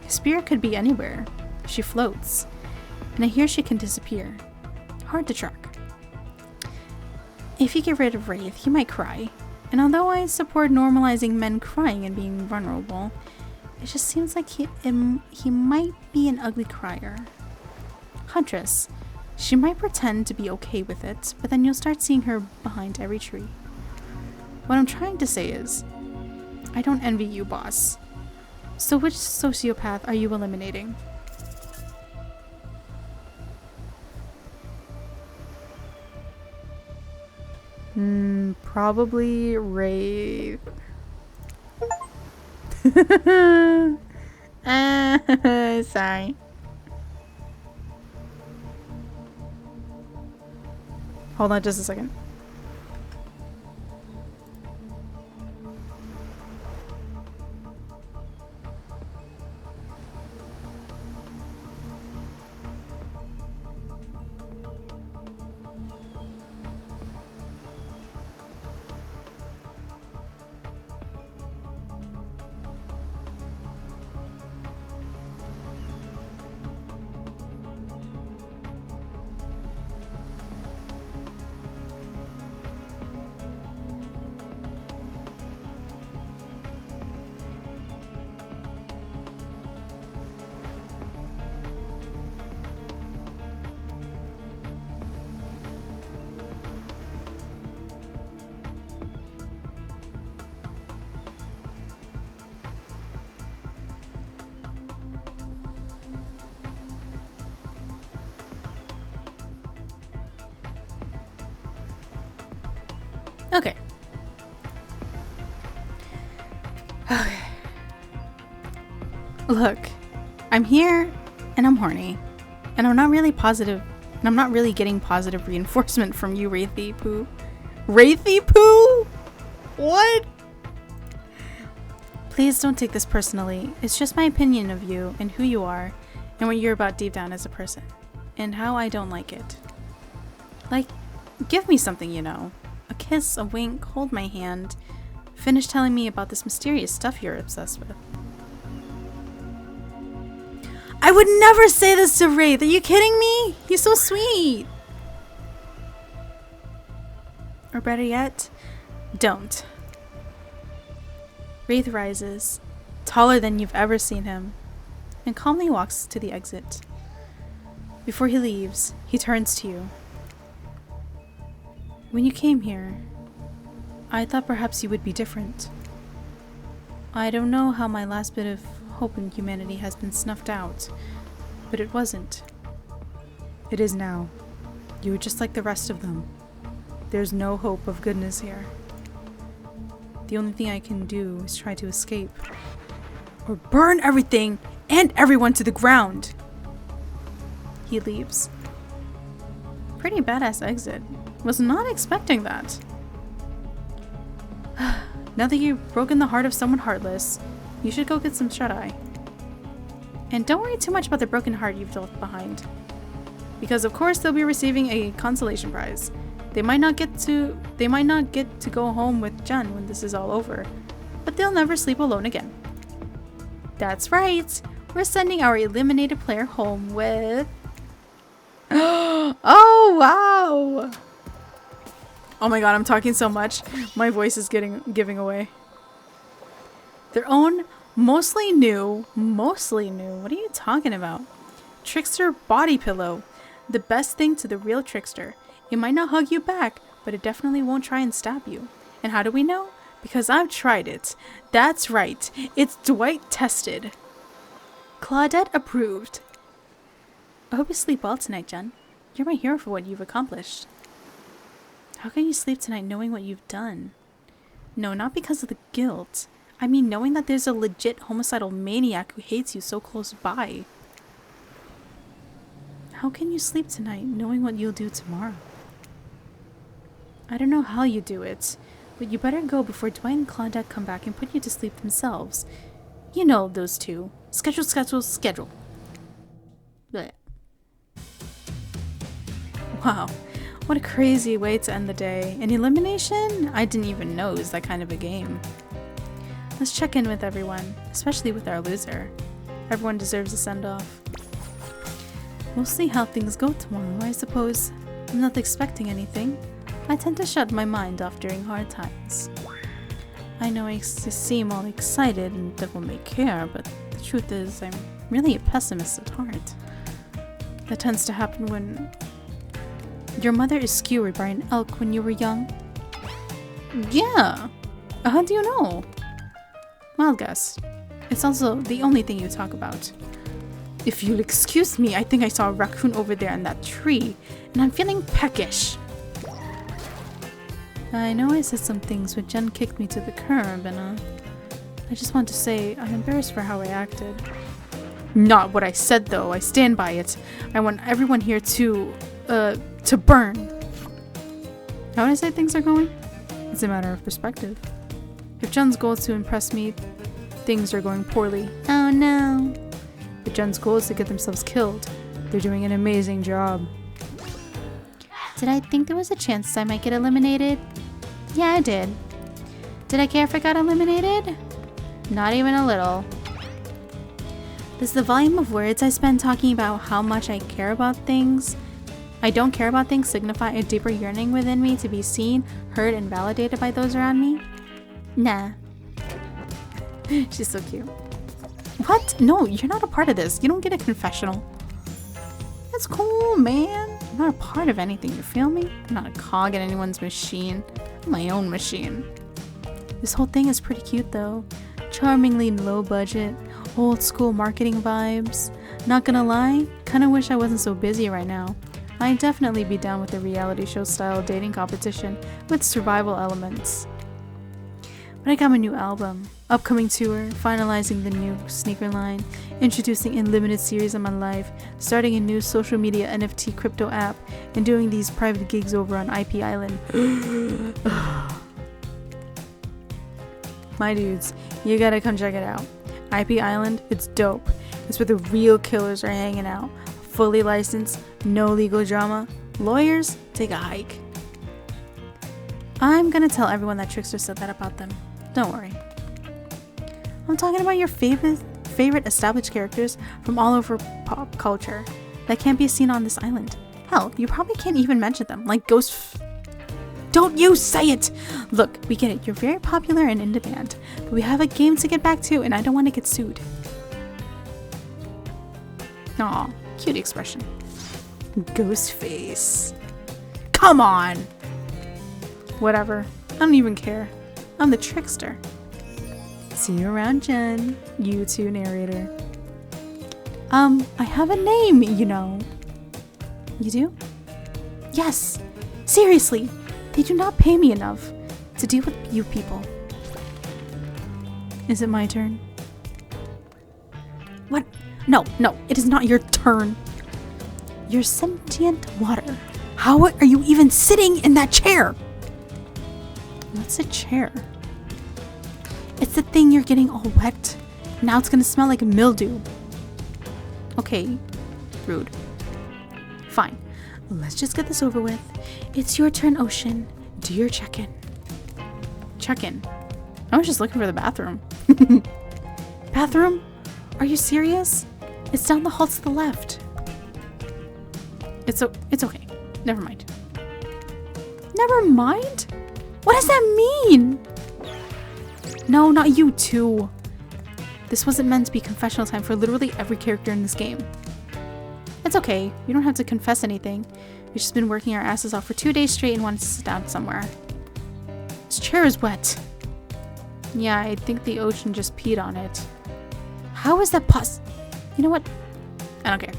His spirit could be anywhere. She floats. And I hear she can disappear. Hard to track. If you get rid of Wraith, he might cry. And although I support normalizing men crying and being vulnerable, it just seems like he might be an ugly crier. Huntress. She might pretend to be okay with it, but then you'll start seeing her behind every tree. What I'm trying to say is, I don't envy you, boss. So which sociopath are you eliminating? Probably Wraith. Sorry. Hold on just a second. Okay. Look, I'm here and I'm horny. And I'm not really positive, and I'm not really getting positive reinforcement from you, Wraithy Poo. Wraithy Poo? What? Please don't take this personally. It's just my opinion of you and who you are and what you're about deep down as a person. And how I don't like it. give me something, you know. A kiss, a wink, hold my hand. Finish telling me about this mysterious stuff you're obsessed with. I would never say this to Wraith. Are you kidding me? He's so sweet. Or better yet, don't. Wraith rises, taller than you've ever seen him, and calmly walks to the exit. Before he leaves, he turns to you. When you came here, I thought perhaps you would be different. I don't know how my last bit of hope in humanity has been snuffed out, but it wasn't. It is now. You are just like the rest of them. There's no hope of goodness here. The only thing I can do is try to escape. Or burn everything and everyone to the ground! He leaves. Pretty badass exit. Was not expecting that. Now that you've broken the heart of someone heartless, you should go get some shut-eye. And don't worry too much about the broken heart you've left behind. Because of course they'll be receiving a consolation prize. They might not get to go home with Jun when this is all over, but they'll never sleep alone again. That's right. We're sending our eliminated player home with oh wow. Oh my god, I'm talking so much. My voice is giving away. Their own mostly new, what are you talking about? Trickster body pillow. The best thing to the real trickster. It might not hug you back, but it definitely won't try and stab you. And how do we know? Because I've tried it. That's right. It's Dwight tested. Claudette approved. I hope you sleep well tonight, Jen. You're my hero for what you've accomplished. How can you sleep tonight knowing what you've done? No, not because of the guilt. I mean knowing that there's a legit homicidal maniac who hates you so close by. How can you sleep tonight knowing what you'll do tomorrow? I don't know how you do it, but you better go before Dwight and Claudette come back and put you to sleep themselves. You know those two. Schedule. Blech. Wow, what a crazy way to end the day. An elimination? I didn't even know it was that kind of a game. Let's check in with everyone, especially with our loser. Everyone deserves a send-off. We'll see how things go tomorrow, I suppose. I'm not expecting anything. I tend to shut my mind off during hard times. I know I seem all excited and devil may care, but the truth is I'm really a pessimist at heart. That tends to happen when your mother is skewered by an elk when you were young. Yeah. How do you know? Wild guess. It's also the only thing you talk about. If you'll excuse me, I think I saw a raccoon over there in that tree, and I'm feeling peckish. I know I said some things when Jen kicked me to the curb, and I just want to say I'm embarrassed for how I acted. Not what I said though, I stand by it. I want everyone here to burn. How would I say things are going? It's a matter of perspective. If Jen's goal is to impress me, things are going poorly. Oh no. If Jen's goal is to get themselves killed, they're doing an amazing job. Did I think there was a chance I might get eliminated? Yeah, I did. Did I care if I got eliminated? Not even a little. Does the volume of words I spend talking about how much I care about things, I don't care about things, signify a deeper yearning within me to be seen, heard, and validated by those around me? Nah. She's so cute. What? No, you're not a part of this. You don't get a confessional. That's cool, man. I'm not a part of anything, you feel me? I'm not a cog in anyone's machine. I'm my own machine. This whole thing is pretty cute though. Charmingly low budget, old school marketing vibes. Not gonna lie, kinda wish I wasn't so busy right now. I'd definitely be down with a reality show style dating competition with survival elements. But I got my new album, upcoming tour, finalizing the new sneaker line, introducing a limited series of my life, starting a new social media NFT crypto app, and doing these private gigs over on IP Island. My dudes, you gotta come check it out. IP Island, it's dope. It's where the real killers are hanging out. Fully licensed, no legal drama. Lawyers, take a hike. I'm gonna tell everyone that Trickster said that about them. Don't worry. I'm talking about your favorite established characters from all over pop culture that can't be seen on this island. Hell, you probably can't even mention them, like Don't you say it! Look, we get it. You're very popular and in demand, but we have a game to get back to, and I don't want to get sued. Aw, cute expression. Ghostface. Come on! Whatever. I don't even care. I'm the trickster. See you around, Jen. You too, narrator. I have a name, you know. You do? Yes. Seriously. They do not pay me enough to deal with you people. Is it my turn? What? No, it is not your turn. You're sentient water. How are you even sitting in that chair? What's a chair? It's the thing you're getting all wet. Now it's gonna smell like mildew. Okay, rude. Fine, let's just get this over with. It's your turn, Ocean. Do your check-in. Check-in? I was just looking for the bathroom. Bathroom? Are you serious? It's down the hall to the left. It's okay. Never mind. Never mind? What does that mean? No, not you too. This wasn't meant to be confessional time for literally every character in this game. It's okay. You don't have to confess anything. We've just been working our asses off for 2 days straight and wanted to sit down somewhere. This chair is wet. Yeah, I think the ocean just peed on it. How is that You know what? I don't care.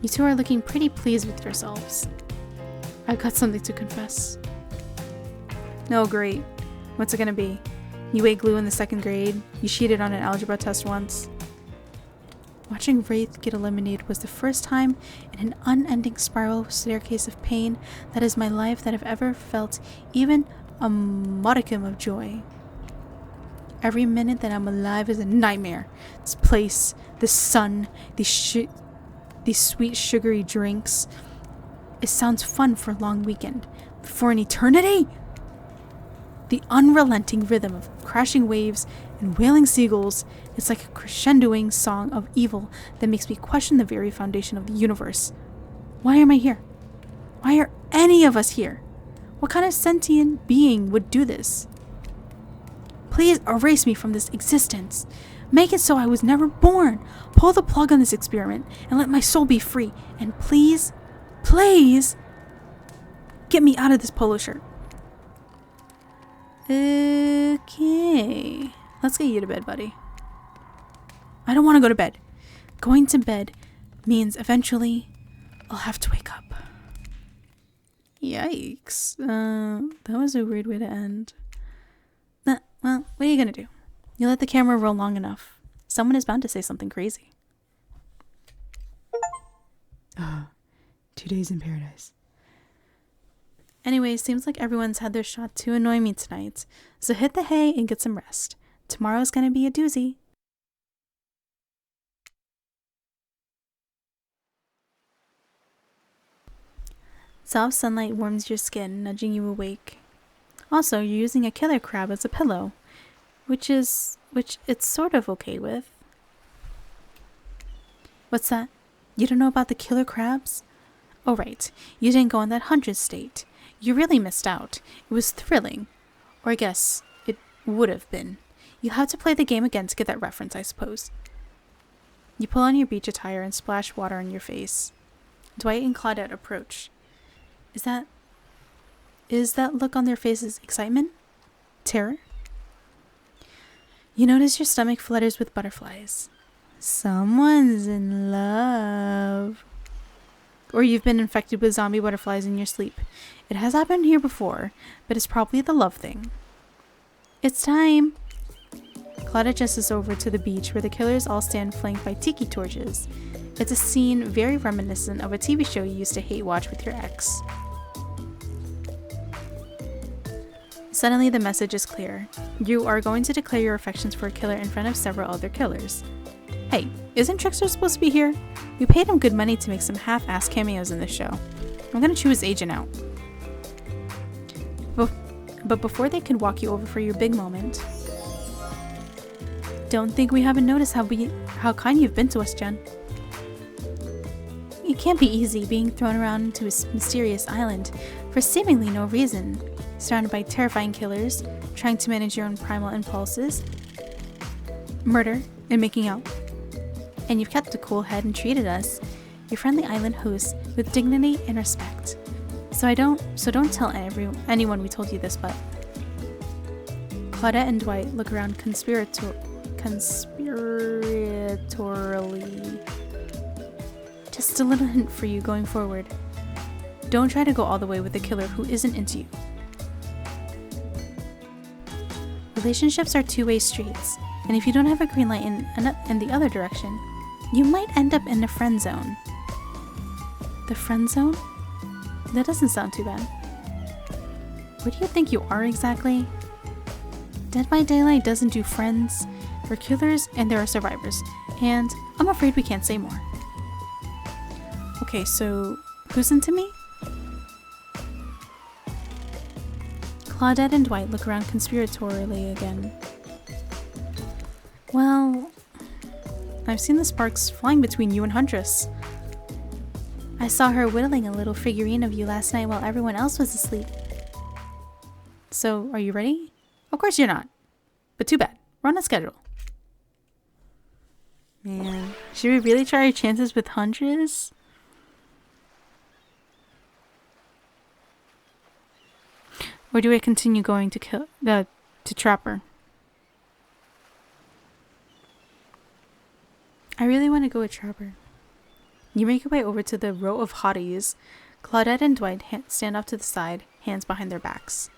You two are looking pretty pleased with yourselves. I've got something to confess. No, great. What's it gonna be? You ate glue in the 2nd grade. You cheated on an algebra test once. Watching Wraith get eliminated was the first time in an unending spiral staircase of pain that is my life that I've ever felt even a modicum of joy. Every minute that I'm alive is a nightmare. This place, this sun, these sweet sugary drinks. It sounds fun for a long weekend. But for an eternity? The unrelenting rhythm of crashing waves and wailing seagulls is like a crescendoing song of evil that makes me question the very foundation of the universe. Why am I here? Why are any of us here? What kind of sentient being would do this? Please erase me from this existence. Make it so I was never born. Pull the plug on this experiment and let my soul be free. And please, please, get me out of this polo shirt. Okay. Let's get you to bed, buddy. I don't want to go to bed. Going to bed means eventually I'll have to wake up. Yikes. That was a weird way to end. Well, what are you gonna do? You let the camera roll long enough. Someone is bound to say something crazy. 2 days in paradise. Anyway, seems like everyone's had their shot to annoy me tonight. So hit the hay and get some rest. Tomorrow's gonna be a doozy. Soft sunlight warms your skin, nudging you awake. Also, you're using a killer crab as a pillow, which it's sort of okay with. What's that? You don't know about the killer crabs? Oh right, you didn't go on that Huntress date. You really missed out. It was thrilling. Or I guess it would have been. You'll have to play the game again to get that reference, I suppose. You pull on your beach attire and splash water on your face. Dwight and Claudette approach. Is that look on their faces excitement? Terror? You notice your stomach flutters with butterflies. Someone's in love. Or you've been infected with zombie butterflies in your sleep. It has happened here before, but it's probably the love thing. It's time! Claudette gestures over to the beach where the killers all stand flanked by tiki torches. It's a scene very reminiscent of a TV show you used to hate watch with your ex. Suddenly the message is clear. You are going to declare your affections for a killer in front of several other killers. Hey, isn't Trickster supposed to be here? We paid him good money to make some half-assed cameos in this show. I'm gonna chew his agent out. But before they can walk you over for your big moment. Don't think we haven't noticed how kind you've been to us, Jen. It can't be easy being thrown around into a mysterious island for seemingly no reason, surrounded by terrifying killers, trying to manage your own primal impulses, murder, and making out. And you've kept a cool head and treated us, your friendly island hosts, with dignity and respect. So don't tell anyone we told you this, but Claudette and Dwight look around conspiratorially. Just a little hint for you going forward. Don't try to go all the way with a killer who isn't into you. Relationships are two-way streets, and if you don't have a green light in the other direction, you might end up in the friend zone. The friend zone? That doesn't sound too bad. What do you think you are exactly? Dead by Daylight doesn't do friends. There are killers and there are survivors, and I'm afraid we can't say more. Okay, so who's into me? Claudette and Dwight look around conspiratorially again. Well, I've seen the sparks flying between you and Huntress. I saw her whittling a little figurine of you last night while everyone else was asleep. So, are you ready? Of course you're not. But too bad. We're on a schedule. Man, should we really try our chances with Huntress? Or do we continue going to trap her? I really want to go with Trapper. You make your way over to the row of hotties. Claudette and Dwight stand off to the side, hands behind their backs.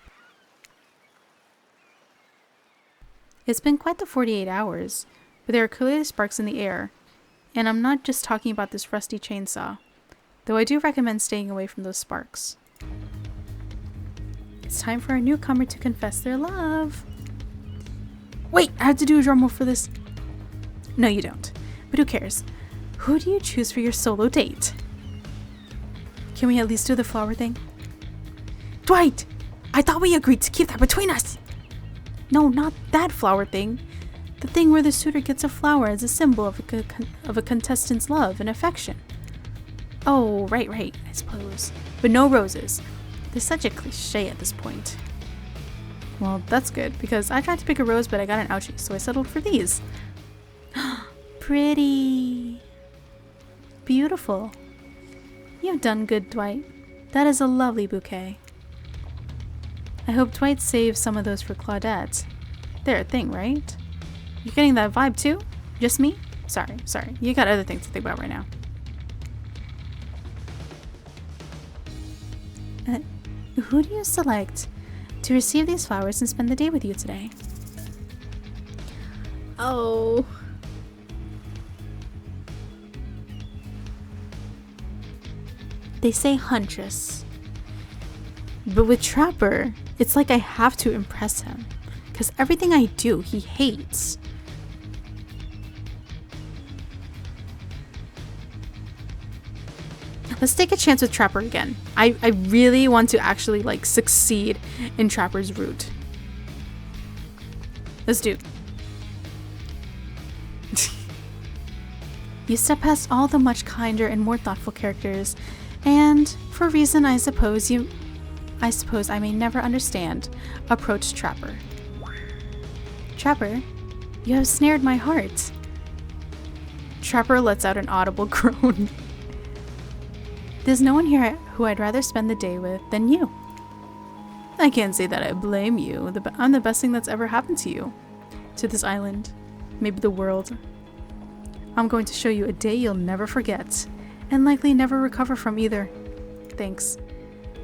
It's been quite the 48 hours, but there are clearly sparks in the air, and I'm not just talking about this rusty chainsaw, though I do recommend staying away from those sparks. It's time for a newcomer to confess their love. Wait, I have to do a drum roll for this. No, you don't. But who cares? Who do you choose for your solo date? Can we at least do the flower thing? Dwight! I thought we agreed to keep that between us! No, not that flower thing. The thing where the suitor gets a flower as a symbol of a contestant's love and affection. Oh, right, I suppose. But no roses. There's such a cliche at this point. Well, that's good, because I tried to pick a rose, but I got an ouchie, so I settled for these. Pretty. Beautiful. You've done good, Dwight. That is a lovely bouquet. I hope Dwight saves some of those for Claudette. They're a thing, right? You're getting that vibe too? Just me? Sorry. You got other things to think about right now. Who do you select to receive these flowers and spend the day with you today? Oh. They say Huntress. But with Trapper, it's like I have to impress him. Because everything I do, he hates. Let's take a chance with Trapper again. I really want to actually like succeed in Trapper's route. Let's do it. You step past all the much kinder and more thoughtful characters, and for a reason I suppose I may never understand, approach Trapper. Trapper, you have snared my heart. Trapper lets out an audible groan. There's no one here who I'd rather spend the day with than you. I can't say that I blame you. I'm the best thing that's ever happened to you. To this island. Maybe the world. I'm going to show you a day you'll never forget. And likely never recover from either. Thanks.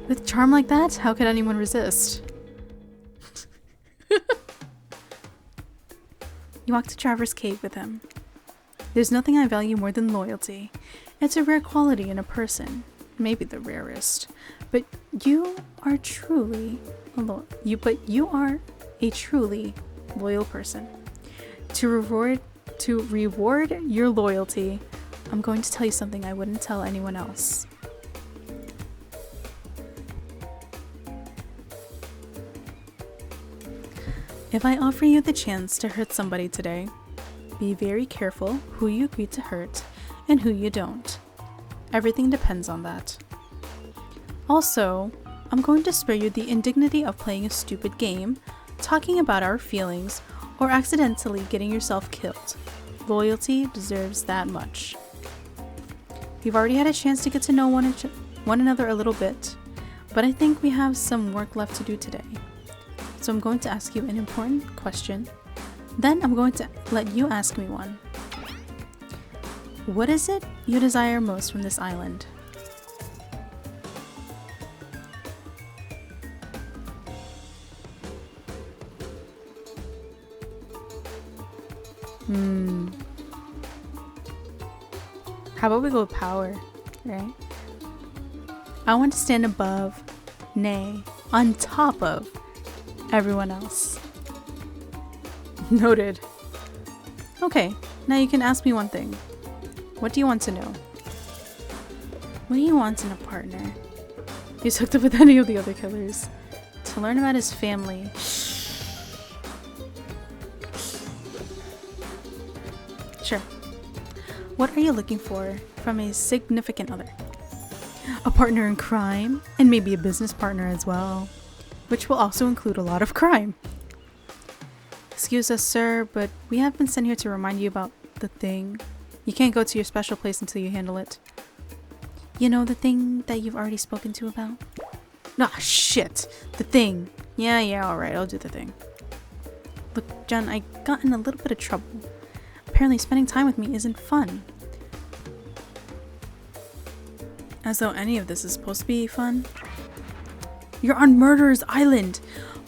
With charm like that, how could anyone resist? You walk to Traverse Cave with him. There's nothing I value more than loyalty. It's a rare quality in a person. Maybe the rarest. But you are a truly loyal person. To reward your loyalty, I'm going to tell you something I wouldn't tell anyone else. If I offer you the chance to hurt somebody today, be very careful who you agree to hurt and who you don't. Everything depends on that. Also, I'm going to spare you the indignity of playing a stupid game, talking about our feelings, or accidentally getting yourself killed. Loyalty deserves that much. We've already had a chance to get to know one another a little bit, but I think we have some work left to do today. So I'm going to ask you an important question, then I'm going to let you ask me one. What is it you desire most from this island? How about we go with power, right? I want to stand above, nay, on top of everyone else. Noted. Okay, now you can ask me one thing. What do you want to know? What do you want in a partner? He's hooked up with any of the other killers. To learn about his family. Sure. What are you looking for from a significant other? A partner in crime, and maybe a business partner as well, which will also include a lot of crime. Excuse us, sir, but we have been sent here to remind you about the thing. You can't go to your special place until you handle it. You know, the thing that you've already spoken to about? Ah, shit! The thing! Yeah, alright, I'll do the thing. Look, Jen, I got in a little bit of trouble. Apparently spending time with me isn't fun. As though any of this is supposed to be fun. You're on Murderer's Island!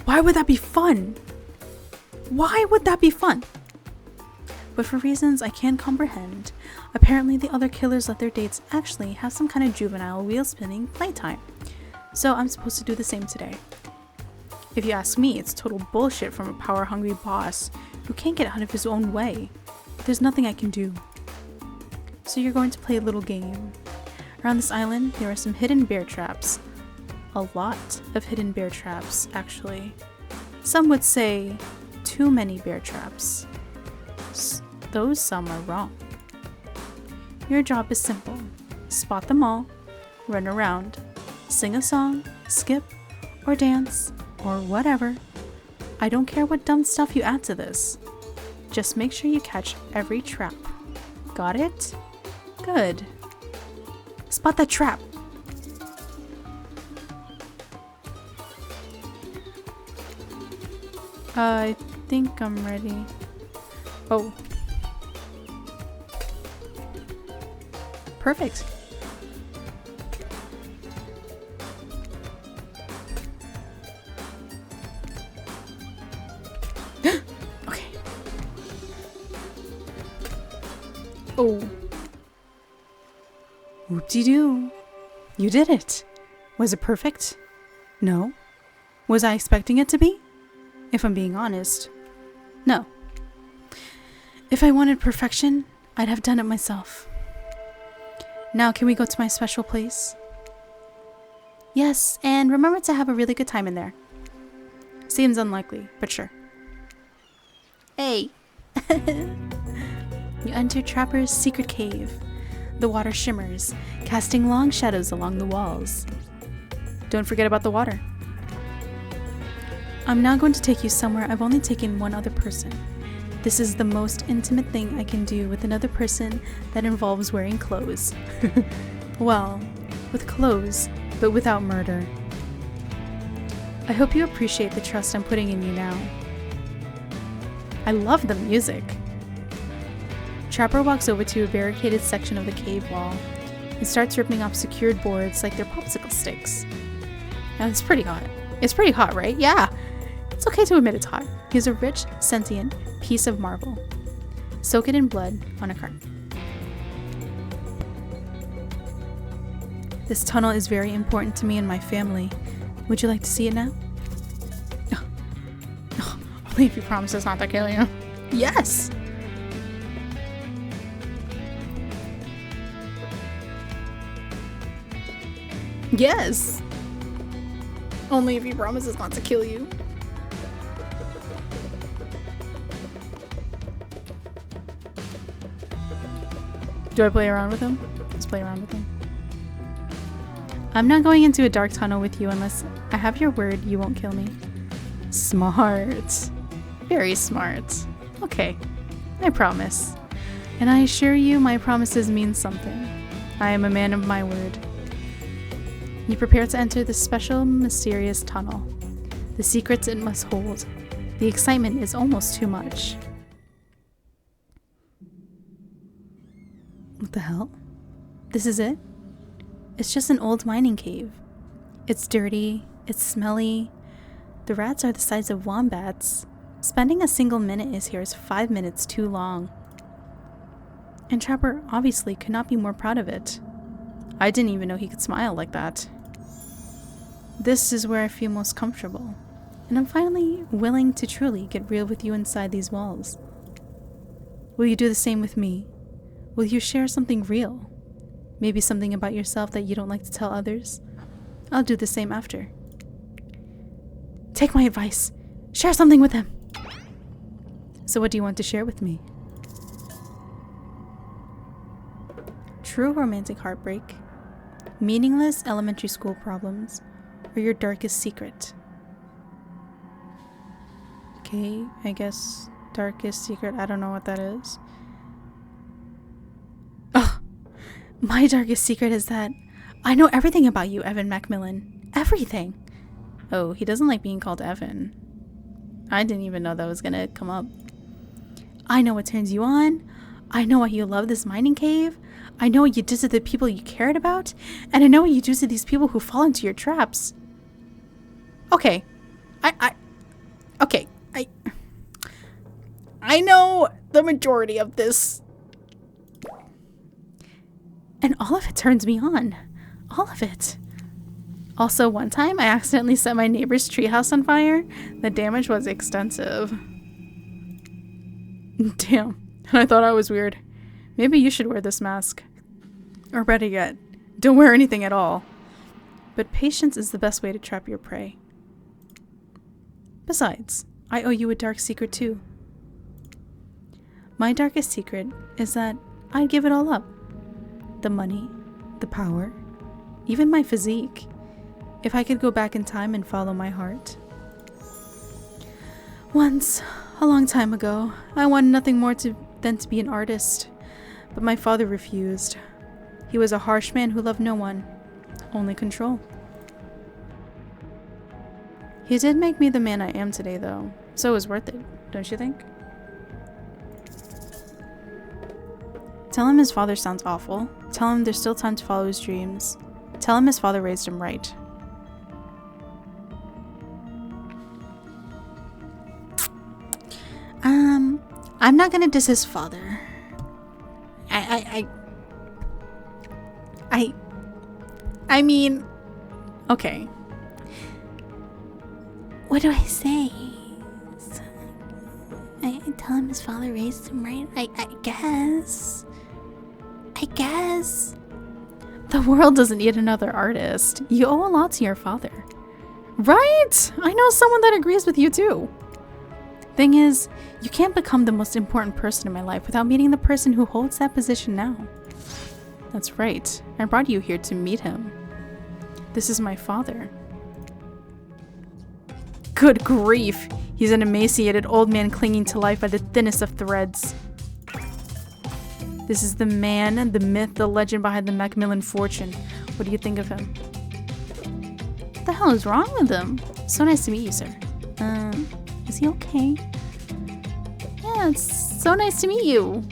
Why would that be fun? Why would that be fun? But for reasons I can't comprehend, apparently the other killers let their dates actually have some kind of juvenile wheel-spinning playtime. So I'm supposed to do the same today. If you ask me, it's total bullshit from a power-hungry boss who can't get out of his own way. There's nothing I can do. So you're going to play a little game. Around this island, there are some hidden bear traps. A lot of hidden bear traps, actually. Some would say too many bear traps. Those some are wrong. Your job is simple. Spot them all, run around, sing a song, skip, or dance, or whatever. I don't care what dumb stuff you add to this. Just make sure you catch every trap. Got it? Good. Spot that trap! I think I'm ready. Oh. Perfect. Okay. Oh. Whoop-de-doo. You did it. Was it perfect? No. Was I expecting it to be? If I'm being honest, no. If I wanted perfection, I'd have done it myself. Now, can we go to my special place? Yes, and remember to have a really good time in there. Seems unlikely, but sure. Hey! You enter Trapper's secret cave. The water shimmers, casting long shadows along the walls. Don't forget about the water. I'm now going to take you somewhere I've only taken one other person. This is the most intimate thing I can do with another person that involves wearing clothes. Well, with clothes, but without murder. I hope you appreciate the trust I'm putting in you now. I love the music. Trapper walks over to a barricaded section of the cave wall and starts ripping off secured boards like they're popsicle sticks. Now, it's pretty hot. It's pretty hot, right? Yeah! It's okay to admit it's hot. Here's a rich, sentient piece of marble. Soak it in blood on a cart. This tunnel is very important to me and my family. Would you like to see it now? No. Only if you promise us not to kill you. Yes! Yes! Only if he promises not to kill you. Do I play around with him? Let's play around with him. I'm not going into a dark tunnel with you unless I have your word you won't kill me. Smart. Very smart. Okay, I promise. And I assure you my promises mean something. I am a man of my word. You prepare to enter this special, mysterious tunnel. The secrets it must hold. The excitement is almost too much. What the hell? This is it? It's just an old mining cave. It's dirty, it's smelly. The rats are the size of wombats. Spending a single minute here is 5 minutes too long. And Trapper obviously could not be more proud of it. I didn't even know he could smile like that. This is where I feel most comfortable. And I'm finally willing to truly get real with you inside these walls. Will you do the same with me? Will you share something real? Maybe something about yourself that you don't like to tell others? I'll do the same after. Take my advice. Share something with him. So what do you want to share with me? True romantic heartbreak, meaningless elementary school problems, or your darkest secret? Okay, I guess darkest secret, I don't know what that is. Ugh, my darkest secret is that I know everything about you, Evan Macmillan. Everything. Oh, he doesn't like being called Evan. I didn't even know that was gonna come up. I know what turns you on. I know why you love this mining cave. I know what you did to the people you cared about. And I know what you do to these people who fall into your traps. Okay. I know the majority of this. And all of it turns me on. All of it. Also, one time I accidentally set my neighbor's treehouse on fire. The damage was extensive. Damn. And I thought I was weird. Maybe you should wear this mask. Or better yet, don't wear anything at all. But patience is the best way to trap your prey. Besides, I owe you a dark secret too. My darkest secret is that I'd give it all up. The money, the power, even my physique, if I could go back in time and follow my heart. Once, a long time ago, I wanted nothing more than to be an artist, but my father refused. He was a harsh man who loved no one, only control. He did make me the man I am today, though, so it was worth it, don't you think? Tell him his father sounds awful. Tell him there's still time to follow his dreams. Tell him his father raised him right. I'm not gonna diss his father. I mean, okay. What do I say? I tell him his father raised him right? I guess. The world doesn't need another artist. You owe a lot to your father. Right? I know someone that agrees with you too. Thing is, you can't become the most important person in my life without meeting the person who holds that position now. That's right. I brought you here to meet him. This is my father. Good grief! He's an emaciated old man clinging to life by the thinnest of threads. This is the man, the myth, the legend behind the Macmillan fortune. What do you think of him? What the hell is wrong with him? So nice to meet you, sir. Is he okay? Yeah, it's so nice to meet you.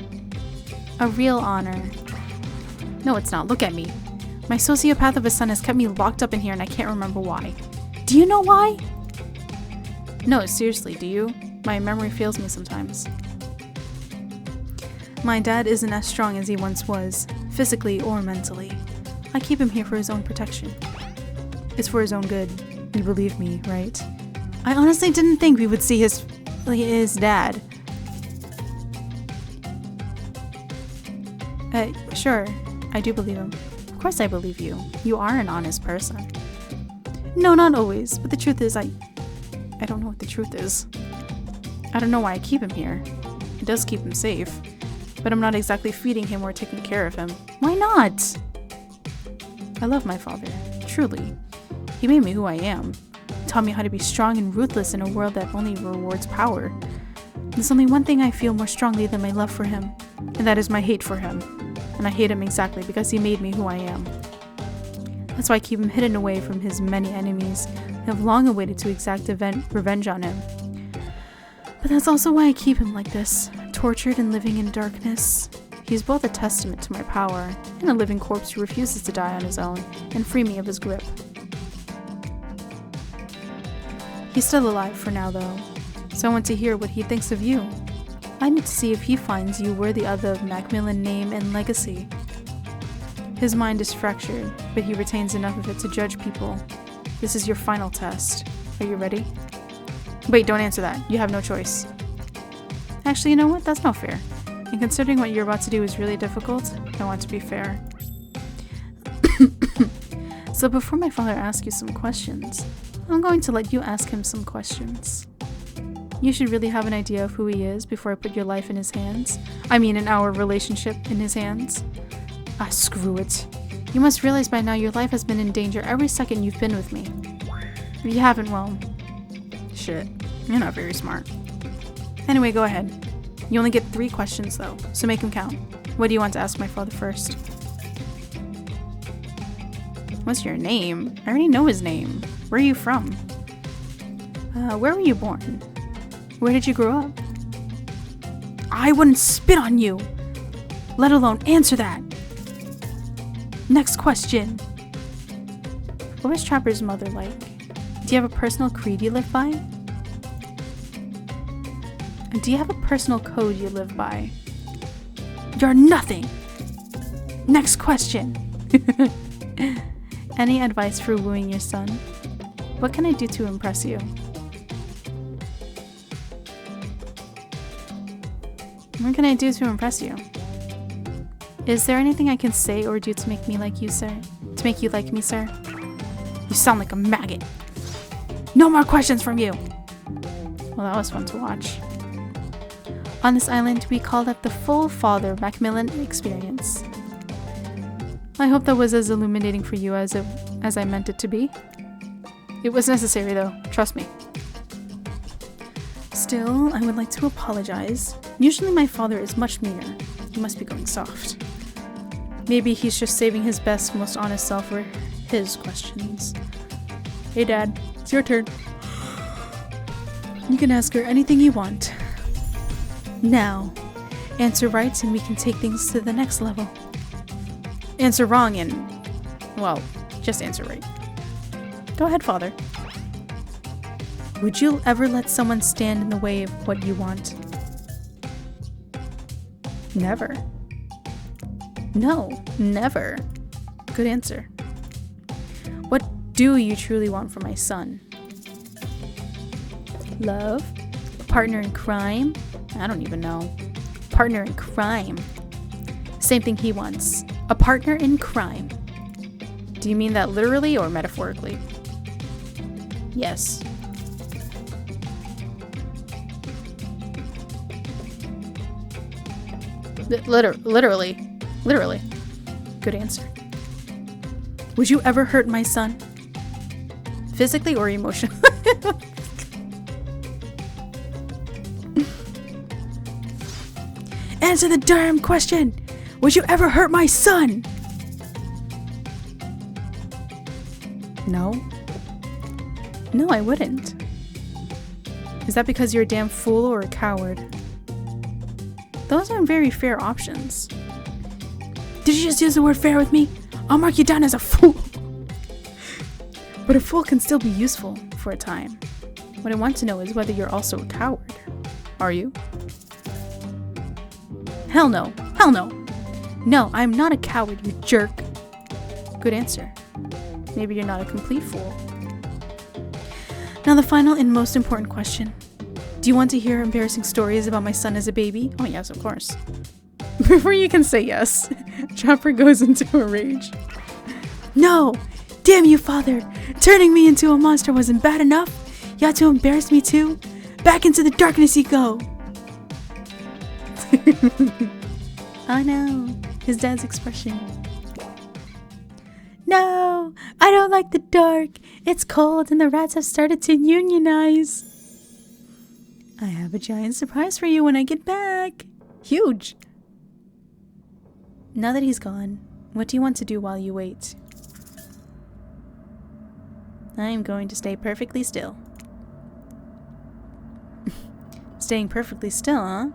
A real honor. No, it's not. Look at me. My sociopath of a son has kept me locked up in here and I can't remember why. Do you know why? No, seriously, do you? My memory fails me sometimes. My dad isn't as strong as he once was, physically or mentally. I keep him here for his own protection. It's for his own good. You believe me, right? I honestly didn't think we would see his dad. Sure, I do believe him. Of course I believe you. You are an honest person. No, not always, but the truth is I don't know what the truth is. I don't know why I keep him here. It does keep him safe. but I'm not exactly feeding him or taking care of him. Why not? I love my father, truly. He made me who I am. He taught me how to be strong and ruthless in a world that only rewards power. There's only one thing I feel more strongly than my love for him, and that is my hate for him. And I hate him exactly because he made me who I am. That's why I keep him hidden away from his many enemies who have long awaited to exact revenge on him. But that's also why I keep him like this, tortured and living in darkness. He is both a testament to my power and a living corpse who refuses to die on his own and free me of his grip. He's still alive for now though, so I want to hear what he thinks of you. I need to see if he finds you worthy of the Macmillan name and legacy. His mind is fractured, but he retains enough of it to judge people. This is your final test. Are you ready? Wait, don't answer that. You have no choice. Actually, you know what? That's not fair. And considering what you're about to do is really difficult, I want to be fair. So before my father asks you some questions, I'm going to let you ask him some questions. You should really have an idea of who he is before I put your life in his hands. I mean, in our relationship in his hands. Ah, screw it. You must realize by now your life has been in danger every second you've been with me. If you haven't, well, shit. You're not very smart. Anyway, go ahead. You only get 3 questions though, so make them count. What do you want to ask my father first? What's your name? I already know his name. Where are you from? Where were you born? Where did you grow up? I wouldn't spit on you! Let alone answer that! Next question. What was Trapper's mother like? Do you have a personal creed you live by? Do you have a personal code you live by? You're nothing! Next question. Any advice for wooing your son? What can I do to impress you? What can I do to impress you? Is there anything I can say or do to make me like you, sir? To make you like me, sir? You sound like a maggot. No more questions from you! Well, that was fun to watch. On this island, we call it the full father Macmillan experience. I hope that was as illuminating for you as I meant it to be. It was necessary though, trust me. Still, I would like to apologize. Usually my father is much meaner. He must be going soft. Maybe he's just saving his best, most honest self for his questions. Hey Dad, it's your turn. You can ask her anything you want. Now, answer right and we can take things to the next level. Answer wrong and, well, just answer right. Go ahead, Father. Would you ever let someone stand in the way of what you want? Never. No, never. Good answer. What do you truly want from my son? Love? A partner in crime? I don't even know. Partner in crime. Same thing he wants. A partner in crime. Do you mean that literally or metaphorically? Yes. Literally. Literally. Good answer. Would you ever hurt my son? Physically or emotionally? Answer the damn question! Would you ever hurt my son? No. No, I wouldn't. Is that because you're a damn fool or a coward? Those aren't very fair options. Did you just use the word fair with me? I'll mark you down as a fool. But a fool can still be useful for a time. What I want to know is whether you're also a coward. Are you? Hell no. Hell no. No, I'm not a coward, you jerk. Good answer. Maybe you're not a complete fool. Now the final and most important question. Do you want to hear embarrassing stories about my son as a baby? Oh yes, of course. Before you can say yes, Chopper goes into a rage. No! Damn you, Father! Turning me into a monster wasn't bad enough? You had to embarrass me too? Back into the darkness you go! Oh no, his dad's expression. No, I don't like the dark. It's cold and the rats have started to unionize. I have a giant surprise for you when I get back. Huge. Now that he's gone, what do you want to do while you wait? I'm going to stay perfectly still. Staying perfectly still, huh?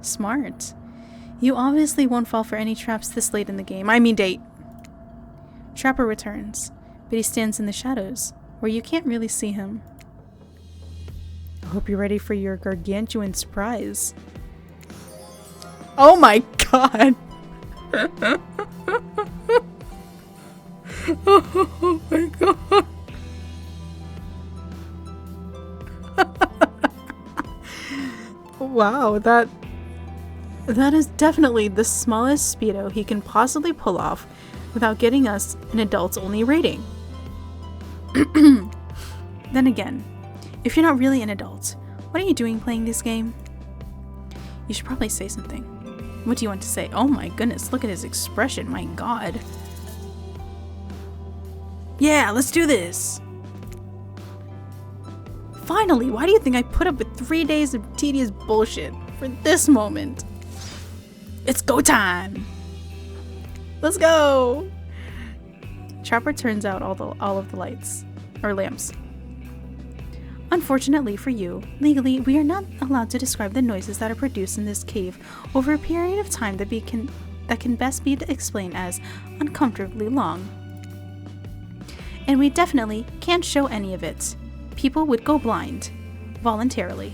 Smart. You obviously won't fall for any traps this late in the game. I mean date. Trapper returns, but he stands in the shadows, where you can't really see him. I hope you're ready for your gargantuan surprise. Oh my god! Oh my god! Wow, that is definitely the smallest Speedo he can possibly pull off without getting us an adults-only rating. Then again, if you're not really an adult, what are you doing playing this game? You should probably say something. What do you want to say? Oh my goodness, look at his expression, my god. Yeah, let's do this! Finally, why do you think I put up with 3 days of tedious bullshit for this moment? It's go time! Let's go! Trapper turns out all of the lights, or lamps. Unfortunately for you, legally, we are not allowed to describe the noises that are produced in this cave over a period of time that can best be explained as uncomfortably long. And we definitely can't show any of it. People would go blind, voluntarily.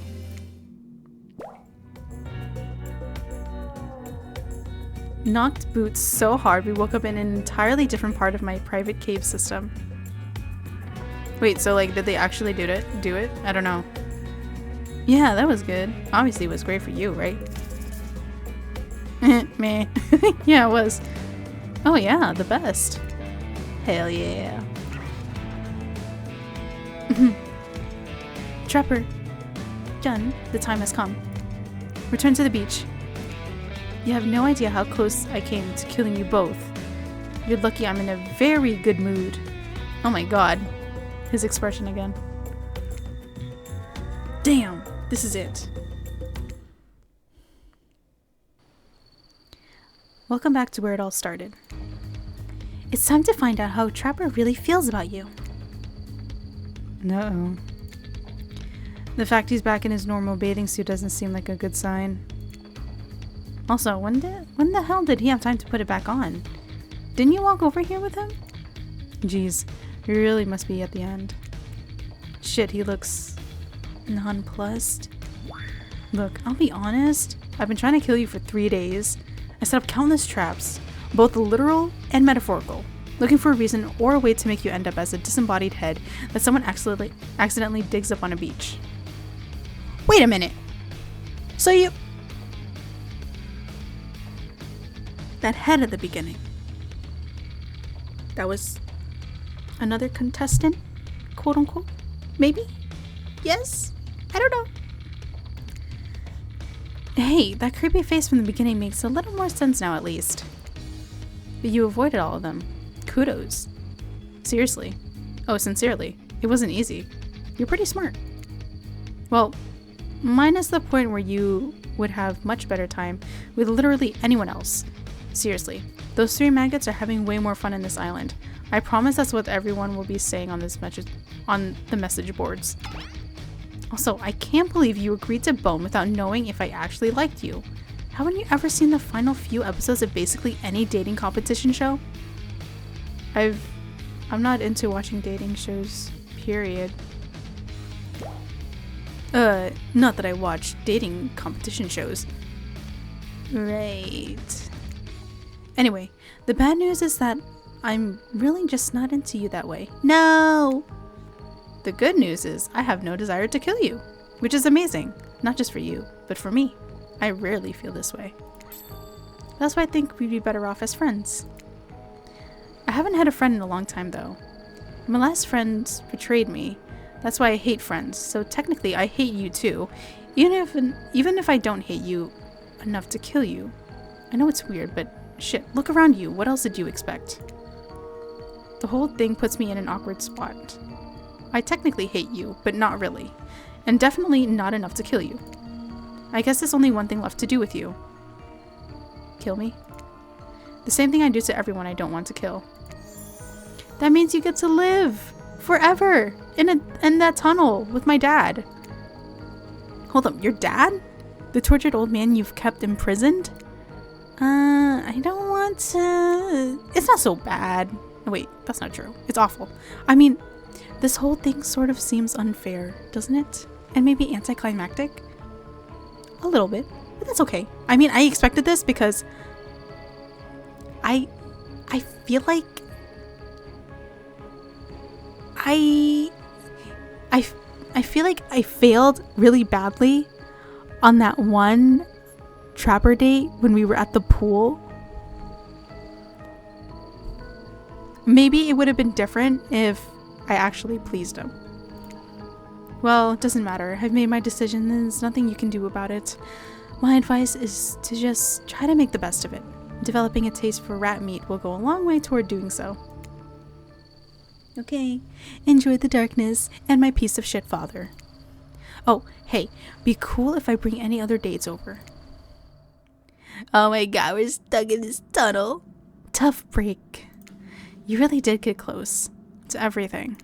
Knocked boots so hard we woke up in an entirely different part of my private cave system. Wait, so like, did they actually do it? I don't know. Yeah, that was good. Obviously it was great for you, right? Meh. Yeah, it was. Oh yeah, the best. Hell yeah. Trapper. Jun, the time has come. Return to the beach. You have no idea how close I came to killing you both. You're lucky I'm in a very good mood. Oh my god. His expression again. Damn, this is it. Welcome back to where it all started. It's time to find out how Trapper really feels about you. No. The fact he's back in his normal bathing suit doesn't seem like a good sign. Also, when the hell did he have time to put it back on? Didn't you walk over here with him? Jeez, he really must be at the end. Shit, he looks nonplussed. Look, I'll be honest. I've been trying to kill you for 3 days. I set up countless traps, both literal and metaphorical, looking for a reason or a way to make you end up as a disembodied head that someone accidentally digs up on a beach. Wait a minute. So you... That head at the beginning. That was another contestant, quote unquote? Maybe? Yes? I don't know. Hey, that creepy face from the beginning makes a little more sense now at least. But you avoided all of them. Kudos. Seriously. Oh, sincerely. It wasn't easy. You're pretty smart. Well, minus the point where you would have much better time with literally anyone else. Seriously, those 3 maggots are having way more fun in this island. I promise that's what everyone will be saying on the message boards. Also, I can't believe you agreed to bone without knowing if I actually liked you. Haven't you ever seen the final few episodes of basically any dating competition show? I'm not into watching dating shows, period. Not that I watch dating competition shows. Right. Anyway, the bad news is that I'm really just not into you that way. No! The good news is I have no desire to kill you, which is amazing. Not just for you, but for me. I rarely feel this way. That's why I think we'd be better off as friends. I haven't had a friend in a long time though. My last friend betrayed me. That's why I hate friends, so technically I hate you too. Even if I don't hate you enough to kill you. I know it's weird, but shit, look around you. What else did you expect? The whole thing puts me in an awkward spot. I technically hate you, but not really. And definitely not enough to kill you. I guess there's only one thing left to do with you. Kill me? The same thing I do to everyone I don't want to kill. That means you get to live forever in that tunnel with my dad. Hold up, your dad? The tortured old man you've kept imprisoned? I don't want to... It's not so bad. Wait, that's not true. It's awful. I mean, this whole thing sort of seems unfair, doesn't it? And maybe anticlimactic? A little bit, but that's okay. I mean, I expected this because I feel like I feel like I failed really badly on that one trapper date when we were at the pool. Maybe it would have been different if I actually pleased him. Well, it doesn't matter. I've made my decision and there's nothing you can do about it. My advice is to just try to make the best of it. Developing a taste for rat meat will go a long way toward doing so. Okay, enjoy the darkness and my piece of shit father. Oh, hey, be cool if I bring any other dates over. Oh my god, we're stuck in this tunnel. Tough break. You really did get close to everything.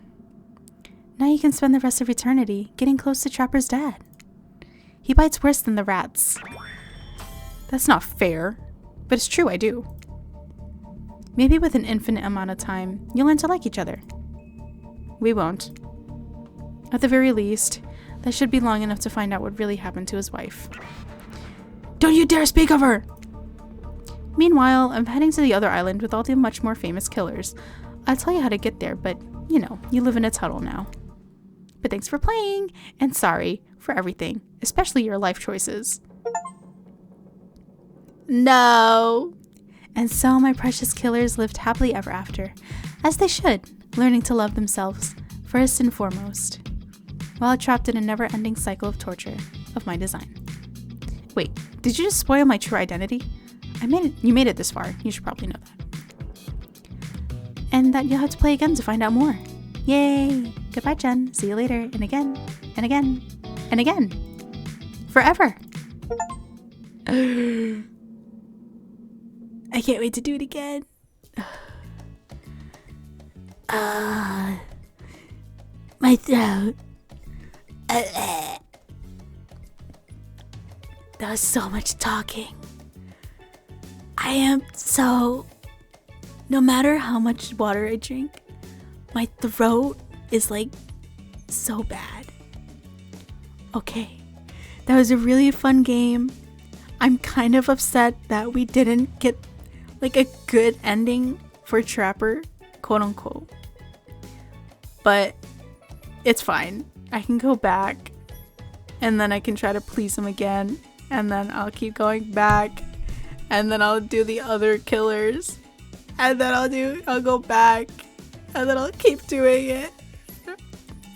Now you can spend the rest of eternity getting close to Trapper's dad. He bites worse than the rats. That's not fair, but it's true, I do. Maybe with an infinite amount of time, you'll learn to like each other. We won't. At the very least, that should be long enough to find out what really happened to his wife. Don't you dare speak of her! Meanwhile, I'm heading to the other island with all the much more famous killers. I'll tell you how to get there, but, you know, you live in a tunnel now. But thanks for playing, and sorry for everything, especially your life choices. No! And so my precious killers lived happily ever after, as they should, learning to love themselves, first and foremost, while trapped in a never-ending cycle of torture of my design. Wait, did you just spoil my true identity? You made it this far. You should probably know that. And that you'll have to play again to find out more. Yay! Goodbye, Jen. See you later. And again. And again. And again. Forever. I can't wait to do it again. My throat. That was so much talking. I am so... No matter how much water I drink, my throat is like so bad. Okay, that was a really fun game. I'm kind of upset that we didn't get like a good ending for Trapper, quote unquote. But it's fine. I can go back and then I can try to please him again, and then I'll keep going back, and then I'll do the other killers, and then I'll go back, and then I'll keep doing it,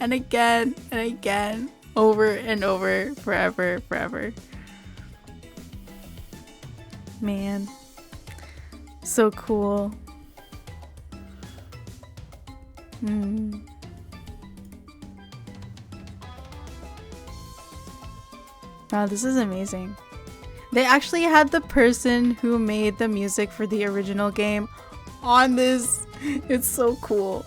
and again, over and over, forever. Man, so cool. Wow, this is amazing. They actually had the person who made the music for the original game on this. It's so cool.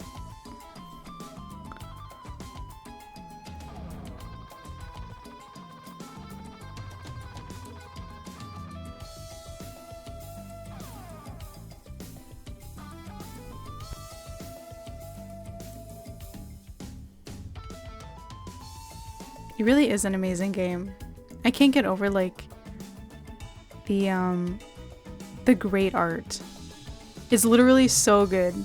It really is an amazing game. I can't get over like the great art. It's literally so good.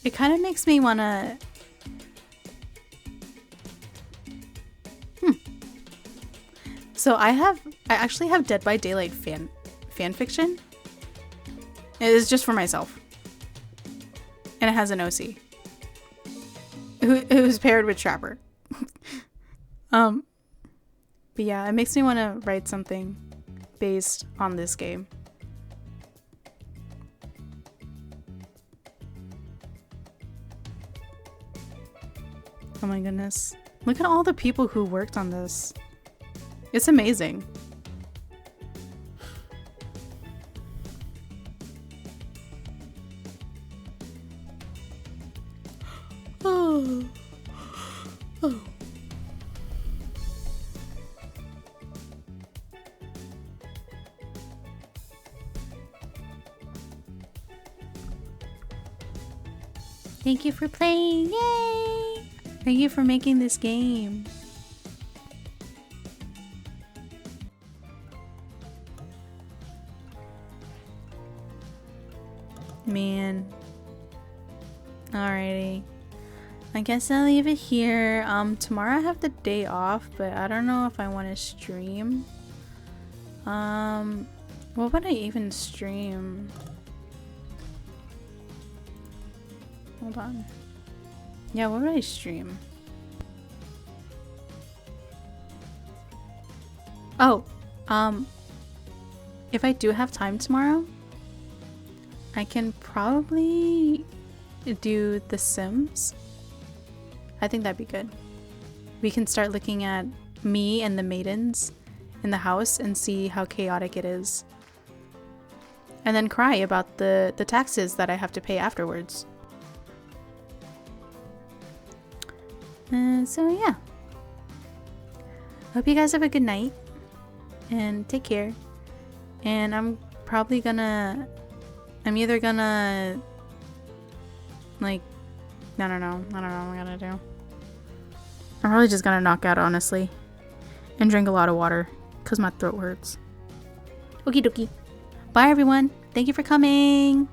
It kind of makes me wanna So I actually have Dead by Daylight fan fiction. It's just for myself. And it has an OC. It was paired with Trapper. But yeah, it makes me want to write something based on this game. Oh my goodness. Look at all the people who worked on this. It's amazing. Oh. Oh. Thank you for playing. Yay! Thank you for making this game. Man. Alrighty. I guess I'll leave it here. Tomorrow I have the day off, but I don't know if I want to stream. What would I even stream? Hold on. Yeah, what would I stream? Oh, if I do have time tomorrow, I can probably do The Sims. I think that'd be good. We can start looking at me and the maidens in the house and see how chaotic it is. And then cry about the taxes that I have to pay afterwards. So yeah. Hope you guys have a good night. And take care. And I'm probably gonna... I'm either gonna... Like... I don't know what I'm gonna do. I'm probably just gonna knock out, honestly. And drink a lot of water. Because my throat hurts. Okie dokie. Bye everyone. Thank you for coming.